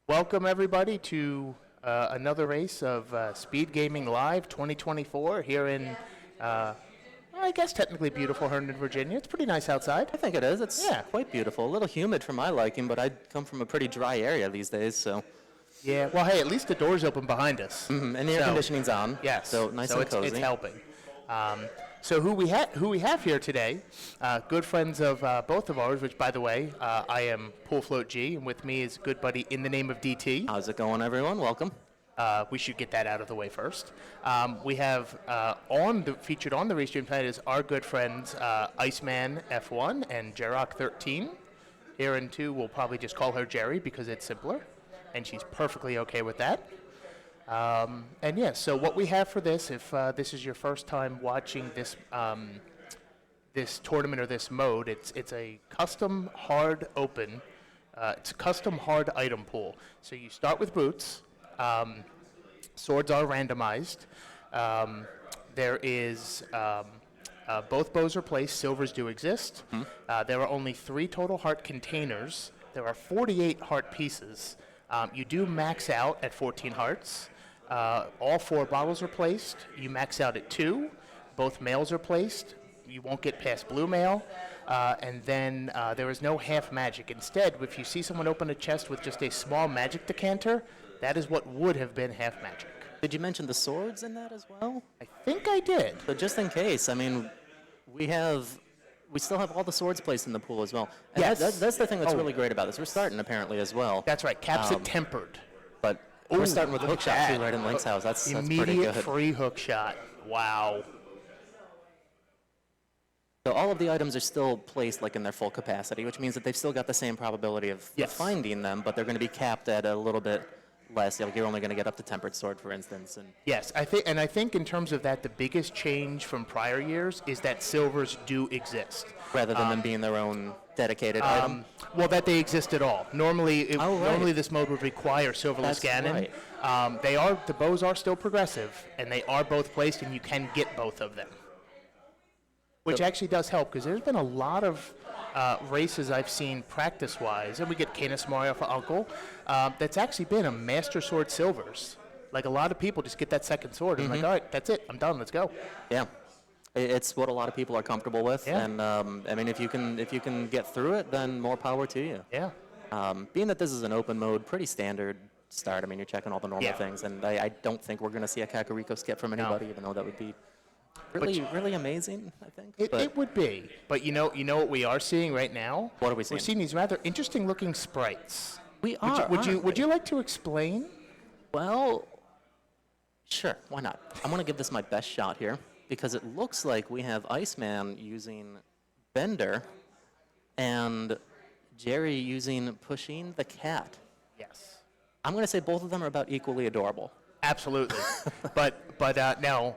Welcome everybody to another race of Speedgaming Live 2024 here in, I guess technically beautiful Herndon, Virginia. It's pretty nice outside. I think it is. It's quite beautiful. A little humid for my liking, but I come from a pretty dry area these days, so. Yeah, well, hey, at least the door's open behind us. And the air conditioning's on. Yes. So nice and cozy. It's helping. So who we have here today, good friends of both of ours, which by the way, I am Pool Float G, and with me is good buddy in the name of DT. How's it going, everyone? Welcome. We should get that out of the way first. We have featured on the race stream tonight is our good friends Iceman F1 and Jerrock13. Here in two, we'll probably just call her Jerry because it's simpler, and she's perfectly okay with that. And yeah, so what we have for this, if this is your first time watching this this tournament or this mode, it's a custom hard open. It's a custom hard item pool. So you start with boots. Swords are randomized. There is both bows are placed. Silvers do exist. There are only 3 total heart containers. There are 48 heart pieces. You do max out at 14 hearts. All 4 bottles are placed. You max out at 2. Both males are placed. You won't get past blue male. And then there is no half magic. Instead, if you see someone open a chest with just a small magic decanter, that is what would have been half magic. Did you mention the swords in that as well? I think I did. But just in case, I mean, we still have all the swords placed in the pool as well. And yes. That's the thing that's really great about this. We're starting apparently as well. That's right. Caps it tempered. But we're starting with a hook shot too, right in Link's house. That's pretty good. Immediate free hook shot. Wow. So all of the items are still placed like in their full capacity, which means that they've still got the same probability of finding them, but they're going to be capped at a little bit less. Like you're only going to get up to tempered sword, for instance. And yes, I think in terms of that, the biggest change from prior years is that silvers do exist. Rather than them being their own dedicated item? Well, that they exist at all. Normally, normally this mode would require silverless Ganon. Right. The bows are still progressive, and they are both placed, and you can get both of them. Which actually does help, because there's been a lot of races I've seen practice-wise, and we get Canis Mario for Uncle, that's actually been a Master Sword Silvers. Like, a lot of people just get that second sword, and like, all right, that's it, I'm done, let's go. Yeah. It's what a lot of people are comfortable with, and I mean, if you can get through it, then more power to you. Yeah. Being that this is an open mode, pretty standard start. I mean, you're checking all the normal things, and I don't think we're going to see a Kakariko skip from anybody, even though that would be really amazing, I think. It would be, but you know what we are seeing right now? What are we seeing? We're seeing these rather interesting-looking sprites. We are. Would you like to explain? Well, sure. Why not? I'm going to give this my best shot here, because it looks like we have Iceman using Bender and Jerry using Pushing the Cat. Yes. I'm going to say both of them are about equally adorable. Absolutely. but now,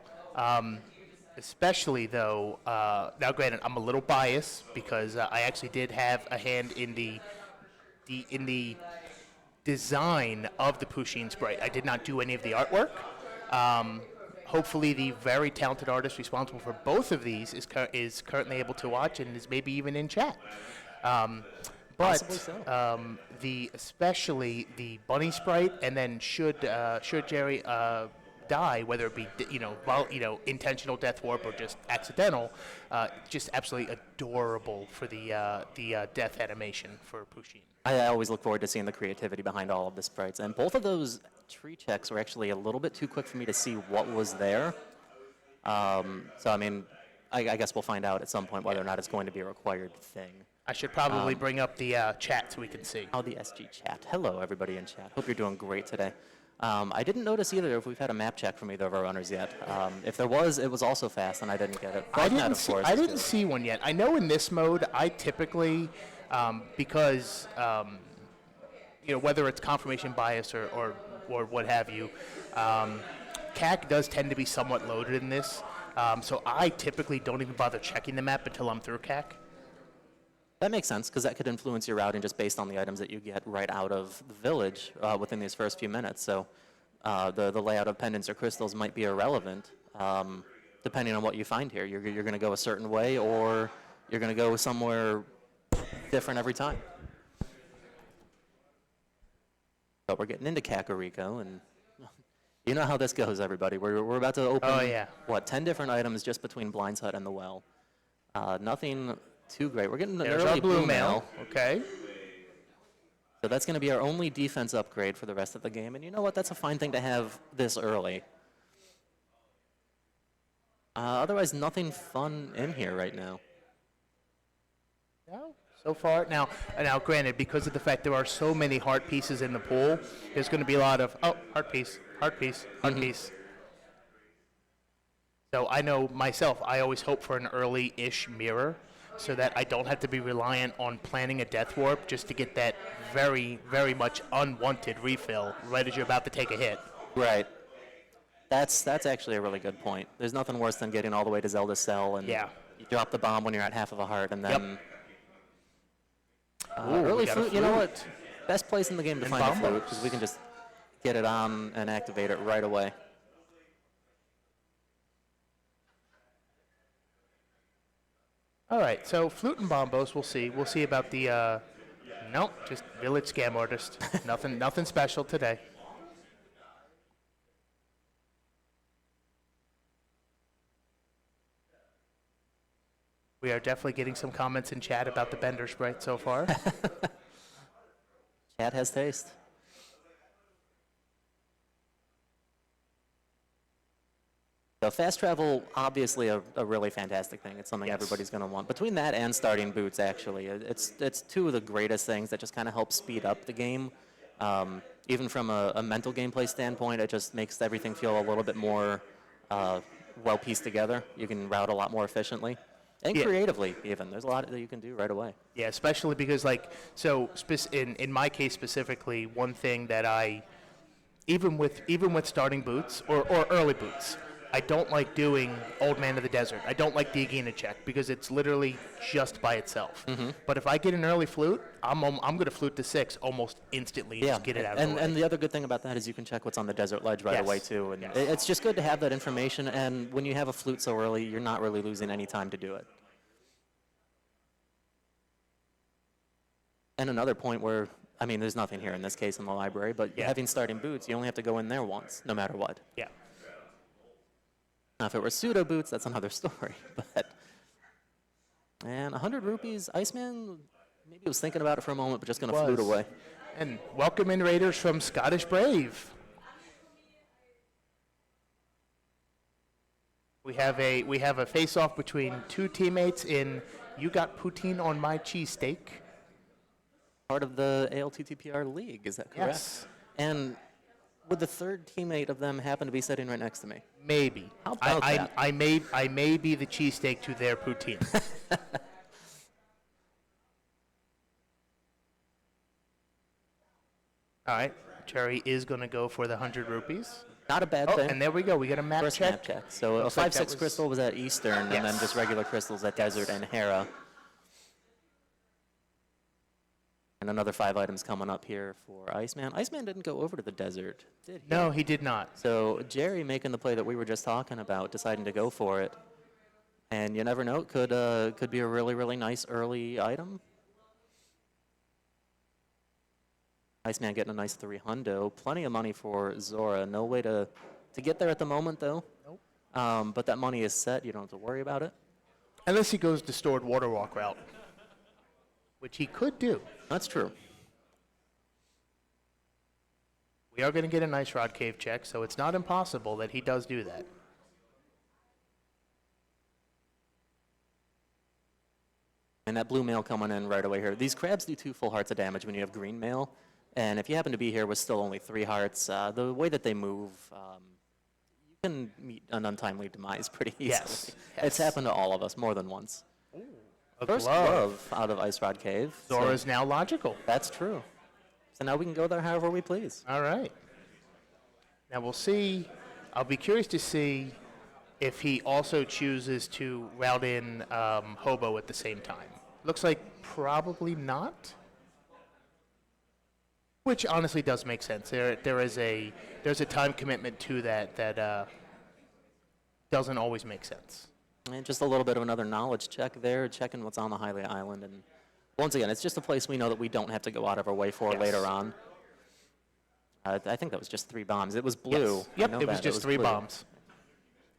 especially though, now granted, I'm a little biased because I actually did have a hand in the design of the Pusheen sprite. I did not do any of the artwork. Hopefully, the very talented artist responsible for both of these is currently able to watch and is maybe even in chat. Possibly so. Especially the bunny sprite, and then should Jerry die, whether it be intentional death warp or just accidental, just absolutely adorable for the death animation for Pusheen. I always look forward to seeing the creativity behind all of the sprites, and both of those tree checks were actually a little bit too quick for me to see what was there. So I mean, I guess we'll find out at some point whether or not it's going to be a required thing. I should probably bring up the chat so we can see. Oh, the SG chat. Hello, everybody in chat. Hope you're doing great today. I didn't notice either if we've had a map check from either of our runners yet. If there was, it was also fast, and I didn't get it. I didn't see one yet. I know in this mode, I typically, because whether it's confirmation bias or what have you, CAC does tend to be somewhat loaded in this. So I typically don't even bother checking the map until I'm through CAC. That makes sense, because that could influence your routing just based on the items that you get right out of the village within these first few minutes. So the layout of pendants or crystals might be irrelevant, depending on what you find here. You're going to go a certain way, or you're going to go somewhere different every time. But we're getting into Kakariko, and you know how this goes, everybody. We're about to open, Oh, yeah. what, 10 different items just between Blind's Hut and the well. Nothing too great. We're getting an There's early our blue mail. Okay. So that's going to be our only defense upgrade for the rest of the game. And you know what? That's a fine thing to have this early. Otherwise, nothing fun in here right now. No, so far. Now, granted, because of the fact there are so many heart pieces in the pool, there's going to be a lot of, oh, heart piece, heart piece, heart piece. So I know myself, I always hope for an early-ish mirror so that I don't have to be reliant on planning a death warp just to get that very, very much unwanted refill right as you're about to take a hit. Right. That's actually a really good point. There's nothing worse than getting all the way to Zelda Cell and Yeah. you drop the bomb when you're at half of a heart, and then Ooh, early we got a flute. You know what? Best place in the game to And find a bomb flute box. because we can just get it on and activate it right away. All right, so flute and bombos, we'll see. We'll see about the, nope, just village scam artist. nothing special today. We are definitely getting some comments in chat about the Bender Sprite so far. Chat has taste. So fast travel, obviously a really fantastic thing. It's something Yes. everybody's going to want. Between that and starting boots, actually, it's two of the greatest things that just kind of help speed up the game. Even from a mental gameplay standpoint, it just makes everything feel a little bit more well pieced together. You can route a lot more efficiently. And Yeah. creatively, even. There's a lot that you can do right away. Yeah, especially because, like, so in my case specifically, one thing that I, even with starting boots or early boots, I don't like doing Old Man of the Desert. I don't like the Agena check because it's literally just by itself. But if I get an early flute, I'm going to flute to 6 almost instantly and just get it out of the way. And the other good thing about that is you can check what's on the desert ledge right Yes. away, too. And Yes. it's just good to have that information, and when you have a flute so early, you're not really losing any time to do it. And another point where, I mean, there's nothing here in this case in the library, but Yeah. having starting boots, you only have to go in there once, no matter what. Yeah. Now, if it were pseudo boots, that's another story. And 100 rupees, Iceman maybe was thinking about it for a moment, but just going to flute Was. away. And welcome in Raiders from Scottish Brave. We have a face-off between two teammates in You Got Poutine on My Cheesesteak. Part of the ALTTPR league, is that correct? Yes. And would the third teammate of them happen to be sitting right next to me? Maybe. How about that? I may be the cheesesteak to their poutine. All right. Cherry is going to go for the 100 rupees. Not a bad Oh, thing. and there we go. We got a map First check. map check. So a Looks like 5/6 that was- crystal was at Eastern, and then Yes. just regular crystals at Desert and Hera. And another 5 items coming up here for Iceman. Iceman didn't go over to the desert, did he? No, he did not. So Jerry making the play that we were just talking about, deciding to go for it. And you never know, it could be a really, really nice early item. Iceman getting a nice 300. Plenty of money for Zora. No way to get there at the moment, though. Nope. But that money is set. You don't have to worry about it. Unless he goes the stored water walk route, which he could do. That's true. We are going to get a nice rod cave check, so it's not impossible that he does do that. And that blue mail coming in right away here. These crabs do 2 full hearts of damage when you have green mail. And if you happen to be here with still only 3 hearts, the way that they move, you can meet an untimely demise pretty easily. Yes. It's happened to all of us more than once. A First glove out of Ice Rod Cave. so Zora's now logical. that's true. So now we can go there however we please. All right. Now we'll see. I'll be curious to see if he also chooses to route in Hobo at the same time. Looks like probably not. Which honestly does make sense. There's a time commitment to that doesn't always make sense. And just a little bit of another knowledge check there, checking what's on the Hylia Island. And once again, it's just a place we know that we don't have to go out of our way for Yes. later on. I think that was just 3 bombs. It was blue. Yes. I Yep, know it was that. just 3 blue. bombs.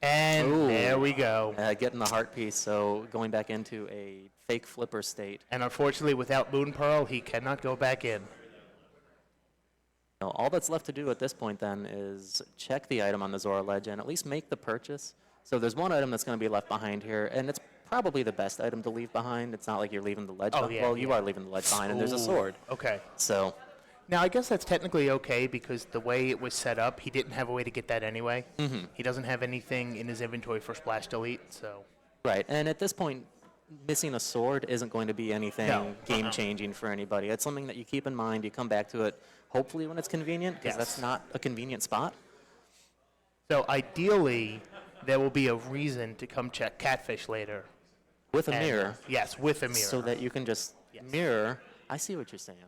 And Ooh. there we go. Getting the heart piece, so going back into a fake flipper state. And unfortunately, without Moon Pearl, he cannot go back in. Now, all that's left to do at this point then is check the item on the Zora ledge and at least make the purchase. So there's one item that's going to be left behind here, and it's probably the best item to leave behind. It's not like you're leaving the ledge behind. Yeah, Well, you are leaving the ledge behind, and there's a sword. Okay. So Now, I guess that's technically okay because the way it was set up, he didn't have a way to get that anyway. Mm-hmm. He doesn't have anything in his inventory for Splash Delete, so. right, and at this point, missing a sword isn't going to be anything game-changing for anybody. It's something that you keep in mind. You come back to it, hopefully when it's convenient, because that's not a convenient spot. So ideally, there will be a reason to come check Catfish later. With a mirror. Yes, with a mirror. So that you can just mirror. I see what you're saying.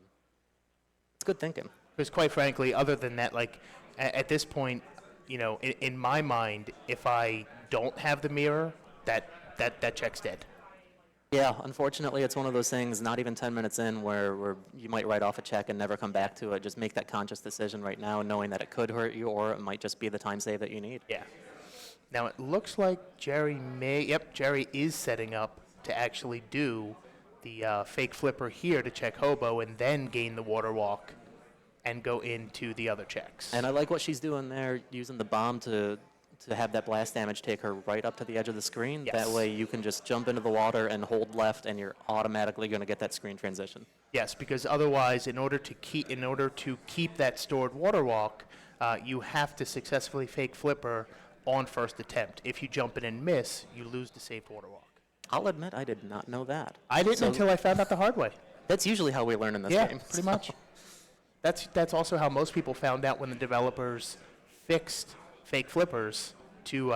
It's good thinking. Because quite frankly, other than that, like, at this point, you know, in my mind, if I don't have the mirror, that check's dead. Yeah, unfortunately, it's one of those things, not even 10 minutes in, where you might write off a check and never come back to it. Just make that conscious decision right now, knowing that it could hurt you, or it might just be the time save that you need. Yeah. Now, it looks like Jerry is setting up to actually do the fake flipper here to check Hobo and then gain the water walk and go into the other checks. And I like what she's doing there, using the bomb to have that blast damage take her right up to the edge of the screen. Yes. That way you can just jump into the water and hold left, and you're automatically going to get that screen transition. Yes, because otherwise, in order to keep that stored water walk, you have to successfully fake flipper on first attempt. If you jump in and miss, you lose the saved water walk. I'll admit I did not know that. I didn't until I found out the hard way. That's usually how we learn in this Yeah, game. pretty much. That's also how most people found out when the developers fixed fake flippers to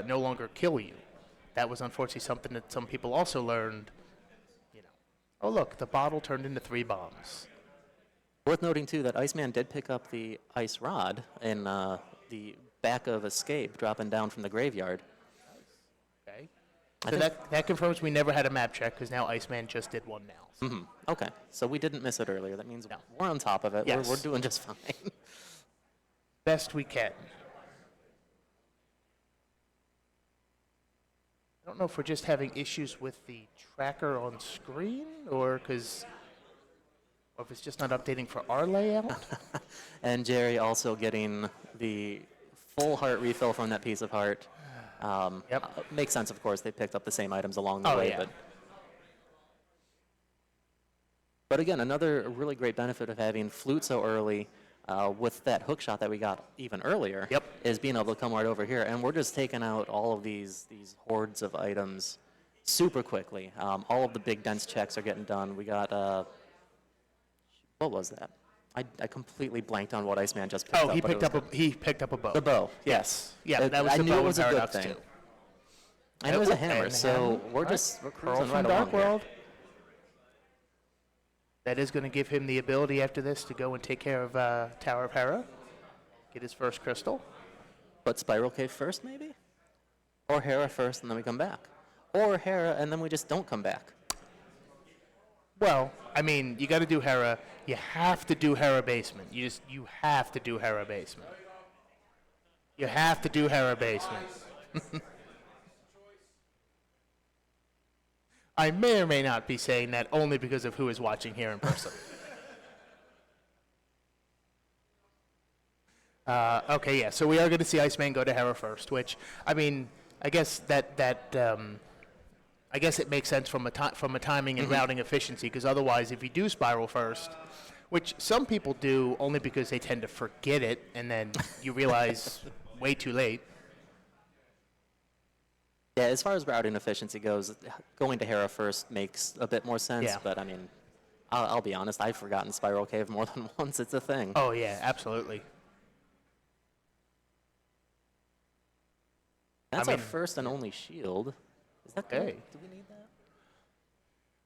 no longer kill you. That was unfortunately something that some people also learned. You know, oh look, the bottle turned into 3 bombs. Worth noting too that Iceman did pick up the ice rod in the back of Escape, dropping down from the graveyard. Okay. So that confirms we never had a map check because now Iceman just did one now. So. Mm-hmm. Okay, so we didn't miss it earlier. That means we're on top of it. Yes. We're doing just fine. Best we can. I don't know if we're just having issues with the tracker on screen or if it's just not updating for our layout. And Jerry also getting the full heart refill from that piece of heart. Makes sense, of course. They picked up the same items along the way. Yeah. But again, another really great benefit of having Flute so early with that hook shot that we got even earlier is being able to come right over here. And we're just taking out all of these hordes of items super quickly. All of the big dense checks are getting done. We got, what was that? I completely blanked on what Iceman just picked up. Oh, he picked up a bow. The bow. Yes. Yeah, that was I the knew bow it was in a good Paradox thing. too. I knew it was a hammer, And so we're Right. cruising Pearl right from along Dark here. World. That is going to give him the ability after this to go and take care of Tower of Hera, get his first crystal. But Spiral Cave first, maybe? Or Hera first, and then we come back. Or Hera, and then we just don't come back. Well, I mean, you got to do Hera. You have to do Hera basement. You have to do Hera basement. You have to do Hera basement. I may or may not be saying that only because of who is watching here in person. Okay, yeah. So we are going to see Iceman go to Hera first, which I mean, I guess I guess it makes sense from a timing and routing efficiency, because otherwise, if you do Spiral first, which some people do only because they tend to forget it, and then you realize way too late. Yeah, as far as routing efficiency goes, going to Hera first makes a bit more sense. Yeah. But I mean, I'll be honest, I've forgotten Spiral Cave more than once. It's a thing. Oh yeah, absolutely. That's I our mean, first and only shield. Is that Okay. good? Do we need that?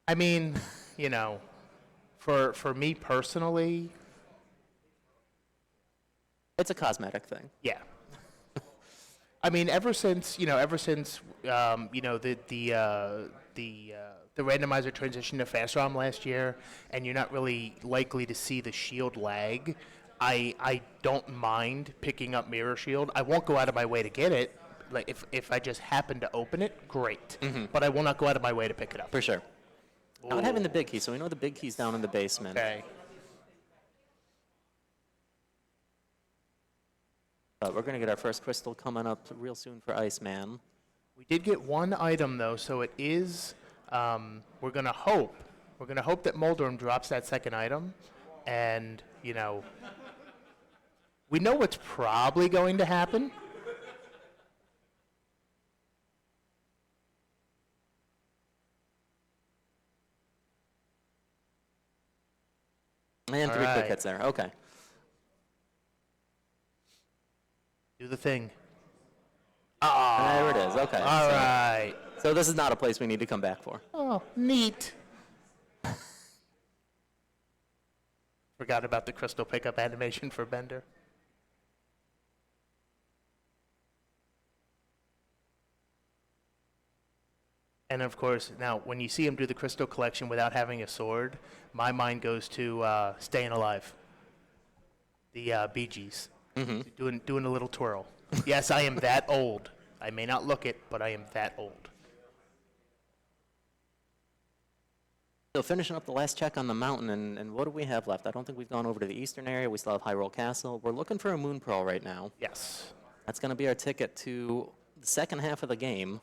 I mean, you know, for me personally, It's a cosmetic thing. yeah. I mean, ever since the randomizer transition to fast ROM last year, and you're not really likely to see the shield lag. I don't mind picking up Mirror Shield. I won't go out of my way to get it. Like if I just happen to open it, great. But I will not go out of my way to pick it up. For sure. Not having the big key, so we know the big key's down in the basement. Okay. We're going to get our first crystal coming up real soon for Iceman. We did get one item though, so it is. We're gonna hope that Moldorm drops that second item, and you know, we know what's probably going to happen. And All 3 quick right. hits there. Okay. Do the thing. There it is. Okay. All right. So this is not a place we need to come back for. Oh, neat. Forgot about the crystal pickup animation for Bender. And of course, now when you see him do the crystal collection without having a sword, my mind goes to Staying Alive. The Bee Gees. Doing a little twirl. Yes, I am that old. I may not look it, but I am that old. So finishing up the last check on the mountain, and what do we have left? I don't think we've gone over to the eastern area. We still have Hyrule Castle. We're looking for a Moon Pearl right now. Yes. That's going to be our ticket to the second half of the game.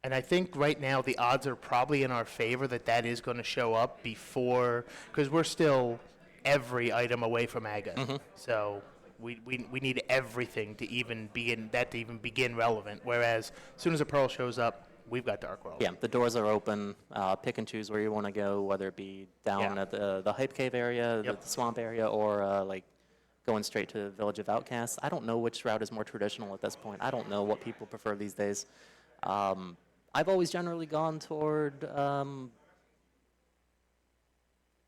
And I think right now the odds are probably in our favor that is going to show up before, because we're still every item away from Aga. So we need everything to even begin relevant. Whereas as soon as a Pearl shows up, we've got Dark World. Yeah, the doors are open. Pick and choose where you want to go, whether it be down at the Hype Cave area, the swamp area, or like going straight to the Village of Outcasts. I don't know which route is more traditional at this point. I don't know what people prefer these days. I've always generally gone toward, I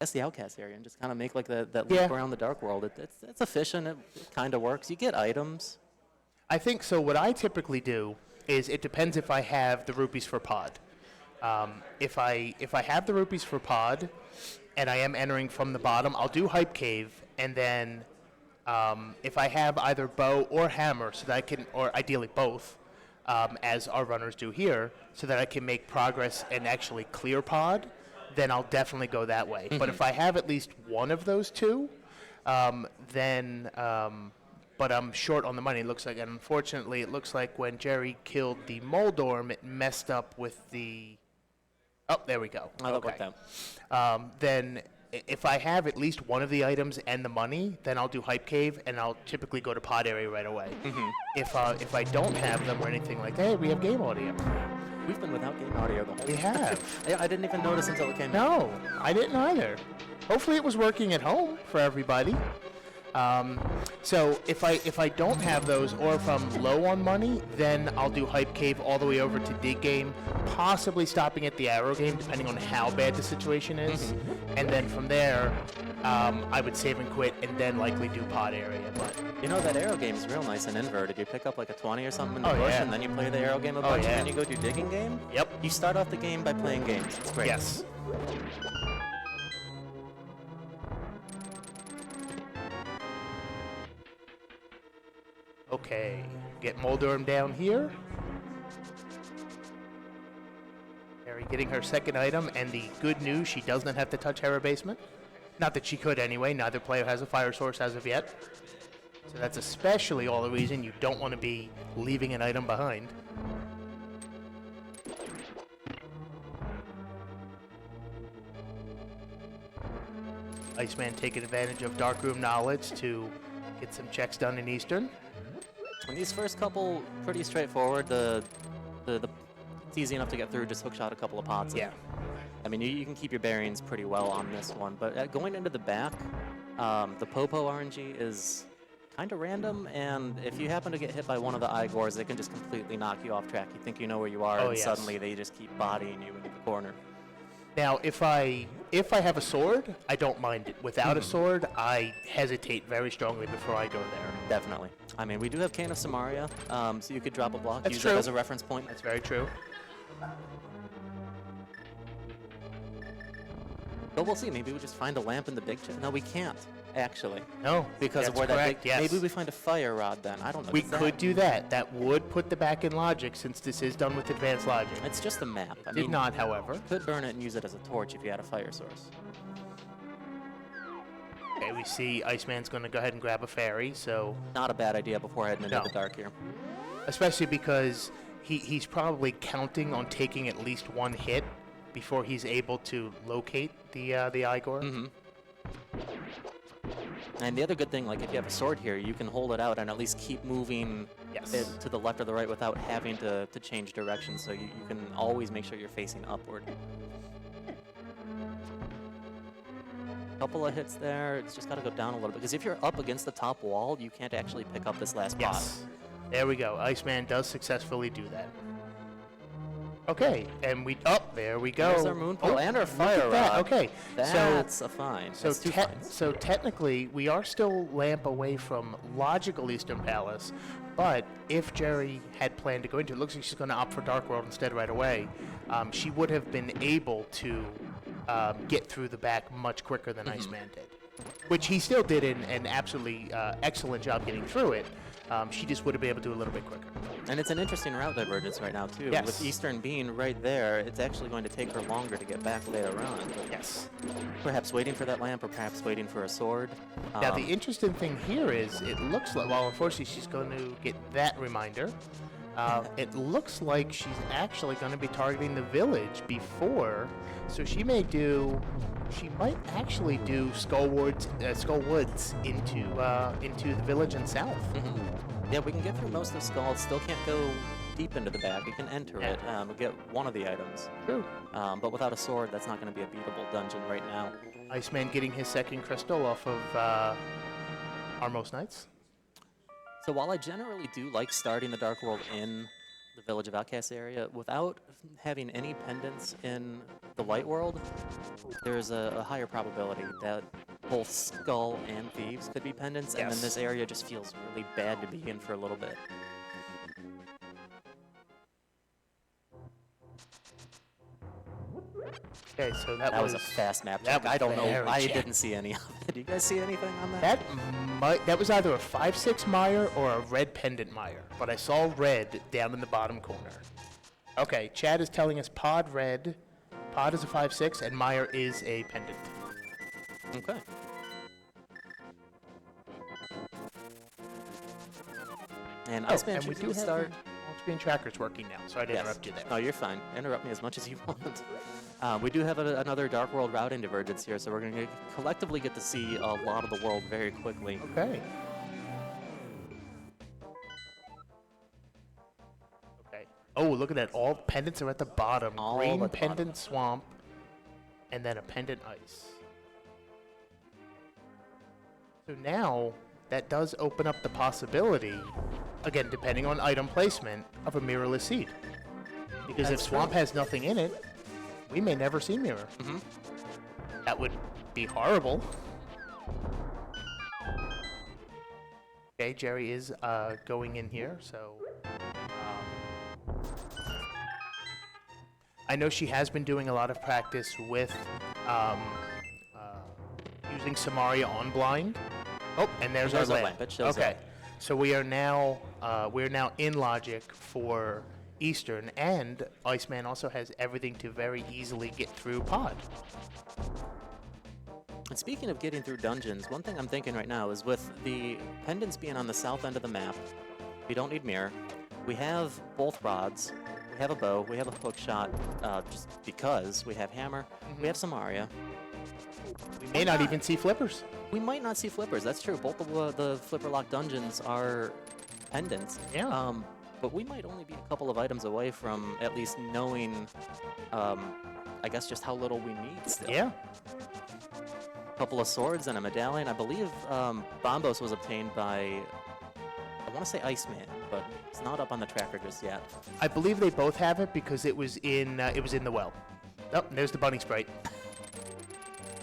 guess, the Outcast area and just kind of make like that loop around the Dark World. It's efficient. It kind of works. You get items. I think so. What I typically do is it depends if I have the rupees for pod. If I have the rupees for pod and I am entering from the bottom, I'll do Hype Cave, and then if I have either bow or hammer, so that I can, or ideally both, as our runners do here, so that I can make progress and actually clear pod, then I'll definitely go that way. But if I have at least one of those two, then but I'm short on the money, it looks like. And unfortunately, it looks like when Jerry killed the Moldorm, it messed up with the... Oh, there we go. Okay. Then if I have at least one of the items and the money, then I'll do Hype Cave, and I'll typically go to pod area right away. If I don't have them or anything like that, hey, we have game audio. We've been without game audio the whole We have. I didn't even notice until it came in. No, I didn't either. Hopefully it was working at home for everybody. So if I don't have those, or if I'm low on money, then I'll do Hype Cave all the way over to Dig Game, possibly stopping at the Arrow Game, depending on how bad the situation is. And then from there, I would save and quit, and then likely do pod area. But you know, that Arrow Game is real nice and inverted. You pick up like a 20 or something in the bush, and then you play the Arrow Game a bunch, and then you go do Digging Game. Yep. You start off the game by playing games. It's great. Yes. Okay, get Moldorm down here. Harry getting her second item, and the good news, she does not have to touch Hera Basement. Not that she could anyway, neither player has a fire source as of yet. So that's especially all the reason you don't want to be leaving an item behind. Iceman taking advantage of Darkroom knowledge to get some checks done in Eastern. And these first couple, pretty straightforward. It's easy enough to get through, just hookshot a couple of pots. Yeah. I mean, you can keep your bearings pretty well on this one, but going into the back, the Popo RNG is kind of random, and if you happen to get hit by one of the Igors, they can just completely knock you off track. You think you know where you are, and suddenly they just keep bodying you into the corner. Now, if I have a sword, I don't mind it. Without a sword, I hesitate very strongly before I go there. Definitely. I mean, we do have Cane of Samaria, so you could drop a block, That's use true. it as a reference point. That's very true. But we'll see. Maybe we just find a lamp in the big chest. No, we can't. actually. No, Because of that's where correct, that yes. maybe we find a fire rod then. I don't know. We Does that- could do that. That would put the back in logic since this is done with advanced logic. It's just a map. I Did mean, not, however. could burn it and use it as a torch if you had a fire source. Okay, we see Iceman's going to go ahead and grab a fairy, so Not a bad idea before heading into No. the dark here. especially because he's probably counting on taking at least one hit before he's able to locate the Igor. Mm-hmm. And the other good thing, like if you have a sword here, you can hold it out and at least keep moving Yes. it to the left or the right without having to change direction. So you can always make sure you're facing upward. Couple of hits there. It's just got to go down a little bit. Because if you're up against the top wall, you can't actually pick up this last pot. Yes. There we go. Iceman does successfully do that. Okay, and there we go. There's our moon pole and our look fire at that. rod. Okay, That's a fine. so That's two fines. so technically we are still lamp away from logical Eastern Palace, but if Jerry had planned to go into it, looks like she's going to opt for Dark World instead right away. She would have been able to get through the back much quicker than Iceman did, which he still did an absolutely excellent job getting through it. She just would have been able to do a little bit quicker. And it's an interesting route divergence right now, too. Yes. With Eastern being right there, it's actually going to take her longer to get back later on. But Yes. perhaps waiting for that lamp or perhaps waiting for a sword. Now, the interesting thing here is it looks like, well, unfortunately, she's going to get that reminder. It looks like she's actually going to be targeting the village before, so she might actually do Skull Woods into the village and south. Yeah, we can get through most of Skull. Still can't go deep into the back. We can enter it. We'll get one of the items. True. But without a sword, that's not going to be a beatable dungeon right now. Iceman getting his second crystal off of Armos Knights. So while I generally do like starting the Dark World in the Village of Outcasts area, without having any pendants in the Light World, there's a higher probability that both Skull and Thieves could be pendants, and then Yes. this area just feels really bad to be in for a little bit. Okay, so that That was a fast map that check. I don't know. very I check. didn't see any of it. Do you guys see anything on that? that was either a 5-6 mire or a red pendant mire, but I saw red down in the bottom corner. Okay, Chad is telling us pod red, pod is a 5-6, and mire is a pendant. Okay. And Iceman and we choosing do to have start. on-screen trackers working now, so I didn't interrupt you there. No, you're fine. Interrupt me as much as you want. We do have another Dark World routing divergence here, so we're going to collectively get to see a lot of the world very quickly. Okay. Okay. Oh, look at that. All pendants are at the bottom. All Green at the bottom. pendant swamp, and then a pendant ice. So now, that does open up the possibility, again, depending on item placement, of a mirrorless seed. Because That's if swamp true. has nothing in it, we may never see mirror. That would be horrible. Okay, Jerry is going in here, so... I know she has been doing a lot of practice with using Samaria on blind. Oh, and there's There's our a lamp. lamp. It shows Okay, up. so we're now in logic for Eastern, and Iceman also has everything to very easily get through pod. And speaking of getting through dungeons, one thing I'm thinking right now is with the pendants being on the south end of the map, we don't need mirror. We have both rods. We have a bow. We have a hook shot, just because we have hammer. We have Samaria. We may not even see flippers. We might not see flippers. That's true. Both of the flipper lock dungeons are pendants. Yeah. But we might only be a couple of items away from at least knowing, I guess, just how little we need still. Yeah. A couple of swords and a medallion. I believe Bombos was obtained by, I want to say Iceman, but it's not up on the tracker just yet. I believe they both have it because it was in the well. Oh, there's the bunny sprite.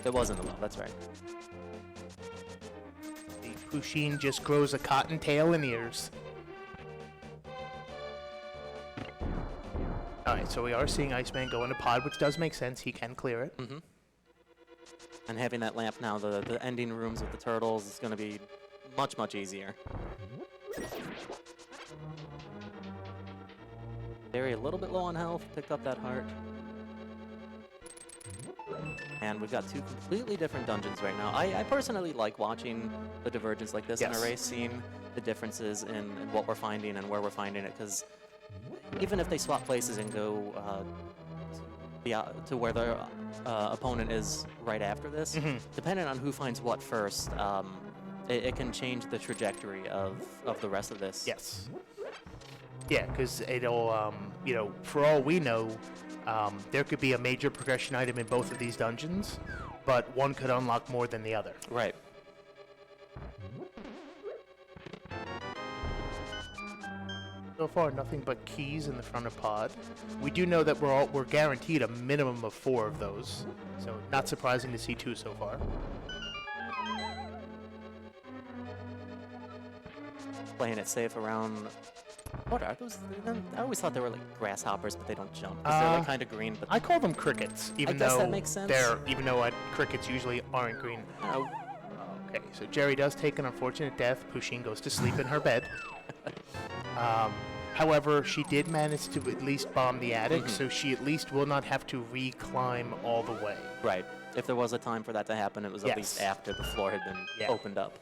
It was in the well, that's right. The Pusheen just grows a cottontail and ears. Alright, so we are seeing Iceman go into pod, which does make sense. He can clear it. And having that lamp now, the ending rooms with the turtles is going to be much, much easier. Barry a little bit low on health, picked up that heart. And we've got two completely different dungeons right now. I personally like watching the divergence like this in a race, seeing the differences in what we're finding and where we're finding it, because even if they swap places and go to where the opponent is right after this, depending on who finds what first, it can change the trajectory of the rest of this. Yes. Yeah, because it'll, you know, for all we know, there could be a major progression item in both of these dungeons, but one could unlock more than the other. Right. So far, nothing but keys in the front of pod. We do know that we're guaranteed a minimum of 4 of those, so not surprising to see 2 so far. Playing it safe around. What are those? I always thought they were like grasshoppers, but they don't jump. 'Cause they're like kind of green. But I call them crickets, even I guess though that makes sense. Crickets usually aren't green. Oh. Okay, so Jerry does take an unfortunate death. Pusheen goes to sleep in her bed. However, she did manage to at least bomb the attic, so she at least will not have to re-climb all the way. Right. If there was a time for that to happen, it was at least after the floor had been opened up.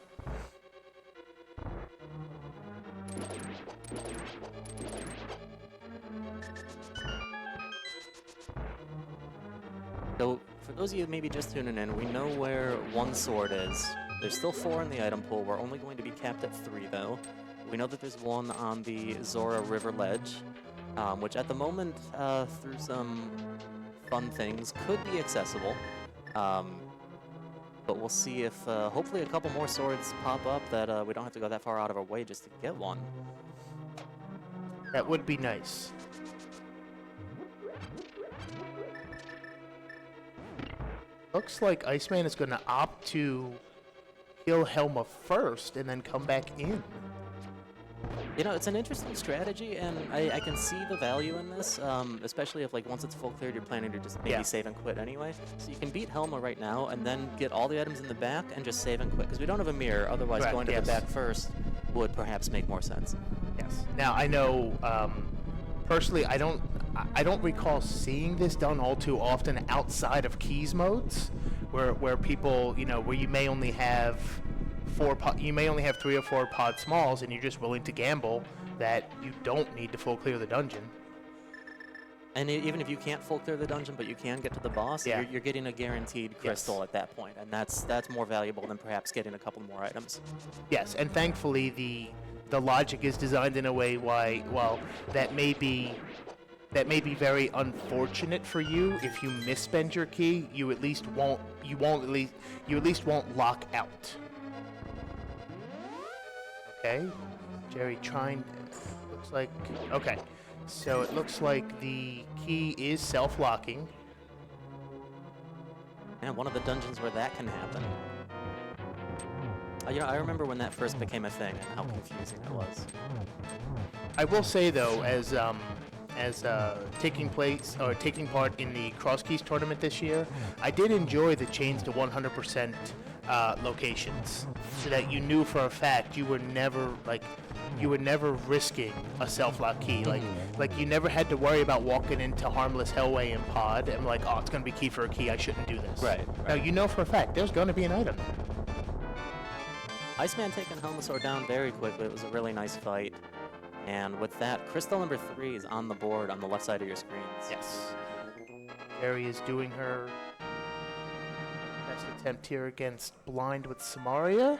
So, for those of you maybe just tuning in, we know where one sword is. There's still 4 in the item pool. We're only going to be capped at 3, though. We know that there's one on the Zora River Ledge, which at the moment, through some fun things, could be accessible. But we'll see if hopefully a couple more swords pop up that we don't have to go that far out of our way just to get one. That would be nice. Looks like Iceman is going to opt to kill Helma first and then come back in. You know, it's an interesting strategy, and I can see the value in this, especially if, like, once it's full cleared, you're planning to just maybe save and quit anyway. So you can beat Helma right now and then get all the items in the back and just save and quit, because we don't have a mirror. Otherwise, going to the back first would perhaps make more sense. Yes. Now, I know, personally, I don't recall seeing this done all too often outside of keys modes, where people, you know, where you may only have 3 or 4 pod smalls, and you're just willing to gamble that you don't need to full clear the dungeon. And even if you can't full clear the dungeon, but you can get to the boss, you're getting a guaranteed crystal at that point, and that's more valuable than perhaps getting a couple more items. Yes, and thankfully the logic is designed in a way while that may be very unfortunate for you. If you misspend your key, you at least won't lock out. Okay, Jerry trying. Looks like okay. So it looks like the key is self-locking. And one of the dungeons where that can happen. You know, I remember when that first became a thing and how confusing it was. I will say though, as taking part in the Cross Keys tournament this year, I did enjoy the change to 100% locations, so that you knew for a fact you were never risking a self-lock key. Like you never had to worry about walking into harmless Hellway and pod and like, oh, it's gonna be key for a key, I shouldn't do this. Right. Now you know for a fact there's gonna be an item. Iceman taking Helmasaur down very quickly. It was a really nice fight. And with that, crystal number 3 is on the board on the left side of your screens. Yes. Jerry is doing her best attempt here against Blind with Samaria.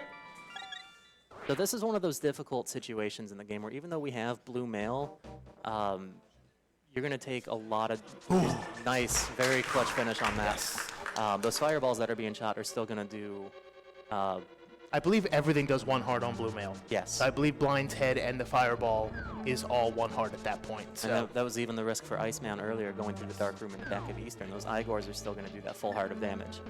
So this is one of those difficult situations in the game where even though we have blue mail, you're going to take a lot of nice, very clutch finish on that. Yes. Those fireballs that are being shot are still going to do... I believe everything does 1 heart on blue mail. Yes. So I believe Blind's head and the fireball is all 1 heart at that point. So. And that was even the risk for Iceman earlier, going through the dark room in the back of Eastern. Those Igors are still going to do that full heart of damage.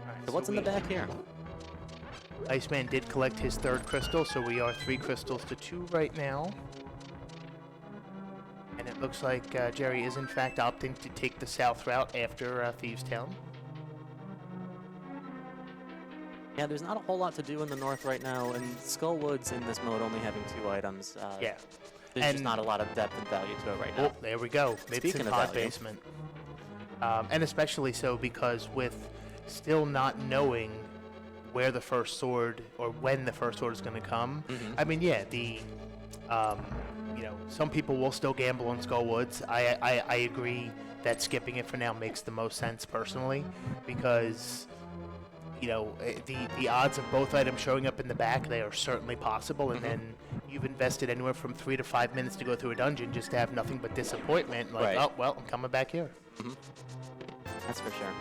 Right, so what's in the back here? Iceman did collect his 3rd crystal, so we are 3 crystals to 2 right now. And it Looks like Jerry is in fact opting to take the south route after Thieves Town. Yeah, there's not a whole lot to do in the north right now, and Skullwood's in this mode only having 2 items. Yeah. There's just not a lot of depth and value to it right now. Oh, there we go. It's Speaking in of pod value. basement. And especially so because with still not knowing where the first sword or when the first sword is going to come. I mean, yeah, some people will still gamble on Skullwoods. I agree that skipping it for now makes the most sense personally because, the odds of both items showing up in the back, they are certainly possible. And then you've invested anywhere from 3 to 5 minutes to go through a dungeon just to have nothing but disappointment. Like, Right. oh, well, I'm coming back here. That's for sure.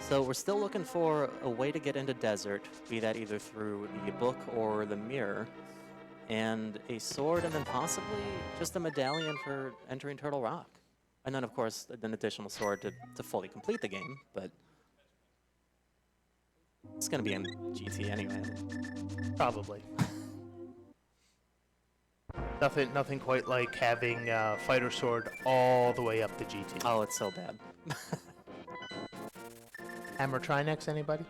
So we're still looking for a way to get into Desert, be that either through the book or the mirror, and a sword, and then possibly just a medallion for entering Turtle Rock. And then, of course, an additional sword to fully complete the game, but it's going to be in GT anyway. Probably. Nothing quite like having Fighter Sword all the way up to GT. Oh, it's so bad. Hammer Trinex, anybody?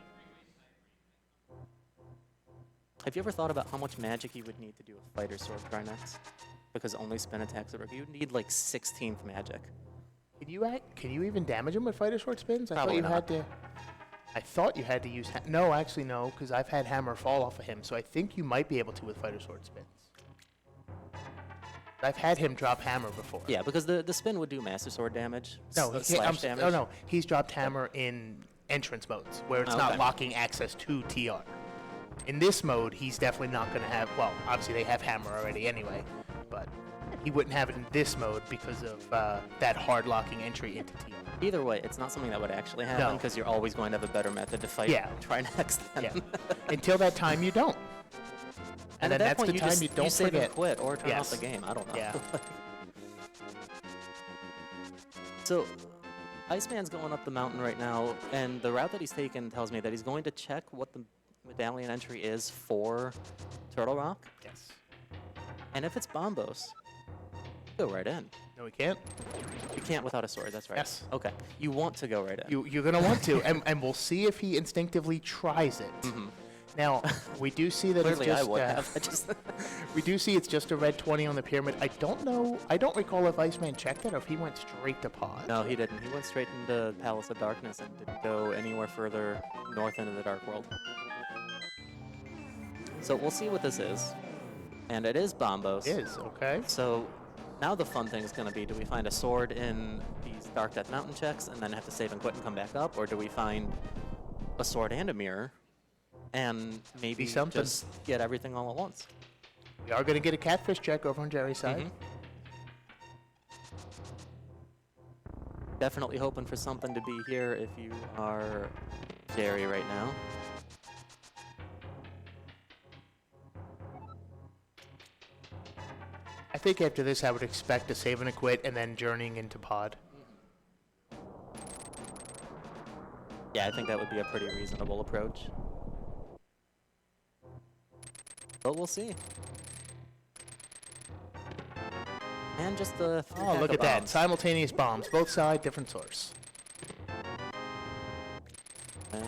Have you ever thought about how much magic you would need to do a Fighter Sword Trinex? Because only spin attacks would work. You would need like 16th magic. Can you even damage him with Fighter Sword spins? Probably not. I thought you had to use... No, actually no, because I've had Hammer fall off of him, so I think you might be able to with Fighter Sword spins. I've had him drop Hammer before. Yeah, because the spin would do Master Sword damage. No, slash damage. no, he's dropped Hammer in entrance modes, where it's not locking access to TR. In this mode, he's definitely not going to have... Well, obviously they have Hammer already anyway, but he wouldn't have it in this mode because of that hard locking entry into TR. Either way, it's not something that would actually happen because you're always going to have a better method to fight Trinex then. Yeah. Until that time, you don't. And then at that that's point, the you time just you don't save forget. and quit or turn off Yes. the game. I don't know. Yeah. So, Iceman's going up the mountain right now, and the route that he's taken tells me that he's going to check what the medallion entry is for Turtle Rock. Yes. And if it's Bombos, go right in. No, we can't. You can't without a sword, that's right. Yes. Okay. You want to go right in. You're going to want to, and we'll see if he instinctively tries it. Now, we do see that Clearly, it's I just... would have. I just we do see it's just a red 20 on the pyramid. I don't recall if Iceman checked it or if he went straight to pod. No, he didn't. He went straight into Palace of Darkness and didn't go anywhere further north into the Dark World. So we'll see what this is. And it is Bombos. It is, okay. So now the fun thing is going to be, do we find a sword in these Dark Death Mountain checks and then have to save and quit and come back up? Or do we find a sword and a mirror and maybe something. just get everything all at once? We are going to get a catfish check over on Jerry's side. Definitely hoping for something to be here if you are Jerry right now. I think after this, I would expect a save and a quit and then journeying into pod. Yeah, I think that would be a pretty reasonable approach. But we'll see. And just the Oh, look at that. Simultaneous bombs. Both sides, different source. Okay.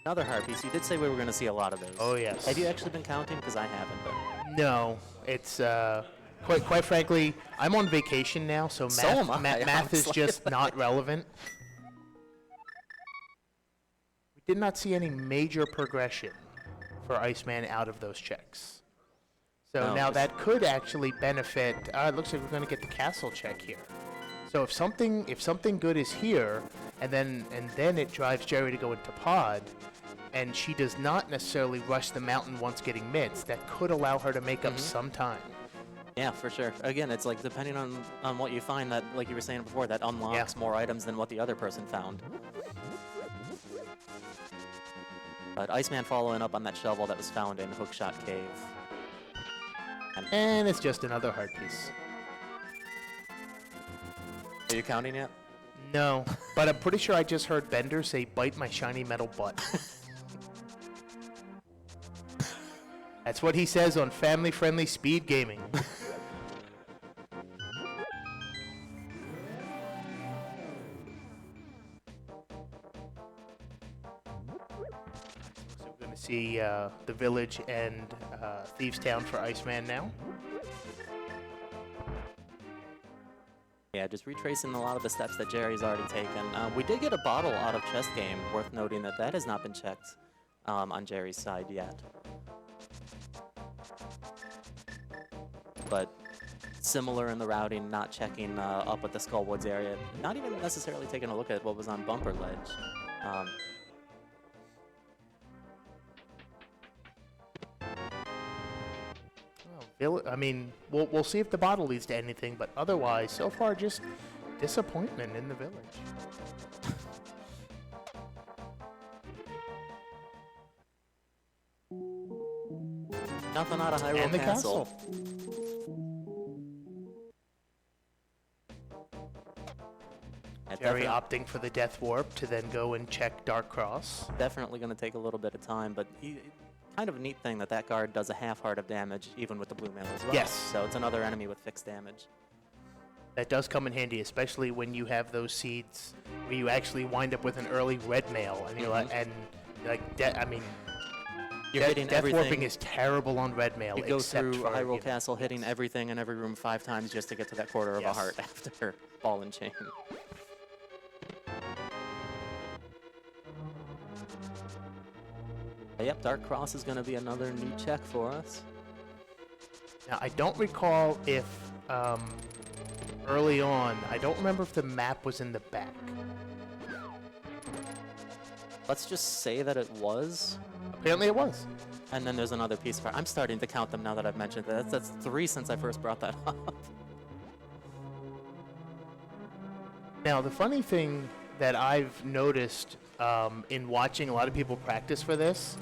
Another hard piece. You did say we were going to see a lot of those. Oh, yes. Have you actually been counting? Because I haven't. But No, it's quite frankly, I'm on vacation now, so math, So am I, math is honestly. just not relevant. We did not see any major progression for Iceman out of those checks. So No, now just- that could actually benefit. It looks like we're going to get the castle check here. So if something good is here, and then it drives Jerry to go into pod, and she does not necessarily rush the mountain once getting mitts, that could allow her to make up some time. yeah, for sure. Again, it's like depending on what you find, that, like you were saying before, that unlocks more items than what the other person found. But Iceman following up on that shovel that was found in Hookshot Cave. And it's just another hard piece. Are you counting yet? No, but I'm pretty sure I just heard Bender say, "Bite my shiny metal butt." That's what he says on family-friendly Speedgaming. going to see the village and Thieves Town for Iceman now. Yeah, just retracing a lot of the steps that Jerry's already taken. We did get a bottle out of Chess Game, worth noting that that has not been checked on Jerry's side yet. But similar in the routing, not checking up at the Skullwoods area, not even necessarily taking a look at what was on Bumper Ledge. I mean, we'll see if the bottle leads to anything, but otherwise, so far, just disappointment in the village. Nothing out of Hyrule And the Castle. Jerry opting for the Death Warp to then go and check Dark Cross. Definitely going to take a little bit of time, but kind of a neat thing that that guard does a half heart of damage even with the blue mail as well. Yes. So it's another enemy with fixed damage. That does come in handy, especially when you have those seeds where you actually wind up with an early red mail, and you're like, I mean, You're hitting Death everything. Warping is terrible on red mail. You go except through for, Hyrule Castle, hitting everything in every room 5 times just to get to that quarter of a heart after ball and chain. Yep, Dark Cross is going to be another new check for us. Now, I don't recall if early on, I don't remember if the map was in the back. Let's just say that it was. Apparently it was. And then there's another piece of art. I'm starting to count them now that I've mentioned that. That's 3 since I first brought that up. Now, the funny thing that I've noticed in watching a lot of people practice for this,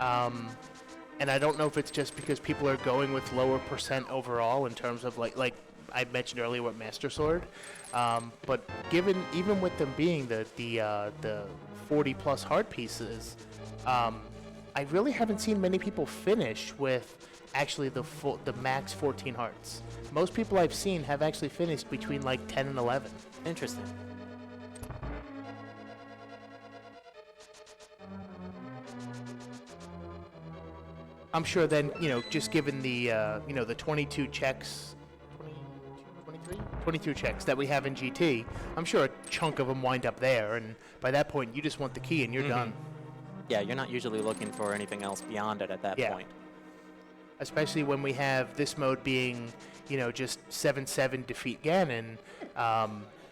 and I don't know if it's just because people are going with lower percent overall in terms of like I mentioned earlier with Master Sword, but even with them being the 40 plus heart pieces, I really haven't seen many people finish with actually the max 14 hearts. Most people I've seen have actually finished between like 10 and 11. Interesting. I'm sure then, just given the, the 22 checks, 22 checks that we have in GT, I'm sure a chunk of them wind up there, and by that point, you just want the key and you're done. Yeah, you're not usually looking for anything else beyond it at that point. Especially when we have this mode being, just 7-7 defeat Ganon,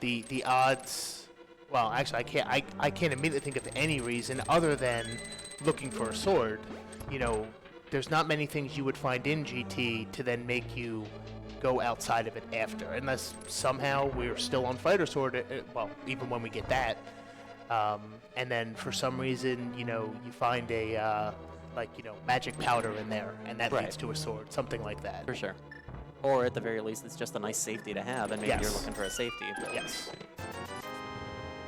the odds, well, actually, I can't immediately think of any reason other than looking for a sword. There's not many things you would find in GT to then make you go outside of it after, unless somehow we're still on Fighter Sword, well, even when we get that. And then for some reason, you find a, magic powder in there, and that leads to a sword, something like that. For sure. Or at the very least, it's just a nice safety to have, and maybe you're looking for a safety. But Yes.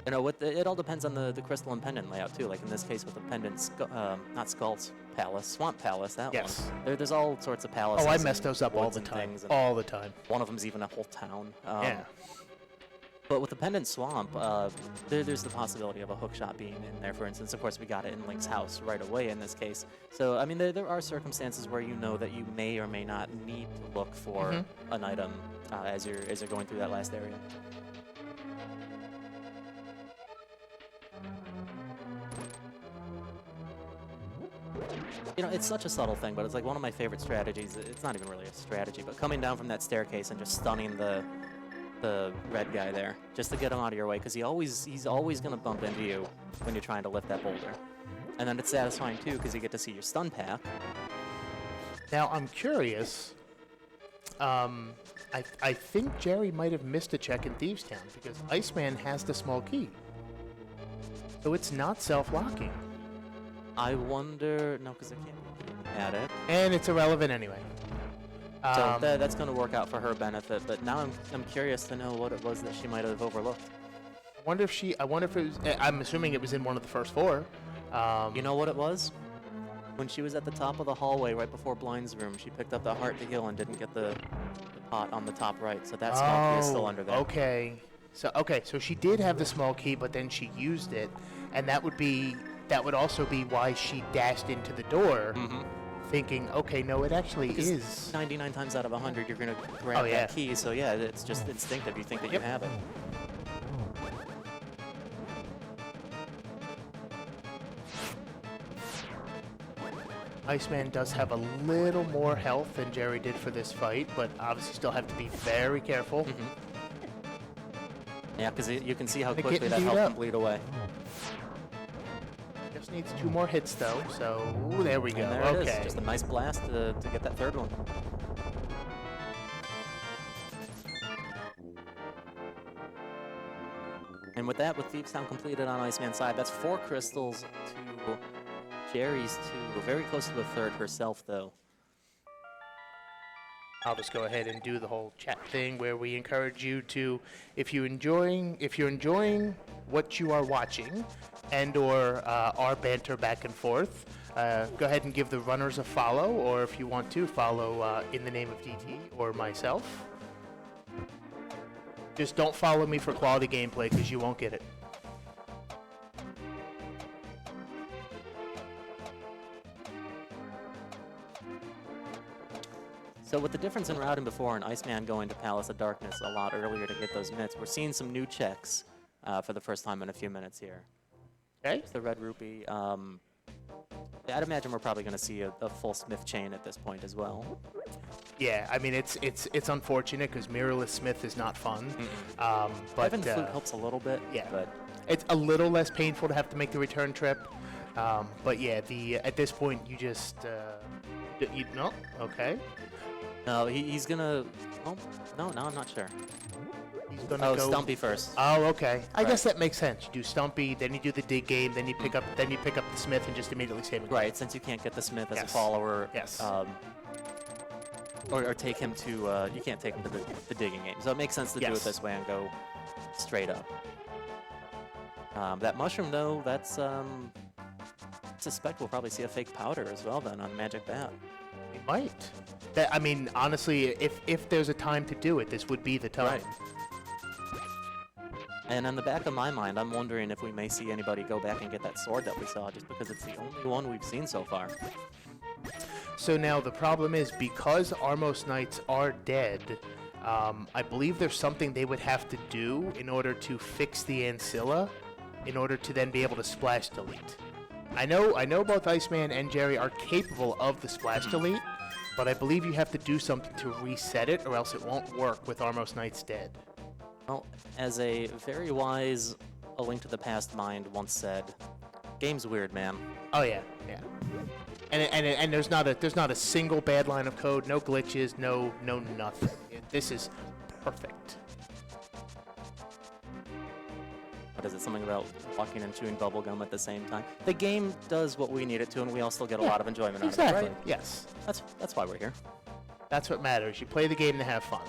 It all depends on the crystal and pendant layout, too. Like in this case with the pendant, not Skull's Palace, Swamp Palace, that one. There's all sorts of palaces. Oh, I mess those up all the time. All the time. One of them's even a whole town. Yeah. But with the Pendant Swamp, there's the possibility of a hookshot being in there, for instance. Of course, we got it in Link's house right away in this case. So, I mean, there are circumstances where you know that you may or may not need to look for an item as you're going through that last area. It's such a subtle thing, but it's like one of my favorite strategies. It's not even really a strategy, but coming down from that staircase and just stunning the red guy there, just to get him out of your way, because he's always going to bump into you when you're trying to lift that boulder. And then it's satisfying, too, because you get to see your stun pack. Now, I'm curious. I think Jerry might have missed a check in Thieves Town, because Iceman has the small key. So it's not self-locking. I wonder... No, because I can't at it. And it's irrelevant anyway. So that's going to work out for her benefit, but now I'm curious to know what it was that she might have overlooked. I wonder if it was... I'm assuming it was in one of the first 4. You know what it was? When she was at the top of the hallway right before Blind's room, she picked up the heart to heal and didn't get the pot on the top right, so that small key is still under there. Okay. So she did have the small key, but then she used it, and that would be that would also be why she dashed into the door, thinking, okay, no, it actually is. 99 times out of 100, you're going to grab that key. So yeah, it's just instinctive. You think that you have it. Iceman does have a little more health than Jerry did for this fight, but obviously still have to be very careful. Yeah, because you can see how They're quickly that getting beat health up. can bleed away. Just needs 2 more hits, though, so there we go. And there it Okay. is. Just a nice blast to get that third one. And with that, with Thieves Town completed on Iceman's side, that's 4 crystals to Jerry's 2. Very close to the third herself, though. I'll just go ahead and do the whole chat thing where we encourage you to, if you're enjoying what you are watching, and/or our banter back and forth, go ahead and give the runners a follow, or if you want to follow in the name of DT or myself. Just don't follow me for quality gameplay because you won't get it. So with the difference in routing before and Iceman going to Palace of Darkness a lot earlier to get those mitts, we're seeing some new checks for the first time in a few minutes here. Okay. The Red Rupee. I'd imagine we're probably going to see a full Smith chain at this point as well. Yeah, I mean it's unfortunate because mirrorless Smith is not fun. But Heaven Flute helps a little bit. yeah, But it's a little less painful to have to make the return trip. But yeah, at this point you just no, okay. no, he's gonna. Oh, no, I'm not sure. He's gonna Oh, go Stumpy first. Oh, okay. I Right. guess that makes sense. You do Stumpy, then you do the dig game, then you pick up the Smith and just immediately save him. Right, since you can't get the Smith as a Yes. follower. Yes. Or take him to. You can't take him to the digging game, so it makes sense to do it Yes. this way and go straight up. That mushroom, though, that's. I suspect we'll probably see a fake powder as well then on Magic Bat. We might. I mean, honestly, if there's a time to do it, this would be the time. Right. And in the back of my mind, I'm wondering if we may see anybody go back and get that sword that we saw, just because it's the only one we've seen so far. So now the problem is because Armos Knights are dead, I believe there's something they would have to do in order to fix the Ancilla, in order to then be able to splash delete. I know both Iceman and Jerry are capable of the splash delete, but I believe you have to do something to reset it, or else it won't work with Armos Knights dead. Well, as a very wise A Link to the Past mind once said, game's weird, man. Oh yeah, yeah. And there's not a single bad line of code, no glitches, no nothing. This is perfect. What is it? Something about walking and chewing bubblegum at the same time? The game does what we need it to, and we all still get a lot of enjoyment out of it, right? Yes. That's why we're here. That's what matters. You play the game to have fun.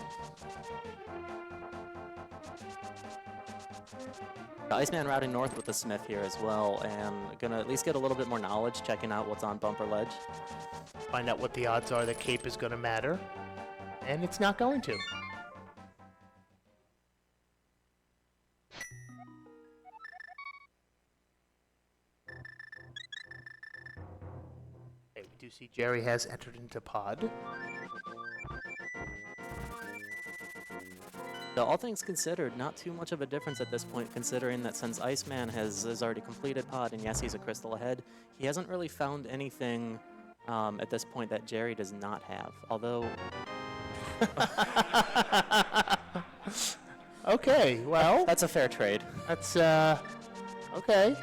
Iceman routing north with the Smith here as well, and gonna at least get a little bit more knowledge, checking out what's on Bumper Ledge. Find out what the odds are that Cape is going to matter. And it's not going to. Okay, we do see Jerry has entered into pod. So all things considered, not too much of a difference at this point, considering that since Iceman has already completed pod, and yes, he's a crystal ahead, he hasn't really found anything at this point that Jerry does not have. Although... Okay, well... That's a fair trade. That's, okay.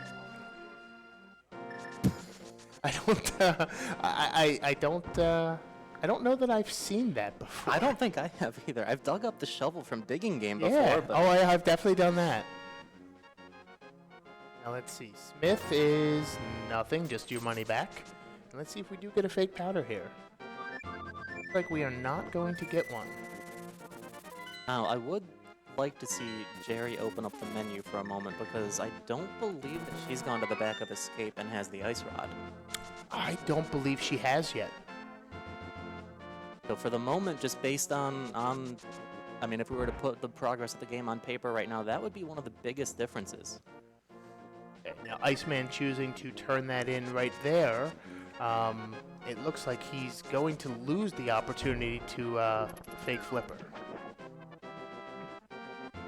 I don't know that I've seen that before. I don't think I have either. I've dug up the shovel from Digging Game before, Yeah. but... Oh, I've definitely done that. Now let's see. Smith is nothing, just your money back. And let's see if we do get a fake powder here. Looks like we are not going to get one. Now, I would like to see Jerry open up the menu for a moment, because I don't believe that she's gone to the back of Escape and has the Ice Rod. I don't believe she has yet. So for the moment, just based on, I mean, if we were to put the progress of the game on paper right now, that would be one of the biggest differences. Okay, now Iceman choosing to turn that in right there. It looks like he's going to lose the opportunity to fake flipper.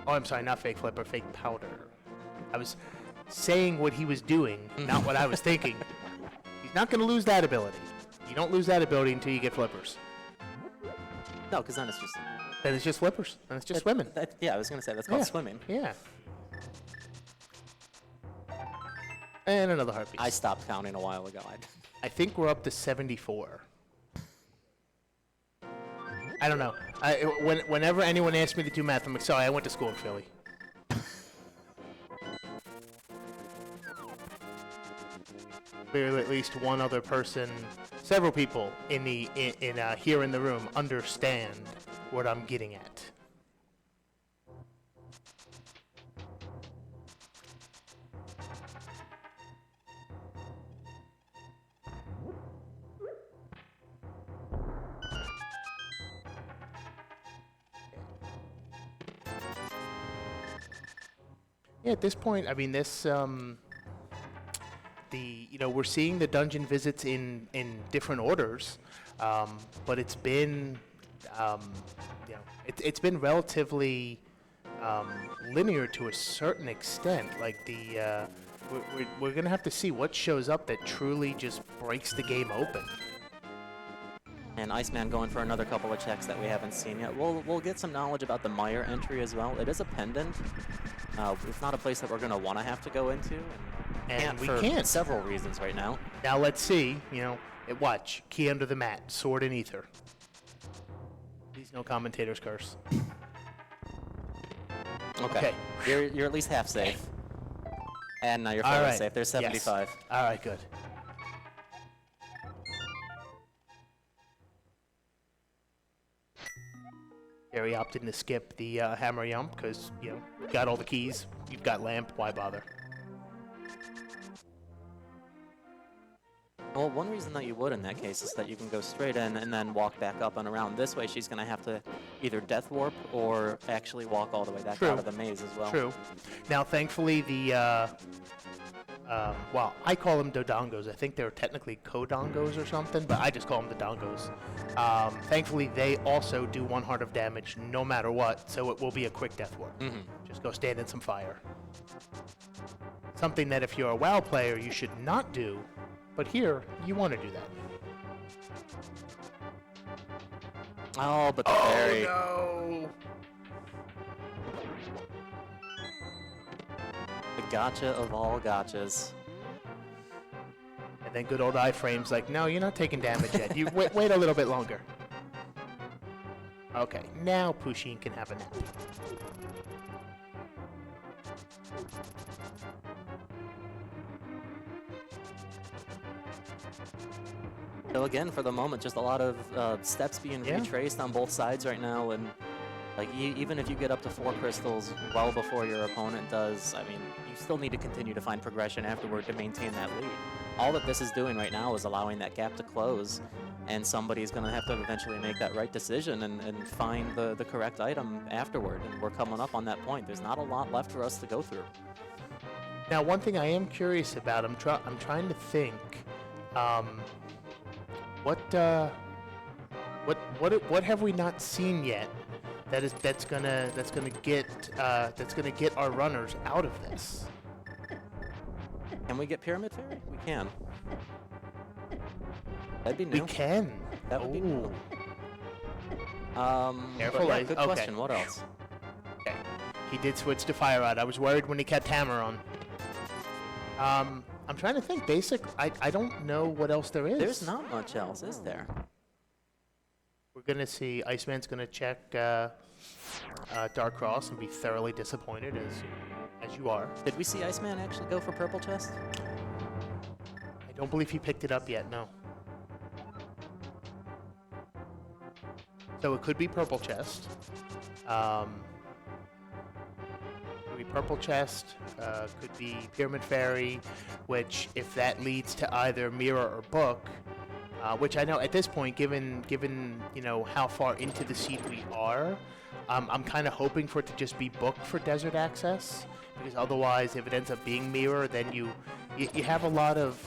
Oh, I'm sorry, not fake flipper, fake powder. I was saying what he was doing, not what I was thinking. He's not going to lose that ability. You don't lose that ability until you get flippers. No, because then it's just... Then it's just flippers. Then it's just swimming. Yeah, I was going to say, that's called swimming. Yeah. And another heartbeat. I stopped counting a while ago. I think we're up to 74. I don't know. Whenever anyone asks me to do math, I'm like, sorry, I went to school in Philly. Clearly, at least one other person, several people here in the room understand what I'm getting at. Yeah, at this point, I mean, this, we're seeing the dungeon visits in different orders, but it's been, it's been relatively linear to a certain extent. Like we're gonna have to see what shows up that truly just breaks the game open. And Iceman going for another couple of checks that we haven't seen yet. We'll get some knowledge about the Meyer entry as well. It is a pendant. It's not a place that we're going to want to have to go into. And we for can't. Several reasons right now. Now let's see, watch. Key under the mat, sword in ether. Please no commentator's curse. Okay. You're at least half safe. And now you're fully right. safe. There's 75. Yes. All right, good. Gary opted to skip the hammer jump because, got all the keys. You've got lamp, why bother? Well, one reason that you would in that case is that you can go straight in and then walk back up and around. This way she's going to have to either death warp or actually walk all the way back out of the maze as well. True. Now, thankfully, the... well, I call them dodongos. I think they're technically codongos or something, but I just call them dodongos. Thankfully, they also do 1 heart of damage no matter what, so it will be a quick death warp. Just go stand in some fire. Something that if you're a WoW player, you should not do, but here, you want to do that. Oh, but the fairy. No! The gotcha of all gotchas. And then good old iframe's like, no, you're not taking damage yet. You wait a little bit longer. Okay, now Pusheen can have a nap. So again, for the moment, just a lot of steps being retraced on both sides right now, and like even if you get up to 4 crystals well before your opponent does, I mean, you still need to continue to find progression afterward to maintain that lead. All that this is doing right now is allowing that gap to close, and somebody's going to have to eventually make that right decision and find the correct item afterward, and we're coming up on that point. There's not a lot left for us to go through. Now, one thing I am curious about, I'm trying to think, what have we not seen yet that's gonna get our runners out of this? Can we get Pyramid Fairy? We can. That'd be new. We can. That would be new. Careful, yeah, good question. What else? Okay. He did switch to Fire Rod. I was worried when he kept Hammer on. I'm trying to think. I don't know what else there is. There's not much else, is there? We're gonna see. Iceman's gonna check Dark Cross and be thoroughly disappointed as you are. Did we see Iceman actually go for Purple Chest? I don't believe he picked it up yet. No. So it could be Purple Chest. Could be Purple Chest. Could be Pyramid Fairy, which if that leads to either Mirror or Book. Which I know at this point, given how far into the seed we are, I'm kind of hoping for it to just be booked for desert access, because otherwise, if it ends up being mirror, then you have a lot of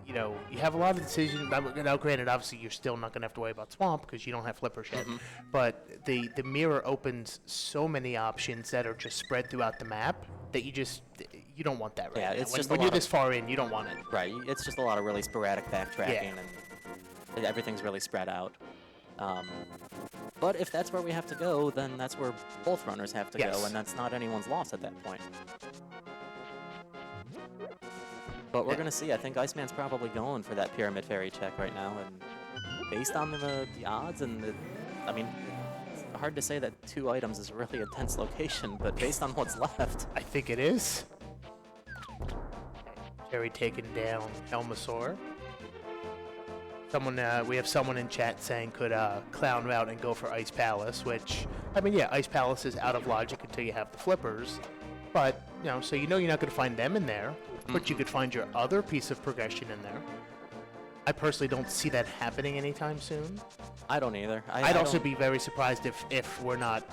you have a lot of decisions. Now, granted, obviously, you're still not going to have to worry about swamp because you don't have flippers yet. But the mirror opens so many options that are just spread throughout the map that you don't want that right Yeah, now. it's just when you're this far in, you don't want it. Right, it's just a lot of really sporadic backtracking, Yeah. and everything's really spread out. But if that's where we have to go, then that's where both runners have to Yes. go, and that's not anyone's loss at that point. But we're going to see. I think Iceman's probably going for that Pyramid Fairy check right now, and based on the odds and I mean, it's hard to say that 2 items is really a tense location, but based on what's left. I think it is. Jerry taking down Elmasaur. We have someone in chat saying could clown route and go for Ice Palace, which, I mean, yeah, Ice Palace is out of logic until you have the flippers. But, so you're not going to find them in there, but you could find your other piece of progression in there. I personally don't see that happening anytime soon. I don't either. I'd also be very surprised if we're not,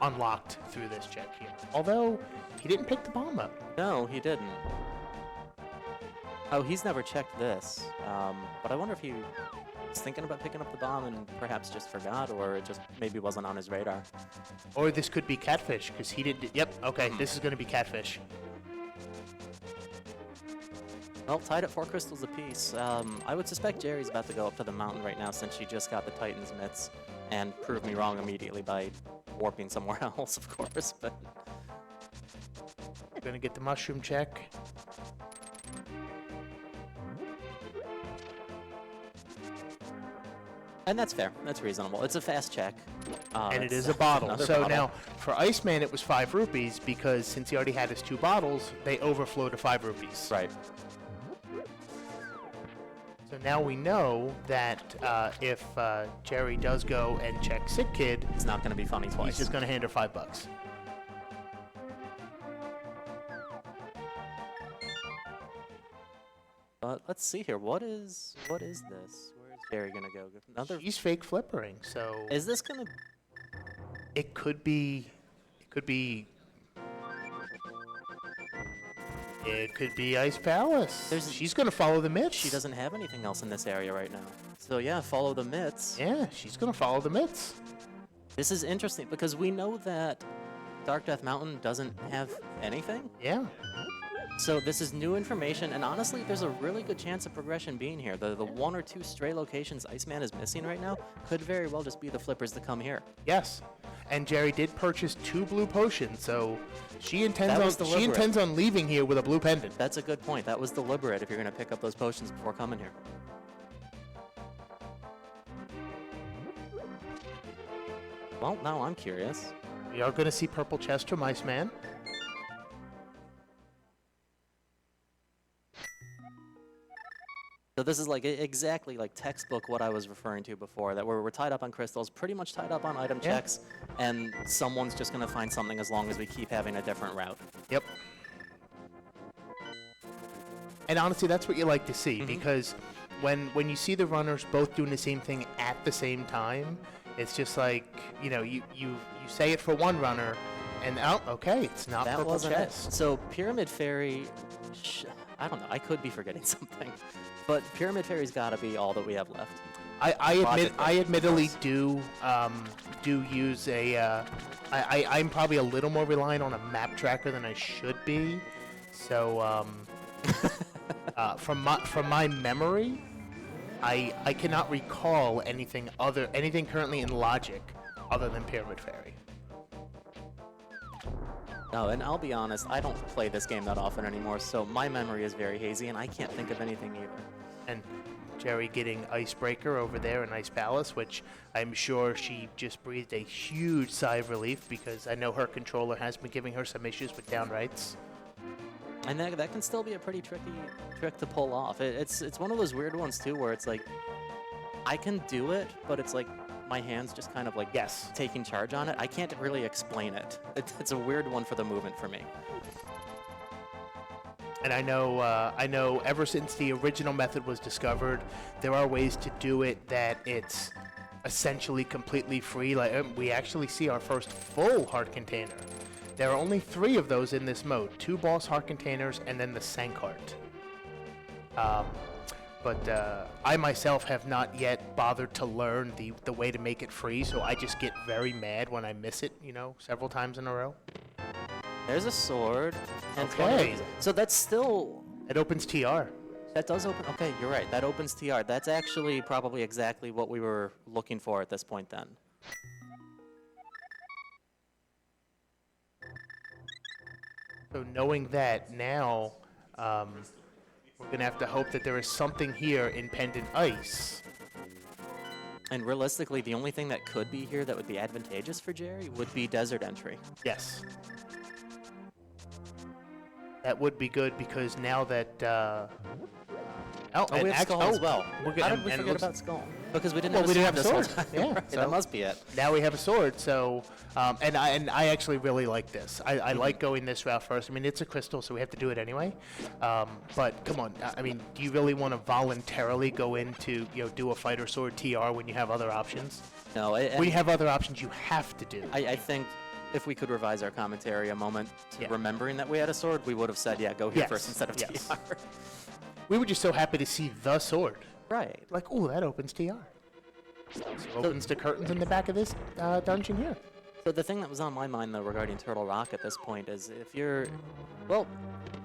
unlocked through this check here. Although, he didn't pick the bomb up. No, he didn't. Oh, he's never checked this. But I wonder if he was thinking about picking up the bomb and perhaps just forgot, or it just maybe wasn't on his radar. Or this could be Catfish, because he didn't... Yep, okay, this is going to be Catfish. Well, tied at 4 crystals apiece. I would suspect Jerry's about to go up to the mountain right now since she just got the Titan's mitts and proved me wrong immediately by warping somewhere else, of course. But Going to get the mushroom check. And that's fair. That's reasonable. It's a fast check. And it it's is a bottle. another So bottle. now, for Iceman, it was 5 rupees because since he already had his 2 bottles, they overflow to 5 rupees. Right. So now we know that if Jerry does go and check Sick Kid, It's not going to be funny twice. he's just going to hand her $5. But let's see here. What is this? Where is Jerry going to go? Another. She's fake flippering, so Is this going to? it could be Ice Palace. She's going to follow the mitts. She doesn't have anything else in this area right now. So yeah, follow the mitts. Yeah, she's going to follow the mitts. This is interesting because we know that Dark Death Mountain doesn't have anything. Yeah. So this is new information, and honestly, there's a really good chance of progression being here. The 1 or 2 stray locations Iceman is missing right now could very well just be the flippers that come here. Yes. And Jerry did purchase 2 blue potions, so she intends That was deliberate. on leaving here with a blue pendant. That's a good point. That was deliberate if you're going to pick up those potions before coming here. Well, now I'm curious. We are going to see purple chest from Iceman. So this is like exactly like textbook what I was referring to before, that we're tied up on crystals, pretty much tied up on item Yeah. checks, and someone's just going to find something as long as we keep having a different route. Yep. And honestly, that's what you like to see, because when you see the runners both doing the same thing at the same time, it's just like, you say it for one runner, and okay, it's not That purple wasn't it. chest. So Pyramid Fairy, I don't know, I could be forgetting something, but Pyramid Fairy's got to be all that we have left. I admittedly do use a I'm probably a little more reliant on a map tracker than I should be. So from my memory, I cannot recall anything currently in Logic other than Pyramid Fairy. No, and I'll be honest, I don't play this game that often anymore, so my memory is very hazy, and I can't think of anything either. And Jerry getting Icebreaker over there in Ice Palace, which I'm sure she just breathed a huge sigh of relief because I know her controller has been giving her some issues with downrights. And that can still be a pretty tricky trick to pull off. It's one of those weird ones, too, where it's like, I can do it, but it's like my hand's just kind of like taking charge on it. I can't really explain it. It's a weird one for the movement for me. And I know ever since the original method was discovered, there are ways to do it that it's essentially completely free. Like we actually see our first full heart container. There are only 3 of those in this mode. 2 boss heart containers and then the sank heart. But I myself have not yet bothered to learn the way to make it free, so I just get very mad when I miss it, you know, several times in a row. There's a sword. And Okay. so that's still... It opens TR. That does open... Okay, you're right. That opens TR. That's actually probably exactly what we were looking for at this point then. So knowing that now, we're going to have to hope that there is something here in Pendant Ice. And realistically, the only thing that could be here that would be advantageous for Jerry would be desert entry. Yes. That would be good because now that... Oh, we have Skull as well. We're How did we forget about Skull? Because we didn't have a we sword didn't have a this sword. whole time. Yeah, Right, so that must be it. now we have a sword, so... and I actually really like this. I like going this route first. I mean, it's a crystal, so we have to do it anyway. But come on, I mean, do you really want to voluntarily go into, you know, do a fighter sword TR when you have other options? No, When you have other options, you have to do. I think if we could revise our commentary a moment to Yeah. remembering that we had a sword, we would have said, yeah, go here Yes, first instead of yes. TR. We were just so happy to see the sword. Right. Like, ooh, that opens TR. So opens the curtains in the back of this dungeon here. So the thing that was on my mind, though, regarding Turtle Rock at this point is if you're... Well,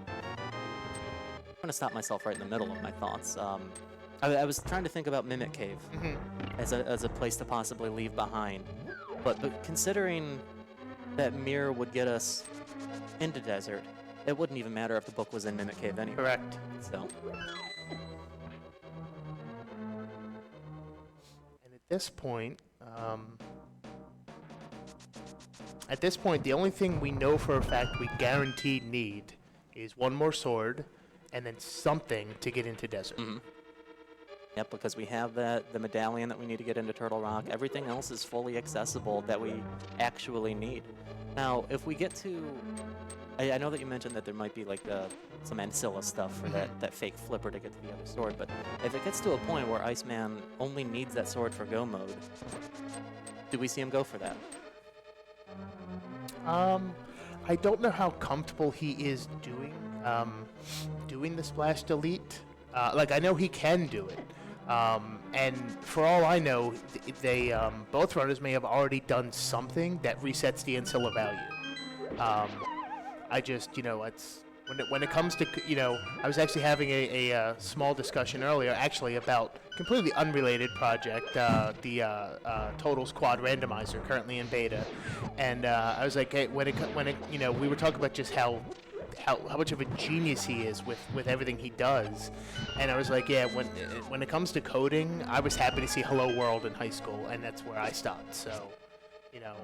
I'm going to stop myself right in the middle of my thoughts. I was trying to think about Mimic Cave as a place to possibly leave behind. But considering that mirror would get us into desert, it wouldn't even matter if the book was in Mimic Cave anyway. Correct. So, And at this point, the only thing we know for a fact we guaranteed need is one more sword and then something to get into desert. yep, because we have the medallion that we need to get into Turtle Rock. Everything else is fully accessible that we actually need. Now, if we get to... I know that you mentioned that there might be like some ancilla stuff for that fake flipper to get to the other sword, but if it gets to a point where Iceman only needs that sword for go mode, do we see him go for that? I don't know how comfortable he is doing the splash delete. Like, I know he can do it. And for all I know, they both runners may have already done something that resets the ancilla value. I just, you know, it's when it comes to, you know, I was actually having a small discussion earlier, actually, about completely unrelated project, the Total Squad Randomizer, currently in beta, and I was like, hey, when it, you know, we were talking about just how much of a genius he is with everything he does, and I was like, yeah, when it comes to coding, I was happy to see Hello World in high school, and that's where I stopped. So, you know,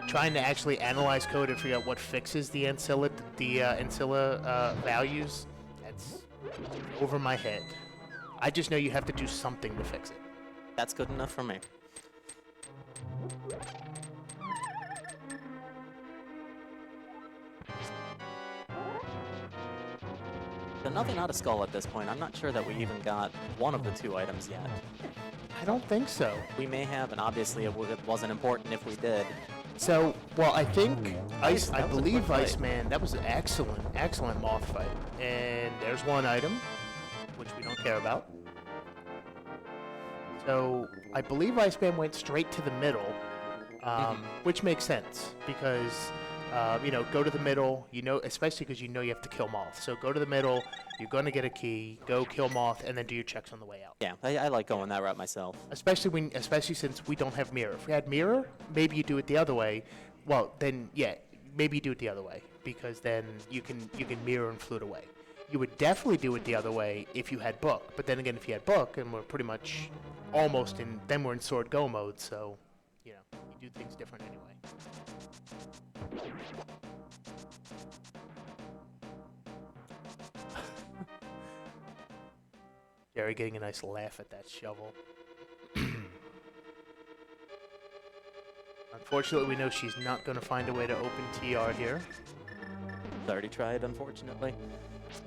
trying to actually analyze code and figure out what fixes the ancilla values, that's over my head. I just know you have to do something to fix it. That's good enough for me. So nothing out of Skull at this point. I'm not sure that we even got one of the 2 items yet. I don't think so. We may have, and obviously it wasn't important if we did. So, well, I think I that was a believe quick fight. Iceman, that was an excellent moth fight. And there's one item, which we don't care about. So, I believe Iceman went straight to the middle, which makes sense, because, you know, go to the middle, you know, especially because you know you have to kill Moth. So go to the middle, you're going to get a key, go kill Moth, and then do your checks on the way out. Yeah, I like going that route myself. Especially since we don't have mirror. If we had mirror, maybe you do it the other way. Well, then, yeah, maybe you do it the other way, because then you can mirror and flute away. You would definitely do it the other way if you had book. But then again, if you had book, and we're pretty much almost in, then we're in sword go mode, so, you know, you do things different anyway. Jerry getting a nice laugh at that shovel. Unfortunately, we know she's not going to find a way to open TR here. Already tried, unfortunately.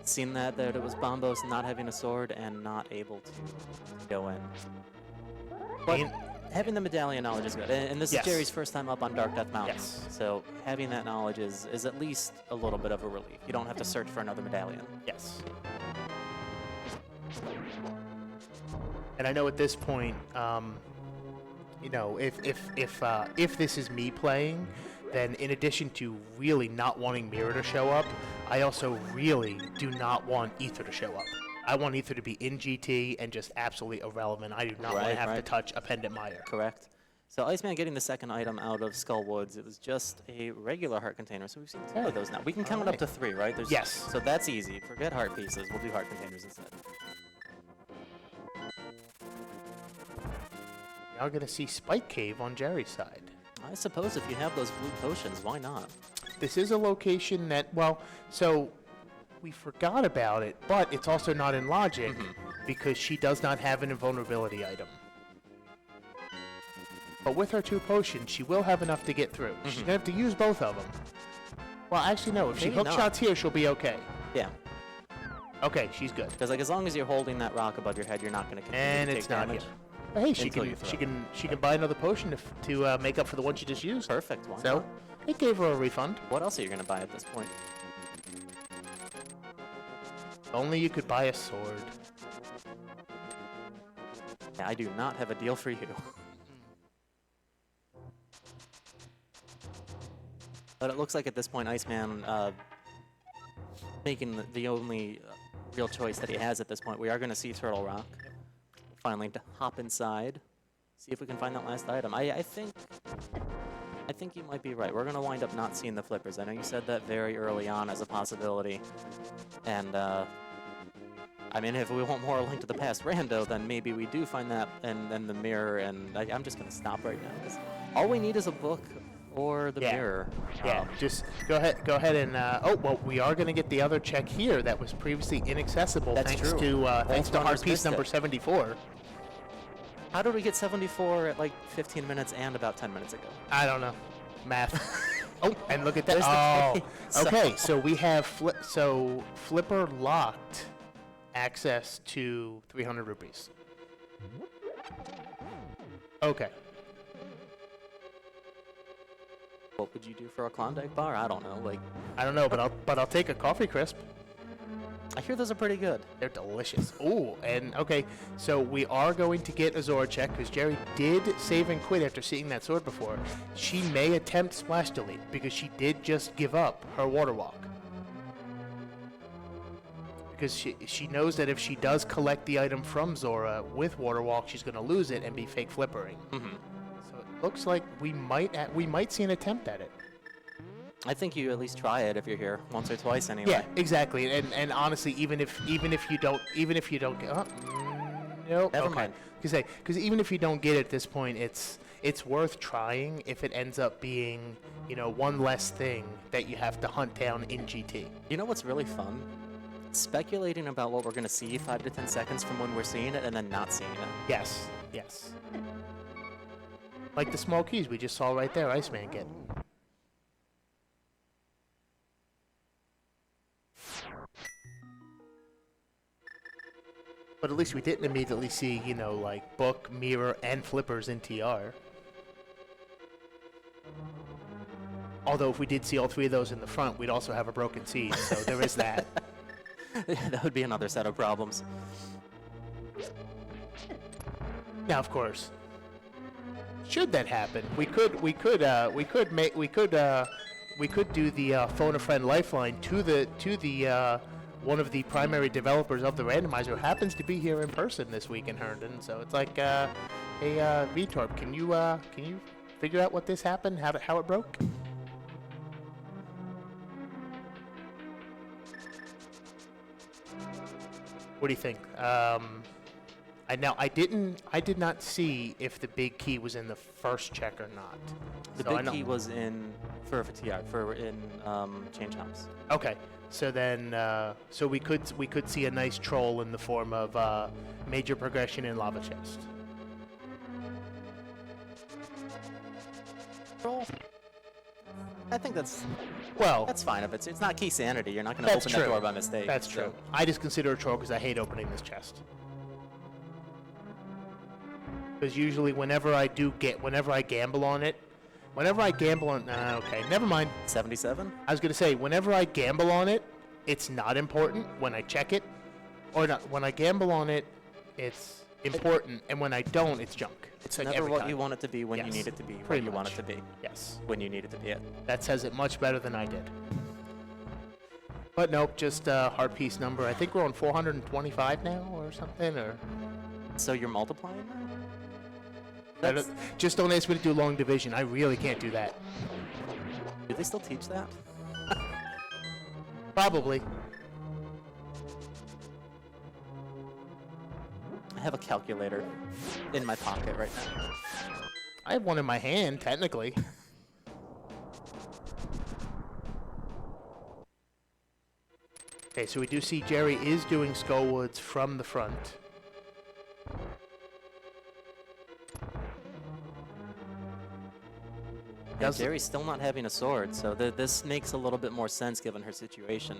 Seen that it was Bombos not having a sword and not able to go in. But having the medallion knowledge is good. And this Yes. is Jerry's first time up on Dark Death Mountain. Yes. So having that knowledge is at least a little bit of a relief. You don't have to search for another medallion. Yes. And I know at this point, you know, if this is me playing, then in addition to really not wanting Mirror to show up, I also really do not want Ether to show up. I want Ether to be in GT and just absolutely irrelevant. I do not want to have to touch a Pendant Mire. Correct. So Iceman getting the second item out of Skull Woods, it was just a regular heart container. So we've seen two of those now. We can count it up to 3, right? Yes. So that's easy. Forget heart pieces. We'll do heart containers instead. Now we're going to see Spike Cave on Jerry's side. I suppose if you have those blue potions, why not? This is a location that, well, so we forgot about it, but it's also not in logic because she does not have an invulnerability item. But with her 2 potions, she will have enough to get through. She's going to have to use both of them. Well, actually, no. If she Maybe hook not. shots here, she'll be okay. Yeah. Okay, she's good. Because like as long as you're holding that rock above your head, you're not going to continue And to it's take not damage. here. But hey, she Until can you throw. she can buy another potion to make up for the one she just used. Perfect. Why So not? it gave her a refund. What else are you going to buy at this point? Only you could buy a sword. Yeah, I do not have a deal for you. But it looks like at this point, Iceman making the only real choice that he has at this point. We are going to see Turtle Rock. Finally, to hop inside, see if we can find that last item. I think you might be right. We're going to wind up not seeing the flippers. I know you said that very early on as a possibility. And, I mean, if we want more Link to the Past rando, then maybe we do find that and then the mirror. And I'm just going to stop right now. 'Cause all we need is a book or the mirror. Yeah, just go ahead and oh well, we are going to get the other check here that was previously inaccessible That's thanks true. to thanks to Both heart runners piece missed number it. 74. How did we get 74 at like 15 minutes and about 10 minutes ago? I don't know, math. Oh, and look at that. There's the Oh, K. okay. So we have Flipper locked access to 300 rupees. Okay. What would you do for a Klondike bar? I don't know. Like, I don't know, but I'll take a coffee crisp. I hear those are pretty good. They're delicious. Ooh, and okay, so we are going to get a Zora check because Jerry did save and quit after seeing that sword before. She may attempt Splash Delete because she did just give up her Water Walk. Because she knows that if she does collect the item from Zora with Water Walk, she's going to lose it and be fake flippering. So it looks like we might see an attempt at it. I think you at least try it if you're here once or twice anyway. Yeah, exactly. And honestly, even if you don't get, nope. Never Okay. mind. Because even if you don't get it at this point, it's worth trying if it ends up being, you know, one less thing that you have to hunt down in GT. You know what's really fun? Speculating about what we're going to see 5 to 10 seconds from when we're seeing it and then not seeing it. Yes. Yes. Like the small keys we just saw right there, Iceman get. But at least we didn't immediately see, you know, like book, mirror, and flippers in TR. Although if we did see all 3 of those in the front, we'd also have a broken seed, so there is that. That would be another set of problems. Now, of course, should that happen, we could do the phone a friend lifeline to the one of the primary developers of the randomizer who happens to be here in person this week in Herndon. So it's like, hey, VTorp, can you figure out what this happened, how it broke? What do you think? I did not see if the big key was in the first check or not. The So I big know- key was in for TR change house. Okay, so then so we could see a nice troll in the form of major progression in lava chest. Roll. I think that's Well, fine if it's not key sanity. You're not going to that's open that true. door by mistake. That's so- true. I just consider it a troll because I hate opening this chest. Because usually whenever I gamble on it, okay, never mind. 77? I was gonna say, whenever I gamble on it, it's not important when I check it, or not. When I gamble on it, it's important, and when I don't, it's junk. It's like Never every what time. you want it to be when you Yes, need it to be, pretty when you want much. it to be, Yes, when you need it to be it. that says it much better than I did. But nope, just heart piece number. I think we're on 425 now, or something, or. So you're multiplying now? I don't- just don't ask me to do long division. I really can't do that. Do they still teach that? Probably. I have a calculator in my pocket right now. I have one in my hand, technically. Okay, so we do see Jerry is doing Skullwoods from the front. Yeah, Jerry's still not having a sword, so this makes a little bit more sense given her situation.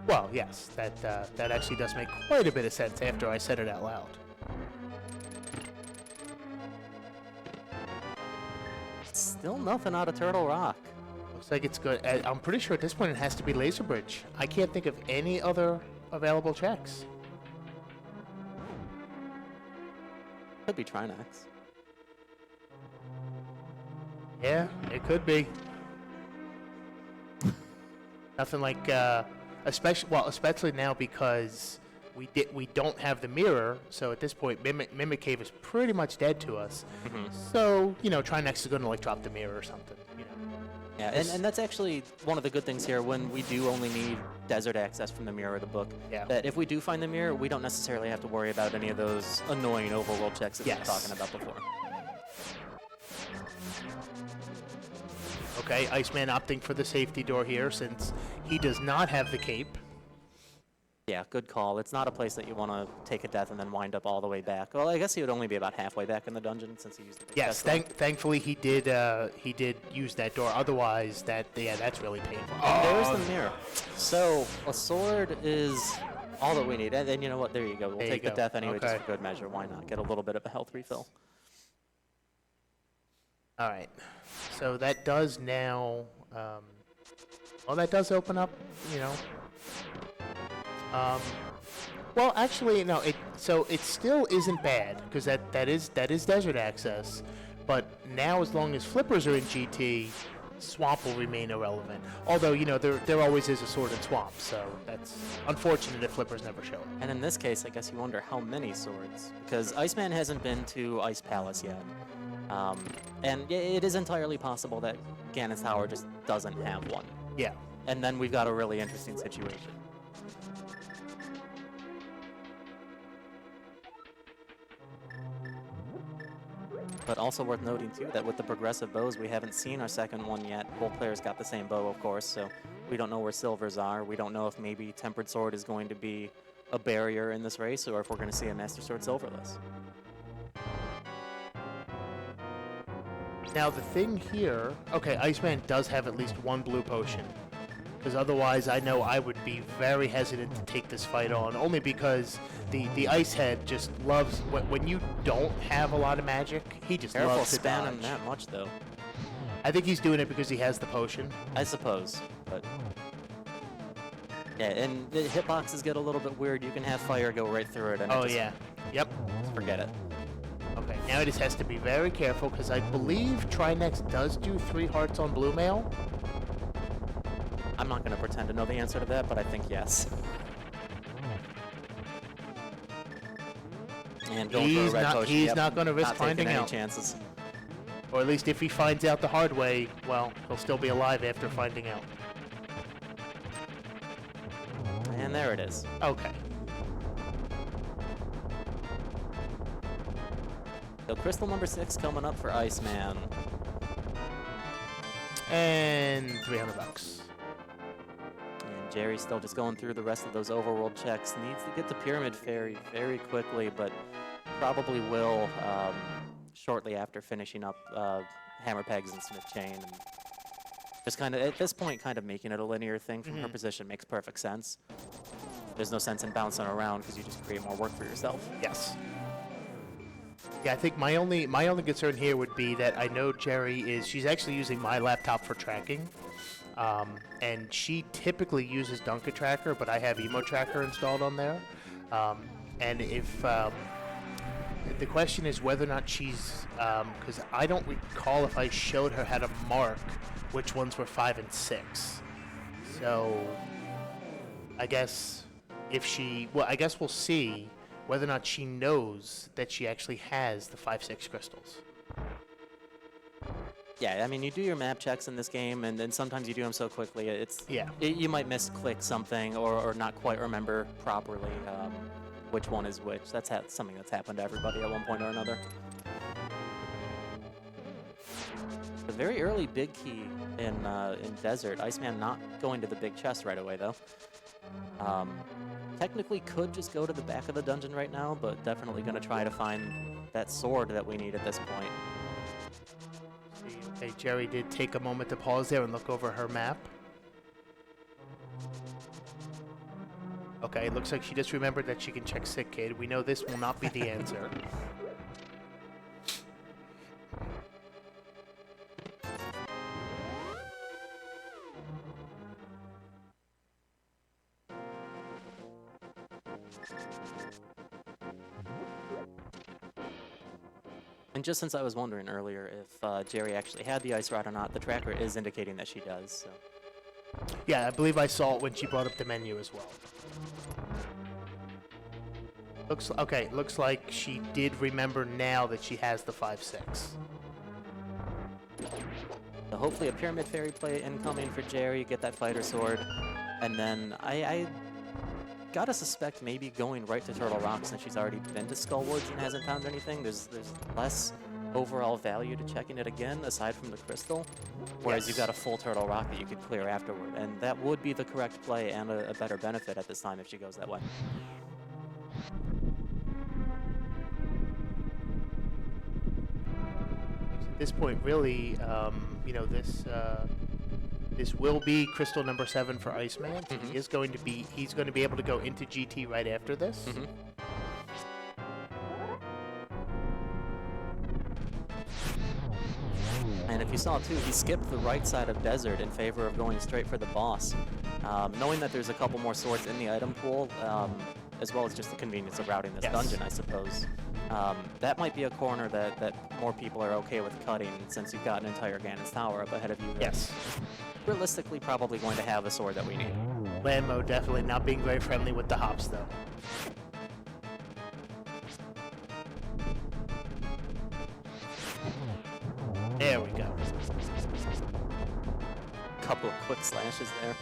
Well, yes, that actually does make quite a bit of sense after I said it out loud. Still nothing out of Turtle Rock. Looks like it's good. I'm pretty sure at this point it has to be Laser Bridge. I can't think of any other available checks. Could be Trinax. Yeah, it could be. Nothing like, especially now because we don't have the mirror, so at this point Mimic Cave is pretty much dead to us. So Trinex is going to like drop the mirror or something. Yeah, and that's actually one of the good things here when we do only need desert access from the mirror of the book. Yeah. That if we do find the mirror, we don't necessarily have to worry about any of those annoying overworld checks that we were talking about before. Okay, Iceman opting for the safety door here since he does not have the cape. Yeah, good call. It's not a place that you want to take a death and then wind up all the way back. Well, I guess he would only be about halfway back in the dungeon since he used the big Yes, chest door. thankfully he did use that door. Otherwise, that's really painful. And there's the mirror. So a sword is all that we need. And then you know what? There you go. We'll There you take the go. death anyway, just Okay. for good measure. Why not? Get a little bit of a health refill. All right, so that does now. Well, that does open up. Well, actually, no. So it still isn't bad because that is desert access, but now as long as flippers are in GT, swamp will remain irrelevant. Although there always is a sword in swamp, so that's unfortunate if flippers never show up. And in this case, I guess you wonder how many swords, because Iceman hasn't been to Ice Palace yet. And it is entirely possible that Ganon's Tower just doesn't have one. Yeah. And then we've got a really interesting situation. But also worth noting, too, that with the progressive bows, we haven't seen our second one yet. Both players got the same bow, of course, so we don't know where silvers are. We don't know if maybe Tempered Sword is going to be a barrier in this race, or if we're going to see a Master Sword silverless. Now the thing here, okay, Iceman does have at least one blue potion. Because otherwise I know I would be very hesitant to take this fight on, only because the Ice Head just loves, when you don't have a lot of magic, he just Careful loves to spamming dodge. that much, though. I think he's doing it because he has the potion. I suppose, but... Yeah, and the hitboxes get a little bit weird. You can have fire go right through it, and Oh yeah, yep. just forget it. Okay, now he just has to be very careful, because I believe Trinex does do 3 hearts on blue mail. I'm not going to pretend to know the answer to that, but I think yes. And going for a red potion, He's yep, not going to risk not taking finding any out. chances. Or at least if he finds out the hard way, well, he'll still be alive after finding out. And there it is. Okay. So crystal number 6 coming up for Iceman. And $300. And Jerry's still just going through the rest of those overworld checks. Needs to get to Pyramid Fairy very quickly, but probably will shortly after finishing up Hammer Pegs and Smith Chain. And just kind of, at this point, kind of making it a linear thing from her position makes perfect sense. There's no sense in bouncing around because you just create more work for yourself. Yes. Yeah, I think my only concern here would be that I know she's actually using my laptop for tracking, and she typically uses Dunker Tracker, but I have Emo Tracker installed on there, and if the question is whether or not she's, because I don't recall if I showed her how to mark which ones were 5 and 6, so I guess I guess we'll see whether or not she knows that she actually has the 5-6 crystals. Yeah, I mean, you do your map checks in this game, and then sometimes you do them so quickly, Yeah. You might misclick something or not quite remember properly which one is which. That's something that's happened to everybody at one point or another. The very early big key in Desert, Iceman not going to the big chest right away, though. Technically could just go to the back of the dungeon right now, but definitely going to try to find that sword that we need at this point. Okay, Jerry did take a moment to pause there and look over her map. Okay, it looks like she just remembered that she can check Sick Kid. We know this will not be the answer. And just since I was wondering earlier if Jerry actually had the ice rod or not, the tracker is indicating that she does. So. Yeah, I believe I saw it when she brought up the menu as well. Looks like she did remember now that she has the 5-6. So hopefully a Pyramid Fairy play incoming for Jerry, get that fighter sword, and then I gotta suspect maybe going right to Turtle Rock since she's already been to Skullwoods and hasn't found anything. There's less overall value to checking it again aside from the crystal, whereas you've got a full Turtle Rock that you could clear afterward, and that would be the correct play and a better benefit at this time if she goes that way. At this point, really, you know, this will be crystal number 7 for Iceman. So he's going to be able to go into GT right after this. And if you saw too, he skipped the right side of Desert in favor of going straight for the boss, knowing that there's a couple more swords in the item pool, as well as just the convenience of routing this dungeon, I suppose. That might be a corner that more people are okay with cutting since you've got an entire Ganon's Tower up ahead of you. Yes. Realistically, probably going to have a sword that we need. Lambo definitely not being very friendly with the hops, though. There we go. Couple of quick slashes there.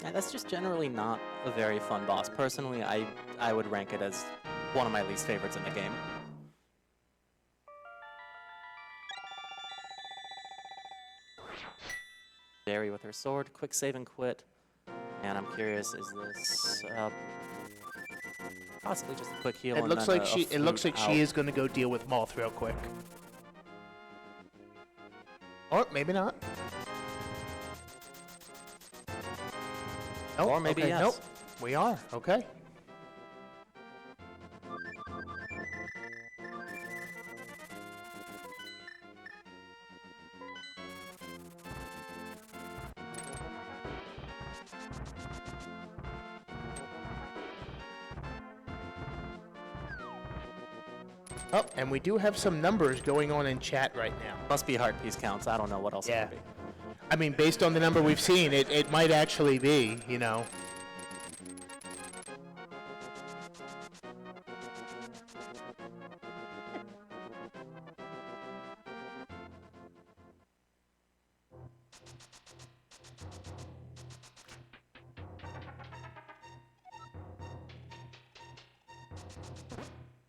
And that's just generally not a very fun boss. Personally, I would rank it as one of my least favorites in the game. Jerry with her sword, quick save and quit. And I'm curious, is this possibly just a quick heal? It looks like she is going to go deal with Moth real quick. Or maybe not. Nope. Or maybe yes. Nope. We are. Okay. Oh, and we do have some numbers going on in chat right now. Must be heart piece counts. I don't know what else it could be. I mean, based on the number we've seen, it might actually be, you know.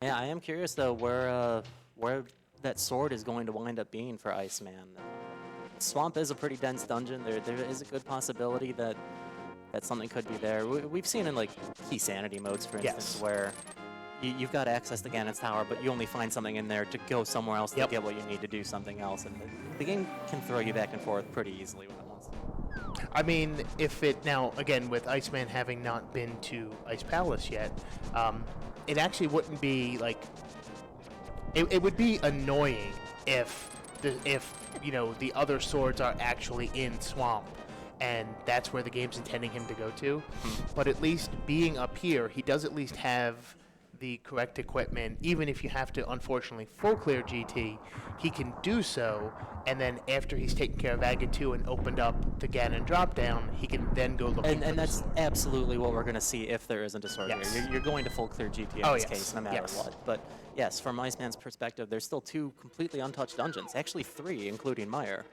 Yeah, I am curious though where that sword is going to wind up being for Iceman. Swamp is a pretty dense dungeon. There is a good possibility that something could be there. We've seen in like key sanity modes, for instance, where you've got access to Ganon's Tower, but you only find something in there to go somewhere else to get what you need to do something else, and the game can throw you back and forth pretty easily when it wants to. I mean, if it now again with Iceman having not been to Ice Palace yet, it actually wouldn't be like. It would be annoying if the other swords are actually in Swamp, and that's where the game's intending him to go to. But at least being up here, he does at least have the correct equipment. Even if you have to, unfortunately, full clear GT, he can do so. And then after he's taken care of Aga 2 and opened up the Ganon drop down, he can then go looking for And the that's sword. absolutely what we're going to see if there isn't a sword Yes. here. You're going to full clear GT in Oh, this yes. case, no matter Yes. what. But yes, from Iceman's perspective, there's still 2 completely untouched dungeons. Actually 3, including Meyer.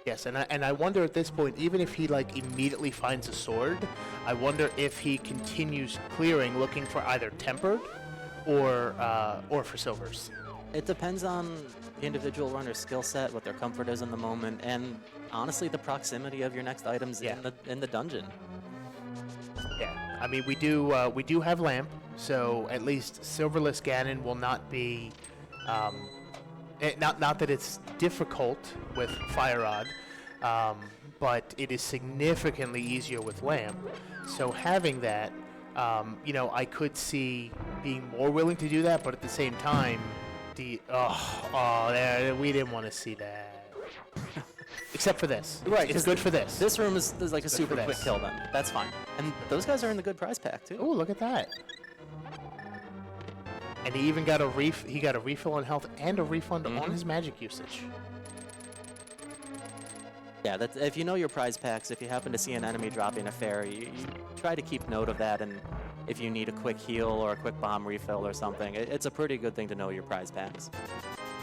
Yes, and I wonder at this point, even if he like immediately finds a sword, I wonder if he continues clearing, looking for either tempered or for silvers. It depends on the individual runner's skill set, what their comfort is in the moment, and honestly the proximity of your next items Yeah. in the dungeon. Yeah, I mean we do have lamp, so at least silverless Ganon will not be. Not that it's difficult with Fire Rod, but it is significantly easier with Lamp. So having that, I could see being more willing to do that, but at the same time, we didn't want to see that. Except for this. Right, It's 'cause good for this. This room is like a super for quick this. kill then. That's fine. And those guys are in the good prize pack too. Oh, look at that. And he even got a refill on health and a refund on his magic usage. Yeah, that's, if you know your prize packs, if you happen to see an enemy dropping a fairy, you try to keep note of that, and if you need a quick heal or a quick bomb refill or something, it's a pretty good thing to know your prize packs.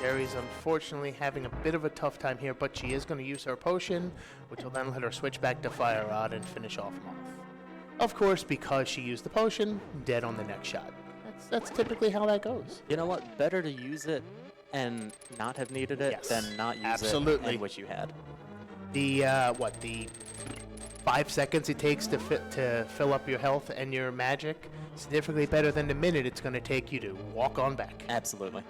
Jerry's unfortunately having a bit of a tough time here, but she is going to use her potion, which will then let her switch back to Fire Rod and finish off Moth. Of course, because she used the potion, dead on the next shot. That's typically how that goes. You know what? Better to use it and not have needed it Yes, than not use absolutely. it and wish you had. The 5 seconds it takes to fill up your health and your magic, significantly better than the minute it's going to take you to walk on back. Absolutely.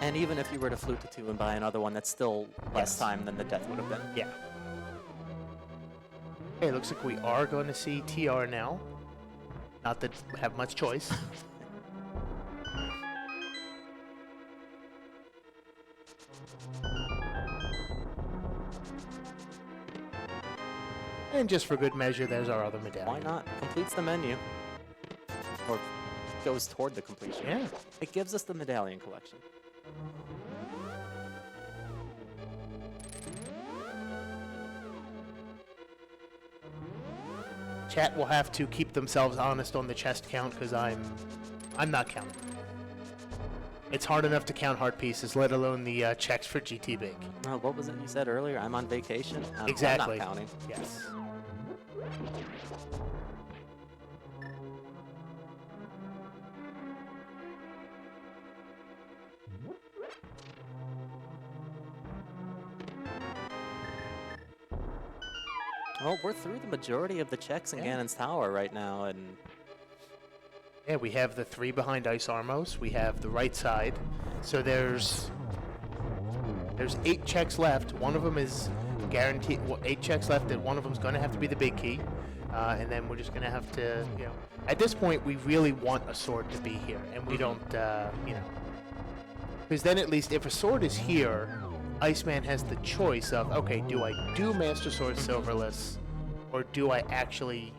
And even if you were to flute to 2 and buy another one, that's still less Yes. time than the death would have been. Yeah. Okay, looks like we are going to see TR now. Not that we have much choice. And just for good measure, there's our other medallion. Why not? Completes the menu. Or goes toward the completion. Yeah. It gives us the medallion collection. Chat will have to keep themselves honest on the chest count because I'm not counting. It's hard enough to count heart pieces, let alone the checks for GT Big. What was it you said earlier? I'm on vacation? Exactly. I'm not counting. Yes. Well, we're through the majority of the checks in Yeah. Ganon's Tower right now, and Yeah, we have the 3 behind Ice Armos. We have the right side. So there's 8 checks left. One of them is guaranteed. 8 checks left, and one of them's going to have to be the big key. And then we're just going to have to, at this point, we really want a sword to be here, and we don't, because then at least if a sword is here, Iceman has the choice of, okay, do I do Master Sword Silverless, or do I actually,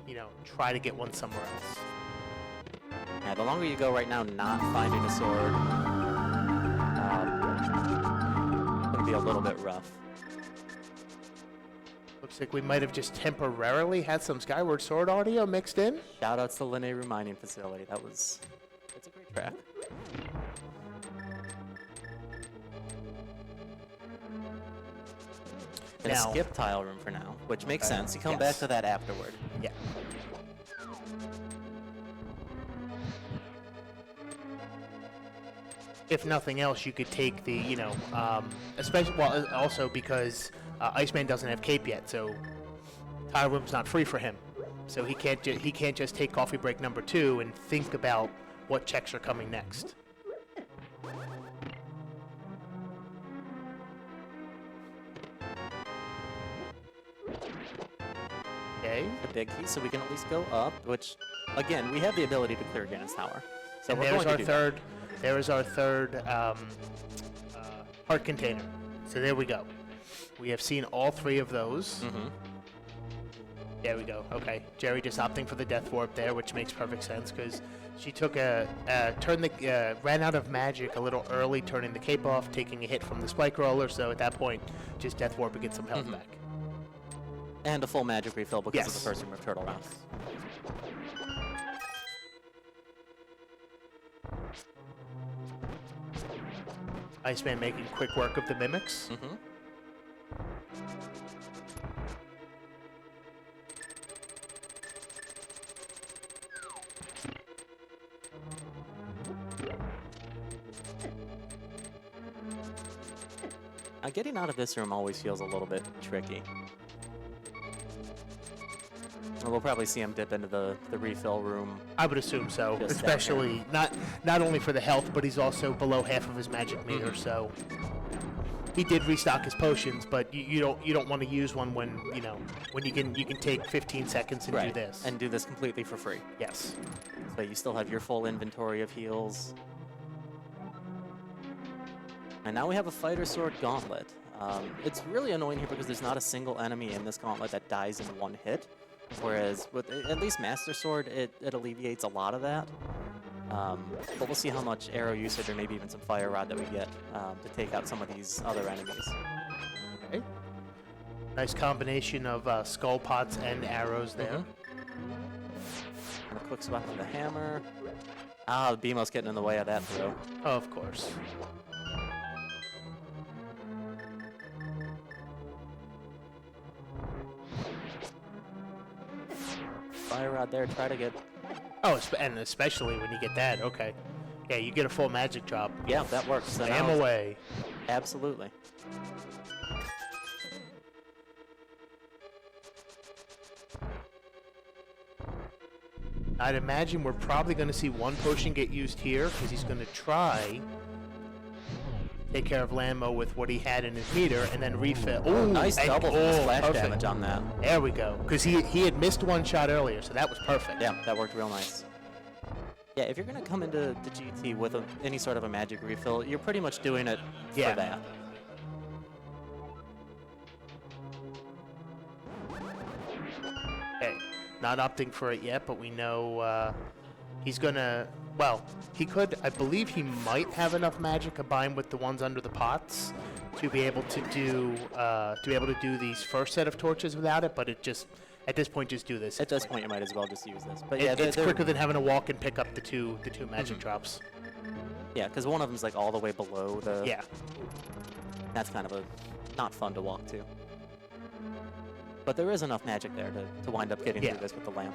try to get one somewhere else? yeah, the longer you go right now not finding a sword, it's going to be a little bit rough. Looks like we might have just temporarily had some Skyward Sword audio mixed in. Shoutouts to Linnaeus Mining Facility. It's a great track. Gonna Now- skip tile room for now, which makes Okay. sense. You come Yes. back to that afterward. Yeah. If nothing else, you could take the, especially, also because Iceman doesn't have cape yet, so tile room's not free for him. So he can't just take coffee break number 2 and think about what checks are coming next. Okay. the big key, so we can at least go up, which, again, we have the ability to clear Ganon's tower. So And we're there's going our to do third. There is our third heart container. So there we go. We have seen all 3 of those. Mm-hmm. There we go. Okay, Jerry just opting for the death warp there, which makes perfect sense because she took ran out of magic a little early, turning the cape off, taking a hit from the spike roller. So at that point, just death warp and get some health back. And a full magic refill because of Yes. the first room of Turtle Rounds. Iceman making quick work of the mimics. Mm-hmm. Getting out of this room always feels a little bit tricky. And we'll probably see him dip into the refill room. I would assume so, Just especially not only for the health, but he's also below half of his magic meter. So he did restock his potions, but you don't want to use one when you can take 15 seconds and do this. And do this completely for free. Yes. So you still have your full inventory of heals. And now we have a Fighter Sword Gauntlet. It's really annoying here because there's not a single enemy in this gauntlet that dies in one hit. Whereas with at least Master Sword, it alleviates a lot of that. But we'll see how much arrow usage or maybe even some Fire Rod that we get to take out some of these other enemies. Okay. Nice combination of skull pots and arrows there. And a quick swap of the hammer. Ah, the BMO's getting in the way of that throw. Oh, of course. Fire Rod there, try to get... Oh, and especially when you get that. Okay. Yeah, you get a full magic drop. Yeah, that works. So Bam now it's- away. Absolutely. I'd imagine we're probably going to see one potion get used here because he's going to try take care of Lambo with what he had in his meter and then refill. Oh, Nice double splash perfect. damage on that. There we go. Because he had missed one shot earlier, so that was perfect. Yeah, that worked real nice. Yeah, if you're going to come into the GT with any sort of a magic refill, you're pretty much doing it Yeah. for that. Okay. Not opting for it yet, but we know he's going to... Well, he could... I believe he might have enough magic combined with the ones under the pots to be able to do these first set of torches without it, but it just... At this point, just do this. At this point, you might as well just use this. But yeah, It's they're- quicker than having to walk and pick up the two magic drops. Yeah, because one of them's like all the way below the... Yeah. That's kind of not fun to walk to. But there is enough magic there to wind up getting through this with the lamp.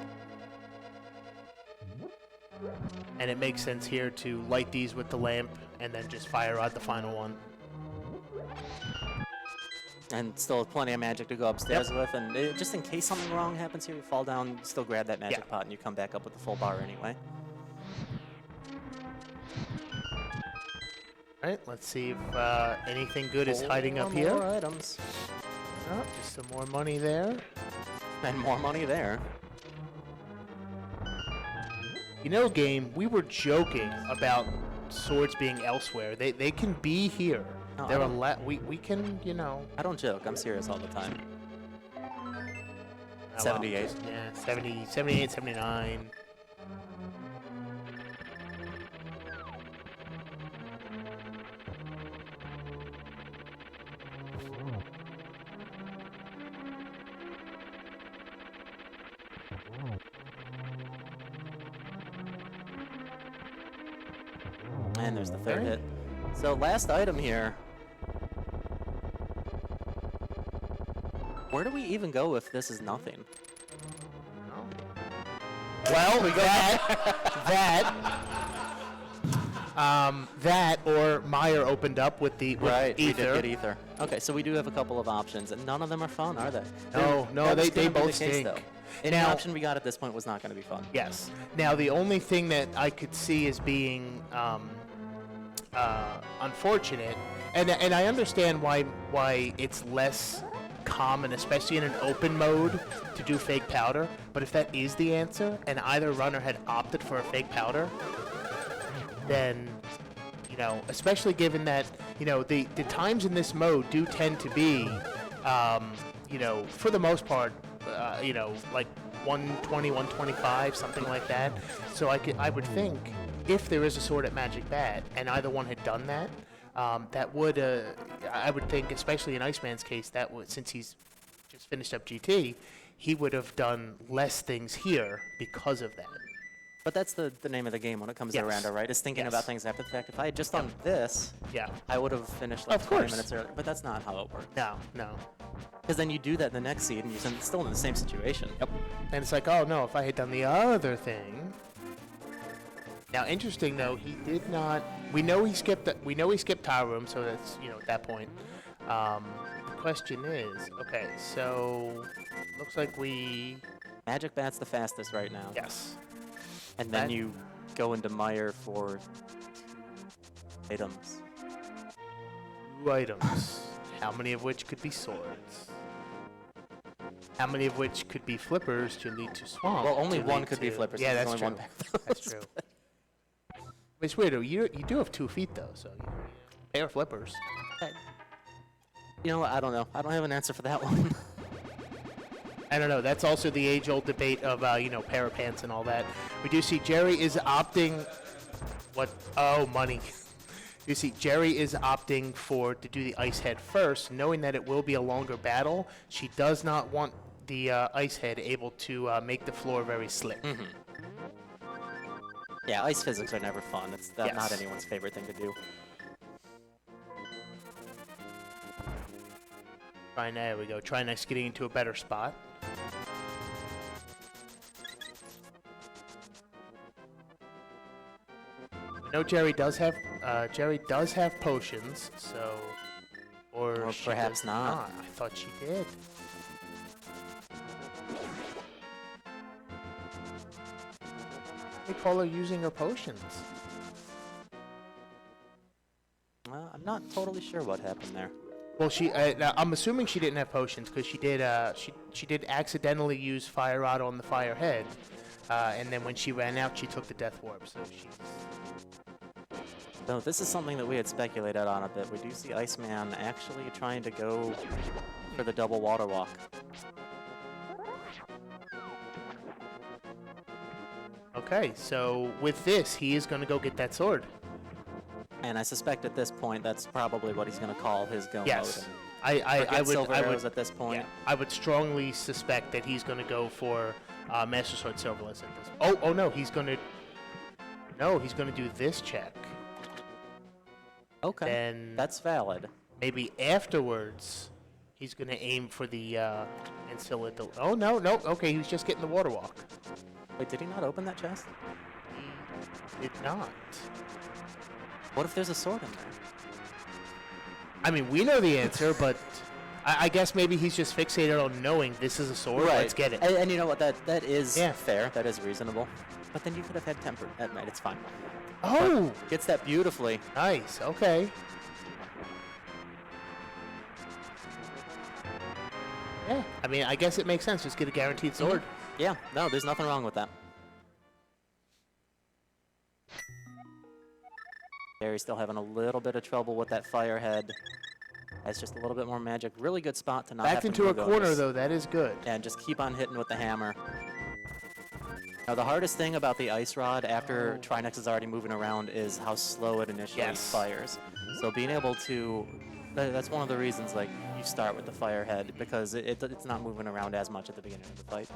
And it makes sense here to light these with the lamp and then just fire out the final one. And still plenty of magic to go upstairs with. And just in case something wrong happens here, you fall down, you still grab that magic pot and you come back up with the full bar anyway. Alright, let's see if anything good is hiding up More here. items. Oh, just some more money there. And more money there. You know, game, we were joking about swords being elsewhere. They can be here. No, There I are don't- we can, you know. I don't joke, I'm serious all the time. Oh, well, 78. Yeah, 70, 78, 79. And there's the third Okay. hit. So last item here. Where do we even go if this is nothing? Well, we got that or Meyer opened up with the with We did ether. get ether. Okay, so we do have a couple of options, and none of them are fun, are they? No, That was they gonna be both the case, stink. though. Any Now- option we got at this point was not going to be fun. Yes. Now the only thing that I could see as being unfortunate, and I understand why it's less common, especially in an open mode, to do fake powder. But if that is the answer, and either runner had opted for a fake powder, then, you know, especially given that, you know, the times in this mode do tend to be, you know, for the most part, you know, like 120, 125, something like that. So I would think if there is a sword at Magic Bat, and either one had done that, that would, I would think, especially in Iceman's case, that would, since he's just finished up GT, he would have done less things here because of that. But that's the name of the game when it comes Yes. to Rando, right? Is thinking Yes. about things after the fact. If I had just done this, Yeah. I would have finished like Of 20 course. minutes earlier. But that's not how it works. No, no. Because then you do that in the next seed, and you're still in the same situation. Yep. And it's like, oh no, if I had done the other thing. Now, interesting though, he did not. We know he skipped. We know he skipped Tile Room, so that's, you know, at that point. The question is, okay, so looks like we. Magic Bat's the fastest right now. Yes. And then That- you go into Mire for items. 2 items. How many of which could be swords? How many of which could be flippers to lead to swamp? Well, only to one lead could be to- flippers. Yeah, there's that's only true. one. That's true. It's weird though. You do have 2 feet though, so you know, pair of flippers. You know what? I don't know. I don't have an answer for that one. I don't know. That's also the age-old debate of, you know, pair of pants and all that. We do see Jerry is opting. What? Oh, money. You see, Jerry is opting to do the ice head first, knowing that it will be a longer battle. She does not want the ice head able to make the floor very slick. Yeah, ice physics are never fun. It's not Yes. anyone's favorite thing to do. There we go. Trinex getting into a better spot. I know Jerry does have potions, so or she perhaps does not. I thought she did. They call her using her potions. Well, I'm not totally sure what happened there. Well, now, I'm assuming she didn't have potions because she did. She did accidentally use Fire Rod on the Fire Head, and then when she ran out, she took the Death Warp. So she's. So this is something that we had speculated on a bit. We do see Iceman actually trying to go for the double water walk. Okay, so with this, he is going to go get that sword. And I suspect at this point that's probably what he's going to call his go Yes, mode. I would. Silver I arrows would. at this point. Yeah, I would strongly suspect that he's going to go for Master Sword Silverless at this. Oh no, he's going to. No, he's going to do this check. Okay, Then that's valid. maybe afterwards, he's going to aim for the Ancilla. Oh no, okay, he was just getting the water walk. Wait, did he not open that chest? He did not. What if there's a sword in there? I mean, we know the answer, but I guess maybe he's just fixated on knowing this is a sword. Let's get it. And you know what? That is Yeah. fair. That is reasonable. But then you could have had temper. Right, it's fine. Oh, Gets that beautifully. nice. Okay. Yeah, I mean, I guess it makes sense. Just get a guaranteed sword. Yeah, no, there's nothing wrong with that. Barry's still having a little bit of trouble with that Firehead. Has just a little bit more magic. Really good spot to not have Backed to into a move corner, those. though. That is good. And just keep on hitting with the hammer. Now, the hardest thing about the Ice Rod after Trinex is already moving around is how slow it initially Yes. fires. So being able to... That's one of the reasons, like, you start with the Firehead, because it's not moving around as much at the beginning of the fight.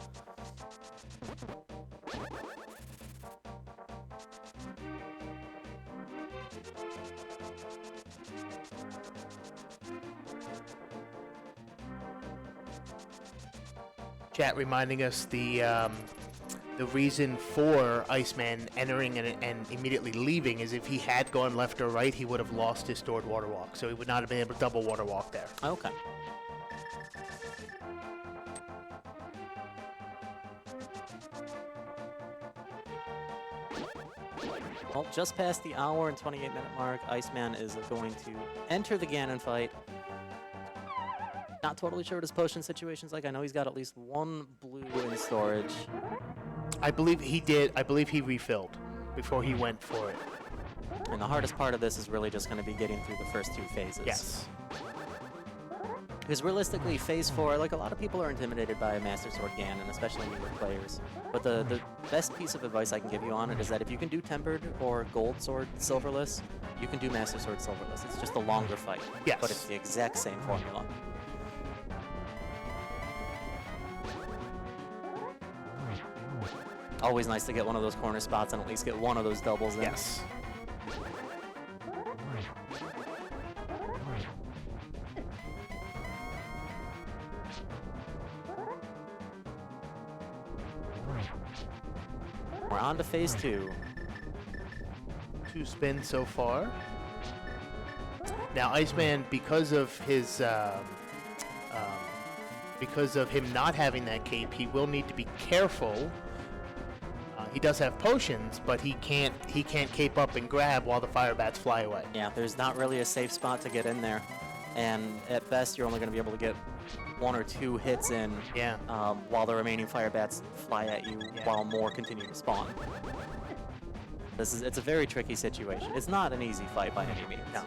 Chat reminding us the reason for Iceman entering and immediately leaving is if he had gone left or right, he would have lost his stored water walk. So he would not have been able to double water walk there. Okay. Well, just past the hour and 28-minute mark, Iceman is going to enter the Ganon fight. Not totally sure what his potion situation's like. I know he's got at least one blue in storage. I believe he did. I believe he refilled before he went for it. And the hardest part of this is really just going to be getting through the first 2 phases. Yes. Because realistically, Phase 4, like a lot of people are intimidated by Master Sword Ganon, especially newer players. But the best piece of advice I can give you on it is that if you can do Tempered or Gold Sword Silverless, you can do Master Sword Silverless. It's just a longer fight. Yes. But it's the exact same formula. Always nice to get one of those corner spots and at least get one of those doubles in. Yes. We're on to Phase 2. 2 spins so far. Now, Iceman, because of his, because of him not having that cape, he will need to be careful. He does have potions, but he can't cape up and grab while the fire bats fly away. Yeah, there's not really a safe spot to get in there, and at best you're only going to be able to get 1 or 2 hits in. Yeah. While the remaining fire bats fly at you, while more continue to spawn. It's a very tricky situation. It's not an easy fight by any means. No.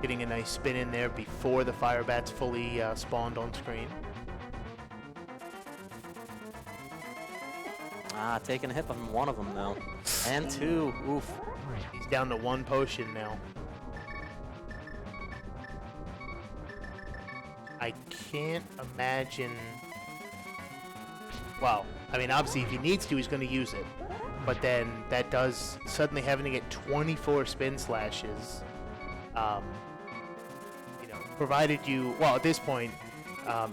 Getting a nice spin in there before the fire bats fully spawned on screen. Ah, taking a hit on one of them though. And 2. Oof. He's down to 1 potion now. I can't imagine. Well, I mean, obviously, if he needs to, he's going to use it. But then that does suddenly having to get 24 spin slashes. You know, provided you. Well, at this point,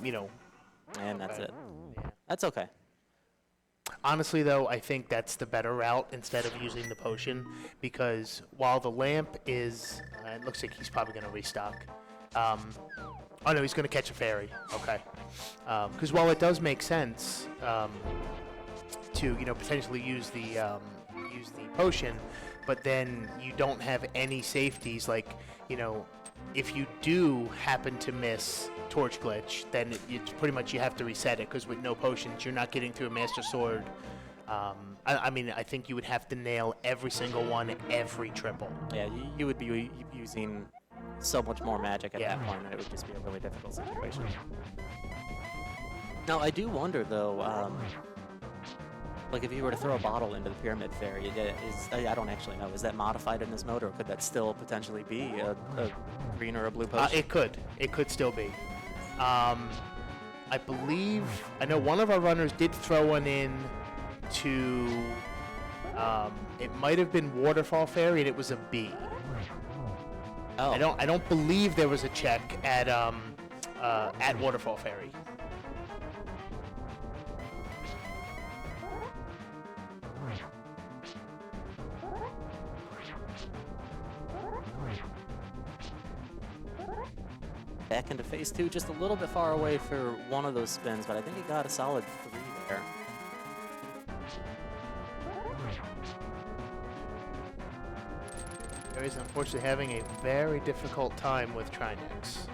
you know. And that's it. Yeah. That's okay. Honestly, though, I think that's the better route instead of using the potion, because while the lamp is, it looks like he's probably going to restock. Oh no, he's going to catch a fairy. Okay, because while it does make sense to potentially use the potion, but then you don't have any safeties. Like if you do happen to miss Torch Glitch, then it's pretty much you have to reset it, because with no potions, you're not getting through a Master Sword. I mean, I think you would have to nail every single one, every triple. Yeah, you would be using so much more magic at that point, and it would just be a really difficult situation. Now, I do wonder, though, like if you were to throw a bottle into the Pyramid Fairy, I don't actually know, is that modified in this mode, or could that still potentially be a green or a blue potion? It could still be. I know one of our runners did throw one in to, it might have been Waterfall Fairy, and it was a B. Oh. I don't believe there was a check at Waterfall Fairy. Back into Phase 2, just a little bit far away for one of those spins, but I think he got a solid 3 there. Fairy's unfortunately having a very difficult time with Trinex.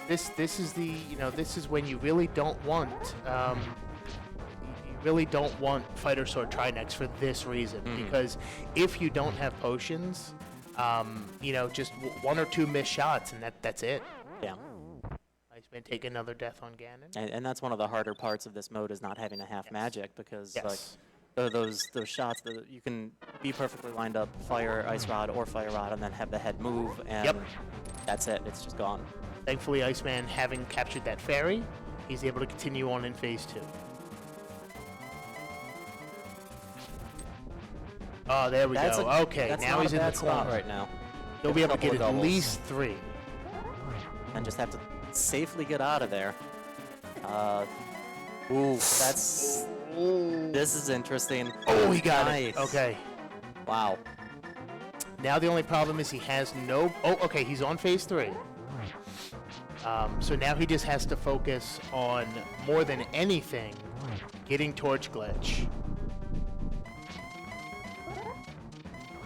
This is the this is when you really don't want Fighter Sword Trinex for this reason, because if you don't have potions, just 1 or 2 missed shots, and that's it. Yeah. Iceman take another death on Ganon. And that's one of the harder parts of this mode, is not having a half magic, because Yes. like those shots that you can be perfectly lined up, fire Ice Rod or Fire Rod, and then have the head move, and that's it. It's just gone. Thankfully, Iceman, having captured that fairy, he's able to continue on in Phase 2. Oh, there we go. Okay, now he's in the corner right now. He'll be able to get at doubles. least 3. And just have to safely get out of there. Ooh, that's... This is interesting. Oh, he got nice. it. Okay. Wow. Now the only problem is he has no... Oh, okay, he's on Phase 3. So now he just has to focus on, more than anything, getting Torch Glitch.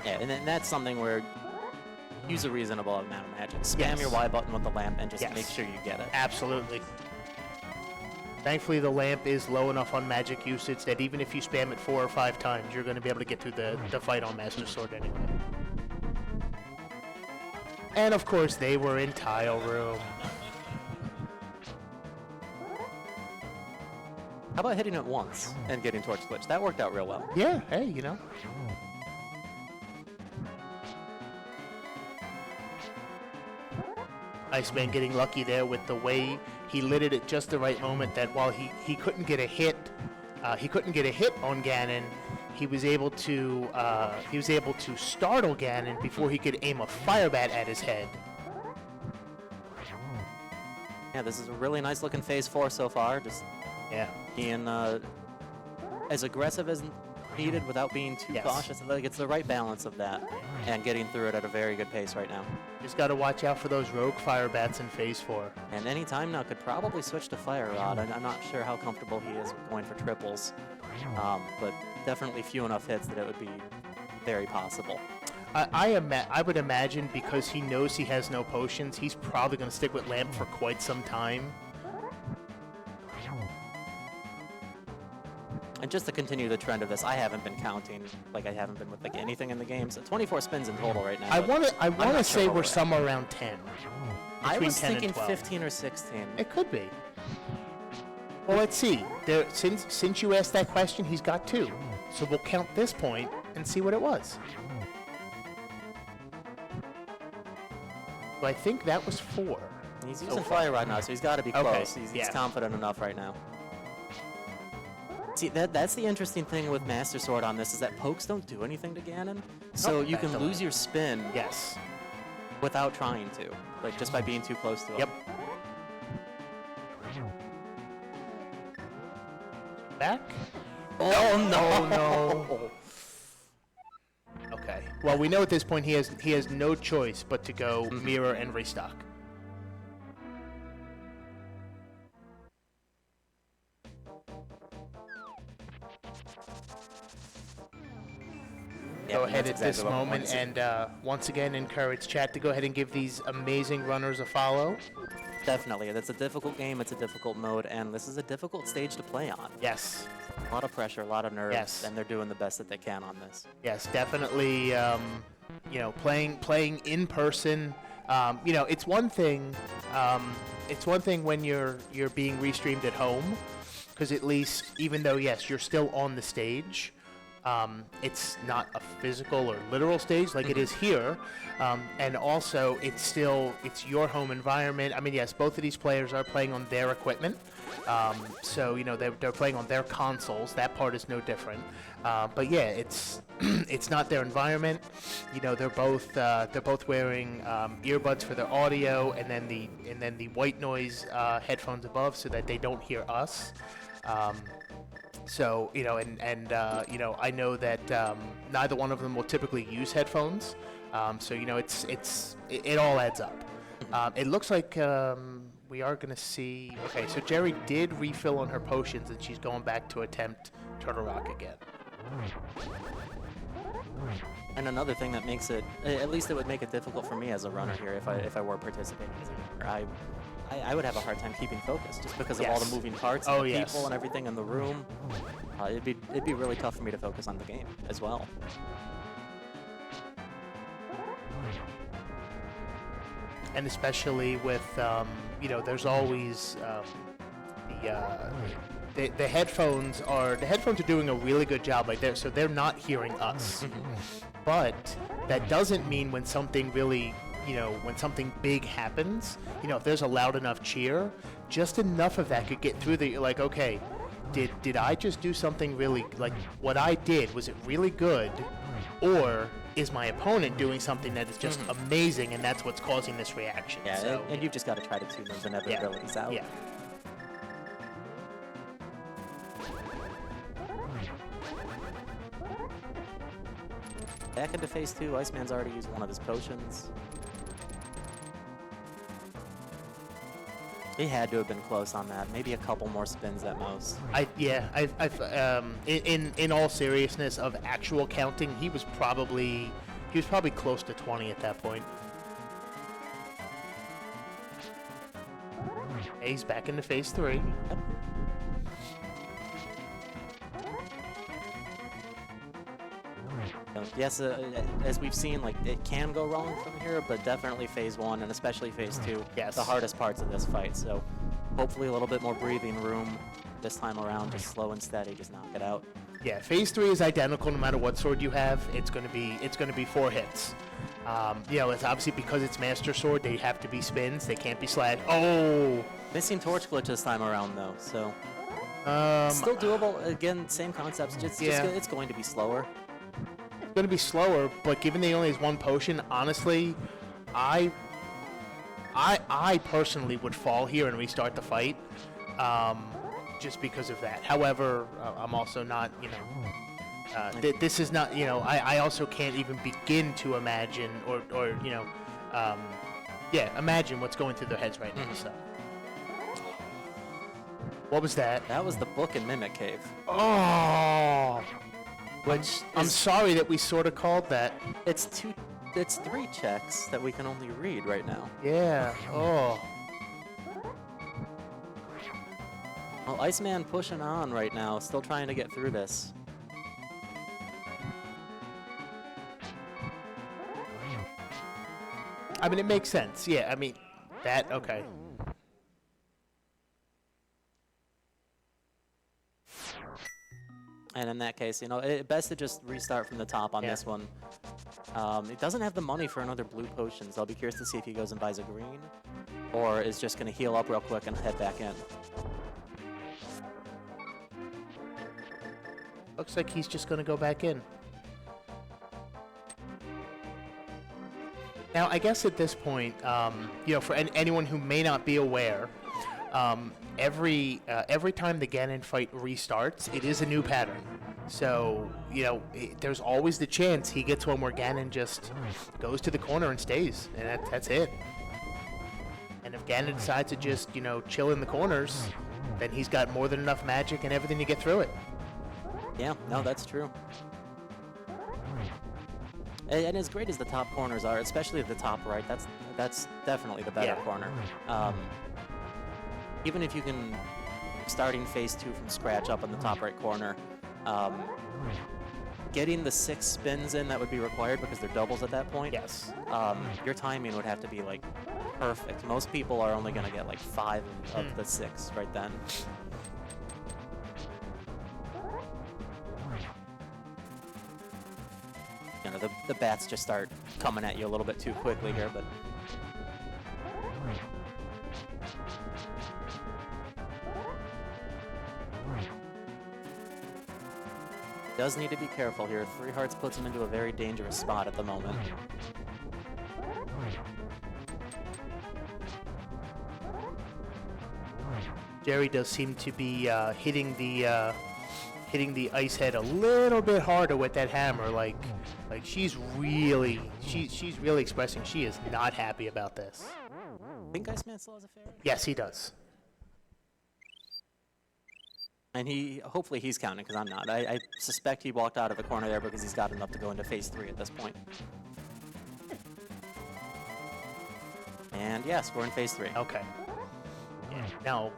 Yeah, and then that's something where use a reasonable amount of magic. Spam Yes. your Y button with the lamp and just Yes. make sure you get it. Absolutely. Thankfully, the lamp is low enough on magic usage that even if you spam it 4 or 5 times, you're going to be able to get through the fight on Master Sword anyway. And of course, they were in Tile Room. How about hitting it once and getting Torch Glitch? That worked out real well. Yeah, hey, you know. Iceman getting lucky there with the way he lit it at just the right moment that while he couldn't get a hit, on Ganon, he was able to startle Ganon before he could aim a fire bat at his head. Yeah, this is a really nice looking phase 4 so far. Just Yeah. being as aggressive as needed without being too Yes. cautious. Like, it's the right balance of that and getting through it at a very good pace right now. Just got to watch out for those rogue fire bats in phase 4. And any time now could probably switch to Fire Rod. I'm not sure how comfortable he is with going for triples, but definitely few enough hits that it would be very possible. I would imagine because he knows he has no potions, he's probably going to stick with Lamp for quite some time. And just to continue the trend of this, I haven't been counting like I haven't been with like anything in the game. So 24 spins in total right now. I but want to I'm not say sure where we're at. somewhere around 10. I Between was 10 and thinking 12. 15 or 16. It could be. Well, let's see. Since you asked that question, he's got 2. So we'll count this point and see what it was. Well, I think that was 4. He's using Okay. Fire Rod now, so he's got to be Okay, close. He's yeah. confident enough right now. See, that's the interesting thing with Master Sword on this is that pokes don't do anything to Ganon. So you can lose your spin Yes. without trying to, like just by being too close to him. Yep. Back? Oh Oh no. Okay. Well, we know at this point he has no choice but to go mirror and restock. Yep, Go and ahead that's at this exactly what we moment wanted to and once again encourage chat to go ahead and give these amazing runners a follow. see. Definitely, it's a difficult game, it's a difficult mode, and this is a difficult stage to play on. Yes. A lot of pressure, a lot of nerves, Yes. and they're doing the best that they can on this. Yes, definitely. You know, playing in person. You know, it's one thing. It's one thing when you're being restreamed at home, because at least, even though yes, you're still on the stage, it's not a physical or literal stage like it is here, and also it's your home environment. I mean, yes, both of these players are playing on their equipment, so you know they're playing on their consoles. That part is no different. But yeah, it's it's not their environment. You know, they're both wearing earbuds for their audio, and then the white noise headphones above, so that they don't hear us. So, you know, and you know, I know that neither one of them will typically use headphones. So, you know, it all adds up. It looks like we are going to see... Okay, so Jerry did refill on her potions, and she's going back to attempt Turtle Rock again. And another thing that makes it, at least it would make it difficult for me as a runner here if I were participating as a runner. I would have a hard time keeping focus just because of all Yes. the moving parts, Oh, and the yes. people and everything in the room. It'd be really tough for me to focus on the game as well. And especially with, you know, there's always the headphones are doing a really good job right there, so they're not hearing us. But that doesn't mean when something really, you know, when something big happens, you know, if there's a loud enough cheer, just enough of that could get through that you're like, okay, did I just do something really, like, what I did, was it really good? Or is my opponent doing something that is just amazing, and that's what's causing this reaction? Yeah, So, and you've just got to try to tune those inevitabilities out. yeah. Back into phase 2, Iceman's already used one of his potions. He had to have been close on that. Maybe a couple more spins at most. In all seriousness of actual counting, he was probably He was probably close to 20 at that point. Okay, he's back into phase 3. Yes, as we've seen, like, it can go wrong from here, but definitely phase 1 and especially phase 2, Yes. the hardest parts of this fight. So hopefully a little bit more breathing room this time around, just slow and steady, just knock it out. Yeah, phase 3 is identical no matter what sword you have. It's gonna be 4 hits. You know, it's obviously because it's Master Sword, they have to be spins. They can't be slash. Oh! Missing torch glitch this time around though, so still doable. Again, same concepts. It's going to be slower. It's gonna be slower, but given they only has 1 potion, honestly, I personally would fall here and restart the fight, just because of that. However, I'm also not, you know, this is not, you know, I also can't even begin to imagine or you know, yeah, imagine what's going through their heads right now. So, what was that? That was the book in Mimic Cave. Oh, Which I'm sorry that we sort of called that. It's 3 checks that we can only read right now. Yeah. Oh. Well, Iceman pushing on right now, still trying to get through this. I mean, it makes sense. Yeah. I mean, that okay. And in that case, you know, best to just restart from the top on this one. It doesn't have the money for another blue potion, so I'll be curious to see if he goes and buys a green, or is just going to heal up real quick and head back in. Looks like he's just going to go back in. Now, I guess at this point, you know, for anyone who may not be aware, every time the Ganon fight restarts, it is a new pattern. So, you know, there's always the chance he gets one where Ganon just goes to the corner and stays, and that's it. And if Ganon decides to just, you know, chill in the corners, then he's got more than enough magic and everything to get through it. Yeah, no, that's true. And as great as the top corners are, especially the top right, that's definitely the better corner. Even if you can, starting phase 2 from scratch up in the top right corner, getting the 6 spins in that would be required because they're doubles at that point. Yes. Your timing would have to be like perfect. Most people are only going to get like 5 of the 6 right then. You know, the bats just start coming at you a little bit too quickly here, but does need to be careful here. 3 hearts puts him into a very dangerous spot at the moment. Jerry does seem to be hitting the ice head a little bit harder with that hammer. Like she's really expressing she is not happy about this. I think Iceman still has a fair. Yes, he does. And hopefully he's counting, because I'm not. I suspect he walked out of the corner there because he's got enough to go into phase 3 at this point. And yes, we're in phase 3. Okay. Yeah. Now,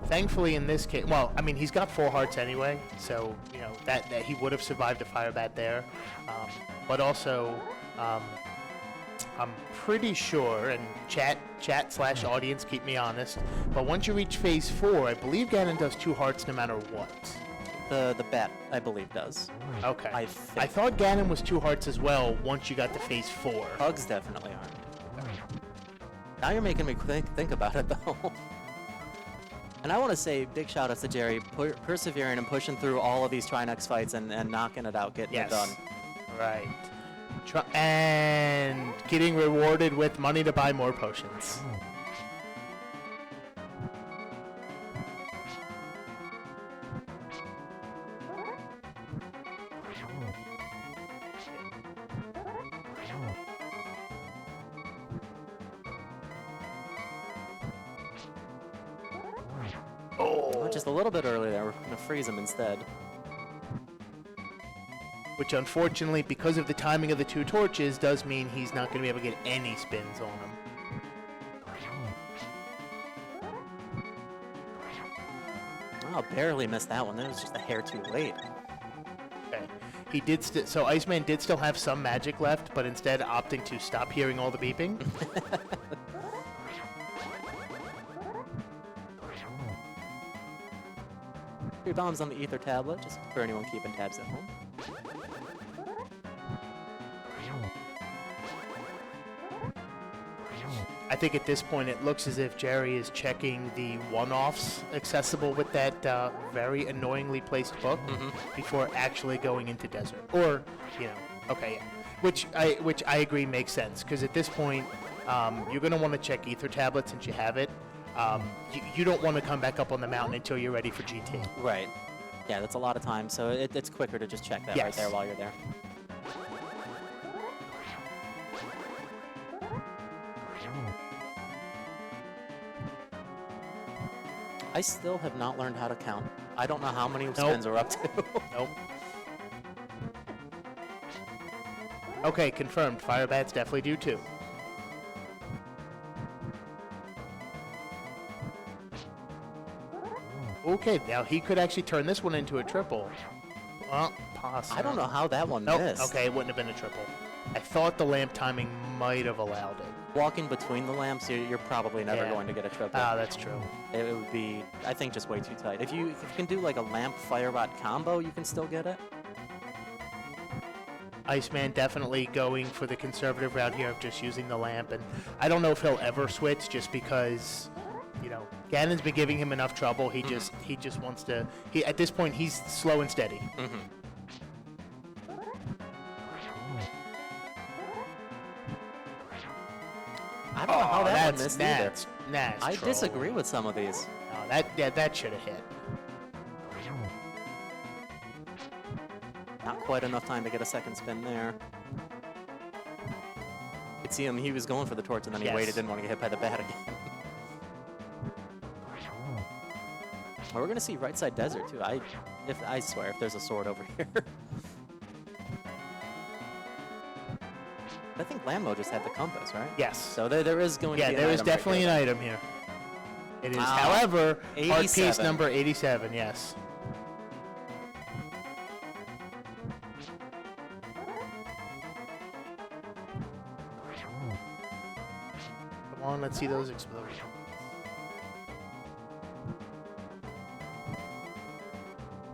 thankfully in this case, well, I mean, he's got 4 hearts anyway, so, you know, that he would have survived a fire bat there. But also, I'm pretty sure, and chat/audience, keep me honest, but once you reach phase 4, I believe Ganon does 2 hearts no matter what. The bat, I believe, does. Okay. I thought Ganon was 2 hearts as well once you got to phase 4. Hugs definitely aren't. Now you're making me think about it, though. And I want to say big shout-outs to Jerry, persevering and pushing through all of these Trinex fights and knocking it out, getting it done. Right. And getting rewarded with money to buy more potions. Oh, just a little bit early there. We're going to freeze him instead. which unfortunately, because of the timing of the 2 torches, does mean he's not going to be able to get any spins on them. Oh, barely missed that one. That was just a hair too late. Okay. He did so Iceman did still have some magic left, but instead opting to stop hearing all the beeping. 3 bombs on the ether tablet, just for anyone keeping tabs at home. I think at this point it looks as if Jerry is checking the one-offs accessible with that very annoyingly placed book before actually going into desert. Or, you know, okay, yeah. Which I agree makes sense, because at this point you're going to want to check ether tablet since you have it. You don't want to come back up on the mountain until you're ready for GT. Right. Yeah, that's a lot of time, so it's quicker to just check that right there while you're there. I still have not learned how to count. I don't know how many spins we're up to. Nope. Okay, confirmed. Fire bats definitely do too. Okay, now he could actually turn this one into a triple. Well, possibly. I don't know how that one Nope. missed. Okay, it wouldn't have been a triple. I thought the lamp timing might have allowed it. Walking between the lamps, you're probably never going to get a triple. Ah, that's true. It would be, I think, just way too tight. If you can do like a lamp fire bot combo, you can still get it. Iceman definitely going for the conservative route here of just using the lamp, and I don't know if he'll ever switch just because, you know, Ganon's been giving him enough trouble. He just wants to. At this point he's slow and steady. I don't know how that one missed either. I disagree with some of these. No, that should have hit. Not quite enough time to get a second spin there. You could see him, he was going for the torch and then he waited, didn't want to get hit by the bat again. We're going to see right side desert too. I swear, if there's a sword over here. I think Lambo just had the compass, right? Yes. So there is going to be an there is item definitely right an item here. It is, however, art piece number 87, yes. Come on, let's see those explosions.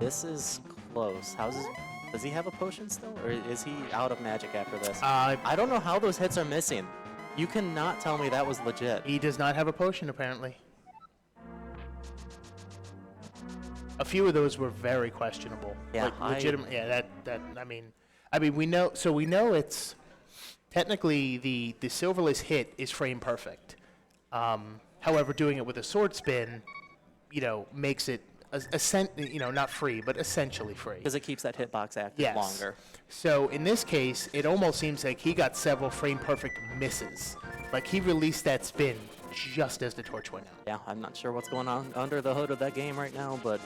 This is close. Does he have a potion still, or is he out of magic after this? I don't know how those hits are missing. You cannot tell me that was legit. He does not have a potion, apparently. A few of those were very questionable. Yeah, like, legitimate. Yeah, I mean, we know. So we know it's technically the silverless hit is frame perfect. However, doing it with a sword spin, you know, makes it not free, but essentially free. Because it keeps that hitbox active longer. So in this case, it almost seems like he got several frame perfect misses. Like he released that spin just as the torch went out. Yeah, I'm not sure what's going on under the hood of that game right now, but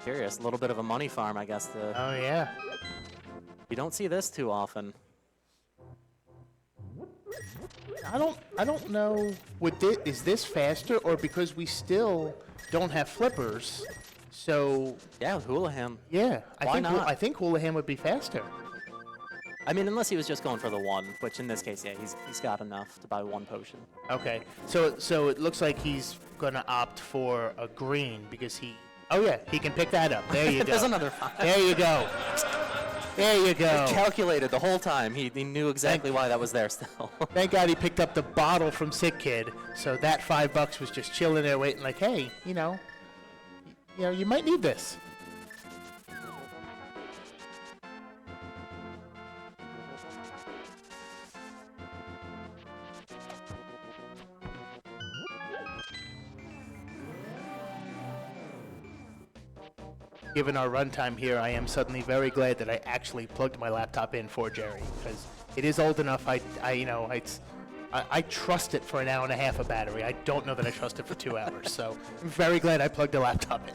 curious. A little bit of a money farm, I guess. Oh yeah. You don't see this too often. I don't know. Is this faster, or because we still don't have flippers? So yeah, Houlihan. Yeah, Why not? I think Houlihan would be faster. I mean, unless he was just going for the one, which in this case, yeah, he's got enough to buy one potion. Okay, so it looks like he's gonna opt for a green because he. Oh yeah, he can pick that up. There you go. There's another 5. There you go. There you go. He calculated the whole time. He knew exactly why that was there still. Thank God he picked up the bottle from Sick Kid, so that $5 was just chilling there waiting like, hey, you know, you might need this. Given our runtime here, I am suddenly very glad that I actually plugged my laptop in for Jerry, because it is old enough. I trust it for an hour and a half of battery. I don't know that I trust it for 2 hours. So I'm very glad I plugged the laptop in.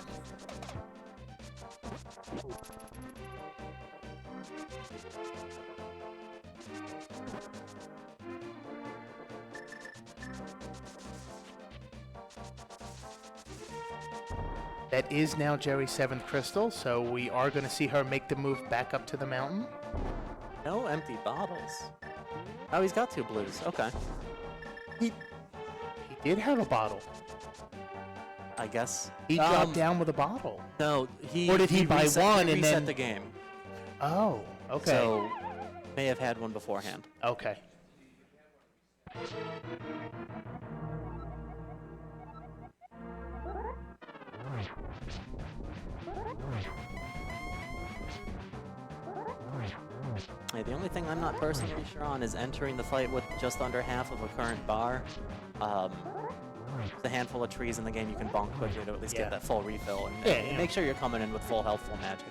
That is now Jerry's 7th crystal, so we are going to see her make the move back up to the mountain. No empty bottles. Oh, he's got 2 blues. Okay. He did have a bottle. I guess. He dropped down with a bottle. No, Or did he buy one and reset then the game? Oh, okay. So may have had one beforehand. Okay. Hey, the only thing I'm not personally sure on is entering the fight with just under half of a current bar. The handful of trees in the game you can bonk quickly to at least Yeah. get that full refill, and, Yeah, and yeah. make sure you're coming in with full health, full magic.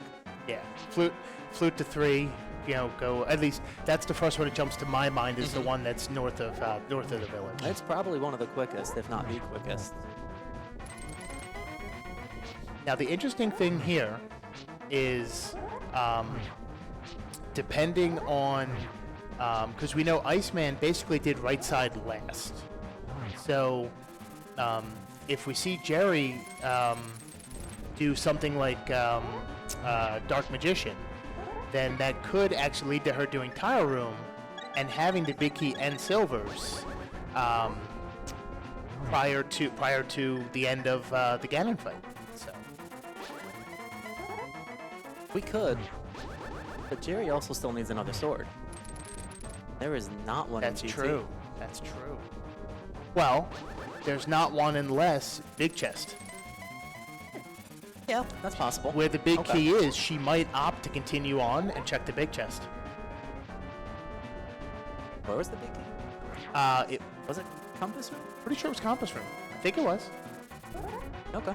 Yeah. Flute to 3. You know, go. At least that's the first one that jumps to my mind is the one that's north of the village. It's probably one of the quickest, if not the quickest. Now the interesting thing here is, depending on, because we know Iceman basically did right side last. So, if we see Jerry do something like Dark Magician, then that could actually lead to her doing Tile Room and having the big key and silvers prior to the end of the Ganon fight. So We could, but Jerry also still needs another sword. There is not one that's in GT. true. That's true. Well, there's not one unless Big Chest. Yeah, that's possible. Where the big Okay. key is, she might opt to continue on and check the Big Chest. Where was the big key? It Was it Compass Room? pretty sure it was Compass Room. I think it was. Okay.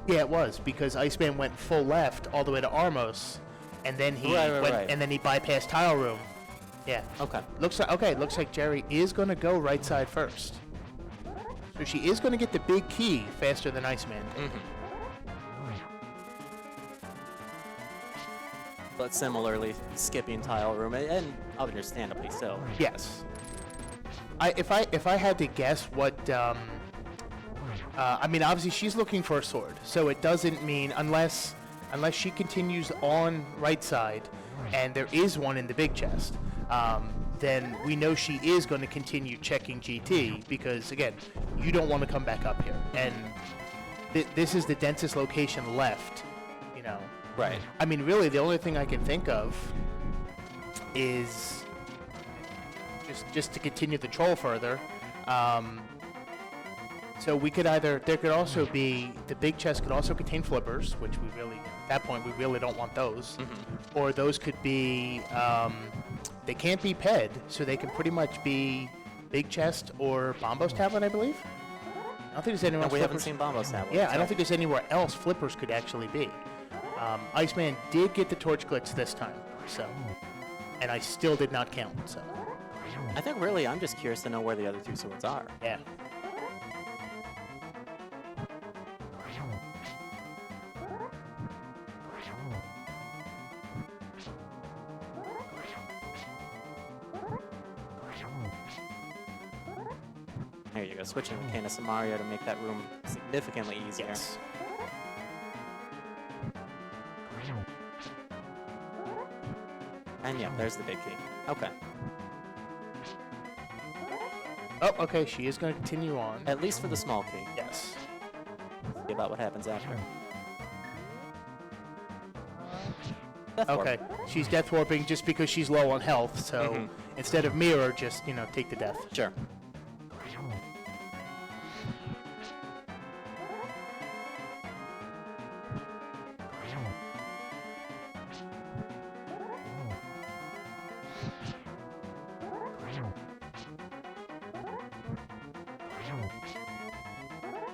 Yeah, it was because Iceman went full left all the way to Armos, and then he Right. and then he bypassed Tile Room. Yeah. Okay. Looks like Jerry is going to go right side first. So she is going to get the big key faster than Iceman did. But similarly, skipping Tile Room, and understandably so. Yes. If I had to guess what, I mean, obviously she's looking for a sword, so it doesn't mean unless she continues on right side, and there is one in the big chest, then we know she is going to continue checking GT because again, you don't want to come back up here, and this is the densest location left, you know. Right. I mean, really, the only thing I can think of is just to continue the troll further. So we could there could also be, the big chest could also contain flippers, which we really, at that point, we really don't want those. Or those could be, they can't be PED, so they can pretty much be big chest or Bombo's tablet, I believe. I don't think there's anywhere else We haven't flippers. seen Bombo's tablet. Yeah, I so- don't think there's anywhere else flippers could actually be. Iceman did get the torch glitch this time, so, and I still did not count, so, I think really I'm just curious to know where the other 2 swords are. yeah. There you go, switching with Canis and Mario to make that room significantly easier. Yes. And yeah, there's the big key. Okay. Oh, okay, she is going to continue on. At least for the small key. Yes. See about what happens after. Death Warp. Okay, she's death warping just because she's low on health, so instead of mirror, just, you know, take the death. Sure.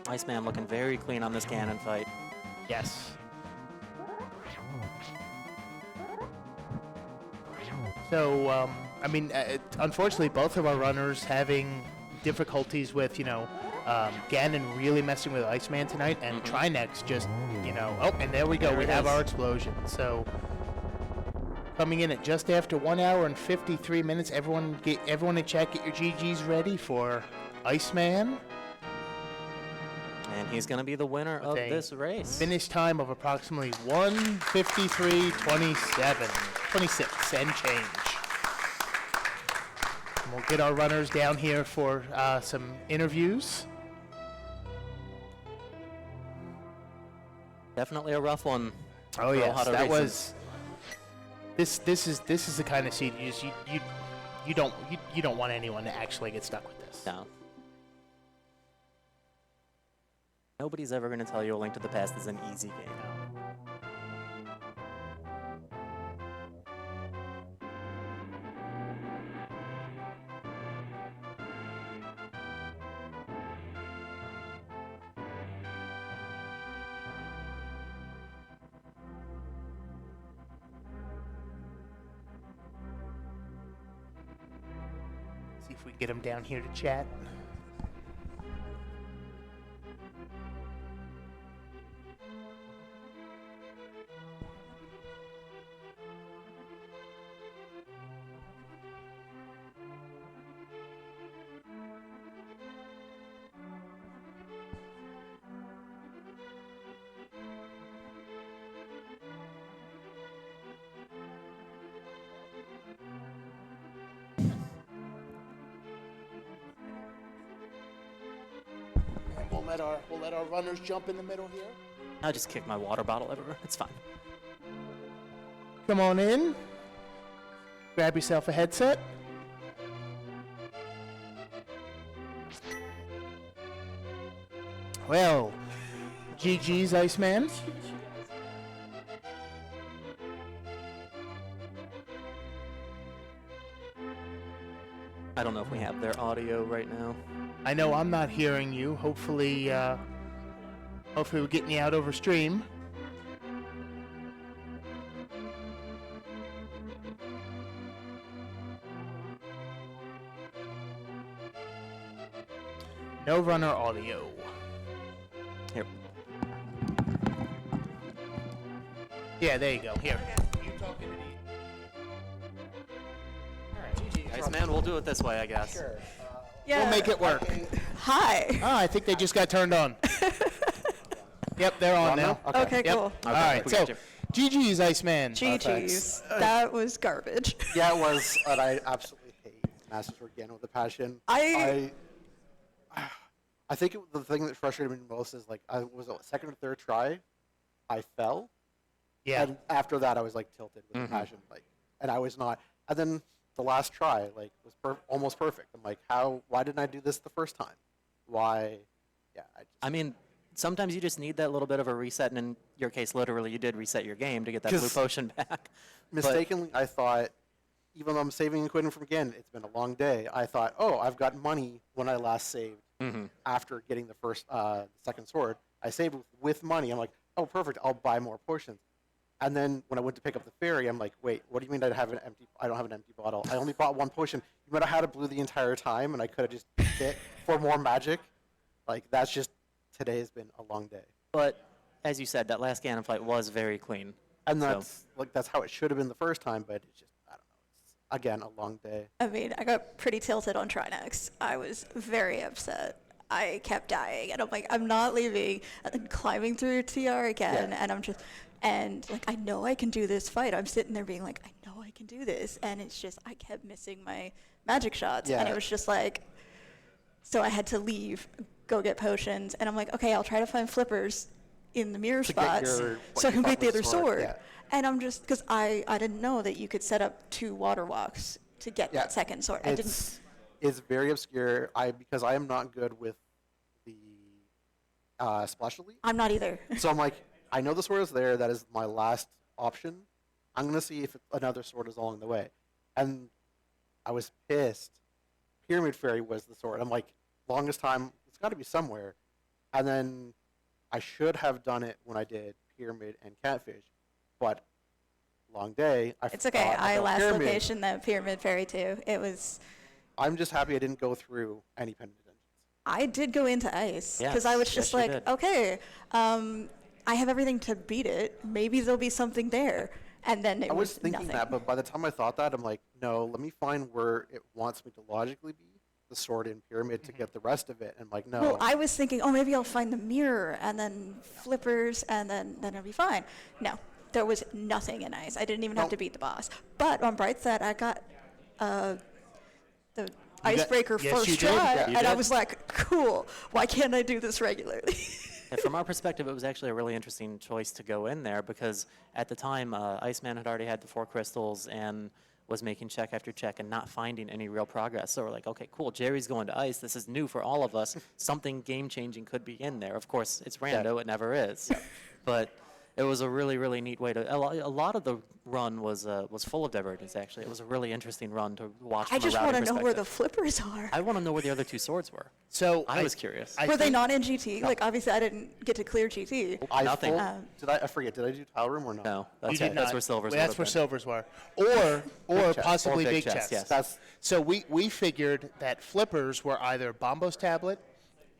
Iceman looking very clean on this Ganon fight. Yes. So, I mean, unfortunately, both of our runners having difficulties with, Ganon really messing with Iceman tonight, and Trinex just, oh, and there we go. We have our explosion. So, coming in at just after 1 hour and 53 minutes. Everyone in chat, get your GGs ready for Iceman. And he's going to be the winner of this race. Finish time of approximately 1:53:26 and change. And we'll get our runners down here for some interviews. Definitely a rough one. Oh yes, that was. This is the kind of seed you don't want anyone to actually get stuck with this. No. Nobody's ever going to tell you A Link to the Past is an easy game. See if we can get them down here to chat. We'll let our runners jump in the middle here. I'll just kick my water bottle everywhere. It's fine. Come on in. Grab yourself a headset. Well, GG's, Iceman. I don't know if we have their audio right now. I know I'm not hearing you. Hopefully we're getting you out over stream. No runner audio. Here. Yeah, there you go. Here. You talking to me? Iceman, we'll do it this way, I guess. Sure. Yeah. We'll make it work. Hi. Oh, I think they just got turned on. Yep, they're on now. Okay, Yep. cool. All right, we so got you. GG's, Iceman. GG's. That was garbage. Yeah, it was, and I absolutely hate Masters for Ganon with a passion. I think the thing that frustrated me most is like I was second or third try, I fell, Yeah. and after that I was like tilted with a passion, like, and I was not. And then the last try like was almost perfect. I'm like, why didn't I do this the first time? Why? Yeah, I mean, sometimes you just need that little bit of a reset, and in your case, literally, you did reset your game to get that blue 'Cause potion back. mistakenly, I thought, even though I'm saving and quitting from again, it's been a long day. I thought, oh, I've got money when I last saved after getting the second sword. I saved with money. I'm like, oh, perfect. I'll buy more potions. And then when I went to pick up the fairy, I'm like, wait, what do you mean I don't have an empty bottle? I only bought one potion. You might have had a blue the entire time, and I could have just hit for more magic. Like, that's just, today has been a long day. But as you said, that last Ganon fight was very clean. And that's how it should have been the first time, but it's just, I don't know. It's, again, a long day. I mean, I got pretty tilted on Trinex. I was very upset. I kept dying, and I'm like, I'm not leaving. And then climbing through TR again, and I'm just, and like, I know I can do this fight. I'm sitting there being like, I know I can do this, and it's just, I kept missing my magic shots, and it was just like, so I had to leave, go get potions, and I'm like, okay, I'll try to find flippers in the mirror spots so I can beat the other sword. Yeah. And I'm just, because I didn't know that you could set up 2 water walks to get that second sword. I didn't. It's very obscure. Because I am not good with the Splash Elite. I'm not either. So I'm like, I know the sword is there. That is my last option. I'm gonna see if another sword is along the way. And I was pissed. Pyramid Fairy was the sword. I'm like, longest time, it's got to be somewhere. And then I should have done it when I did Pyramid and Catfish, but long day. It's okay. thought I about last pyramid. location the Pyramid Fairy too. It was. I'm just happy I didn't go through any pendant dungeons. I did go into ice because I Yes, was just yes, you like, did. okay, I have everything to beat it. Maybe there'll be something there, and then it I was thinking nothing. that, but by the time I thought that, I'm like, no, let me find where it wants me to logically be, the sword and pyramid, to get the rest of it. And like, no. Well, I was thinking, oh, maybe I'll find the mirror and then flippers, and then it'll be fine. No, there was nothing in ice. I didn't even have No. to beat the boss. But on bright side, I got the icebreaker yes, first you did. try, Yeah, you and I did. was like, cool. Why can't I do this regularly? Yeah, from our perspective, it was actually a really interesting choice to go in there because at the time, Iceman had already had the 4 crystals and was making check after check and not finding any real progress. So we're like, okay, cool, Jerry's going to ice. This is new for all of us. Something game-changing could be in there. Of course, it's rando. It never is. But it was a really, really neat way to. A lot of the run was full of divergence. Actually, it was a really interesting run to watch. I From just a want routing to know where the perspective. flippers are. I want to know where the other 2 swords were. So I was curious. Were they think- not in GT? Like, obviously, I didn't get to clear GT. Nothing. Did I forget, did I do tile room or not? No, You that's, did that's not. where silvers. Well, that's where silvers were, or chest. possibly Or big big chests. chest, yes. That's, So we figured that flippers were either Bombo's tablet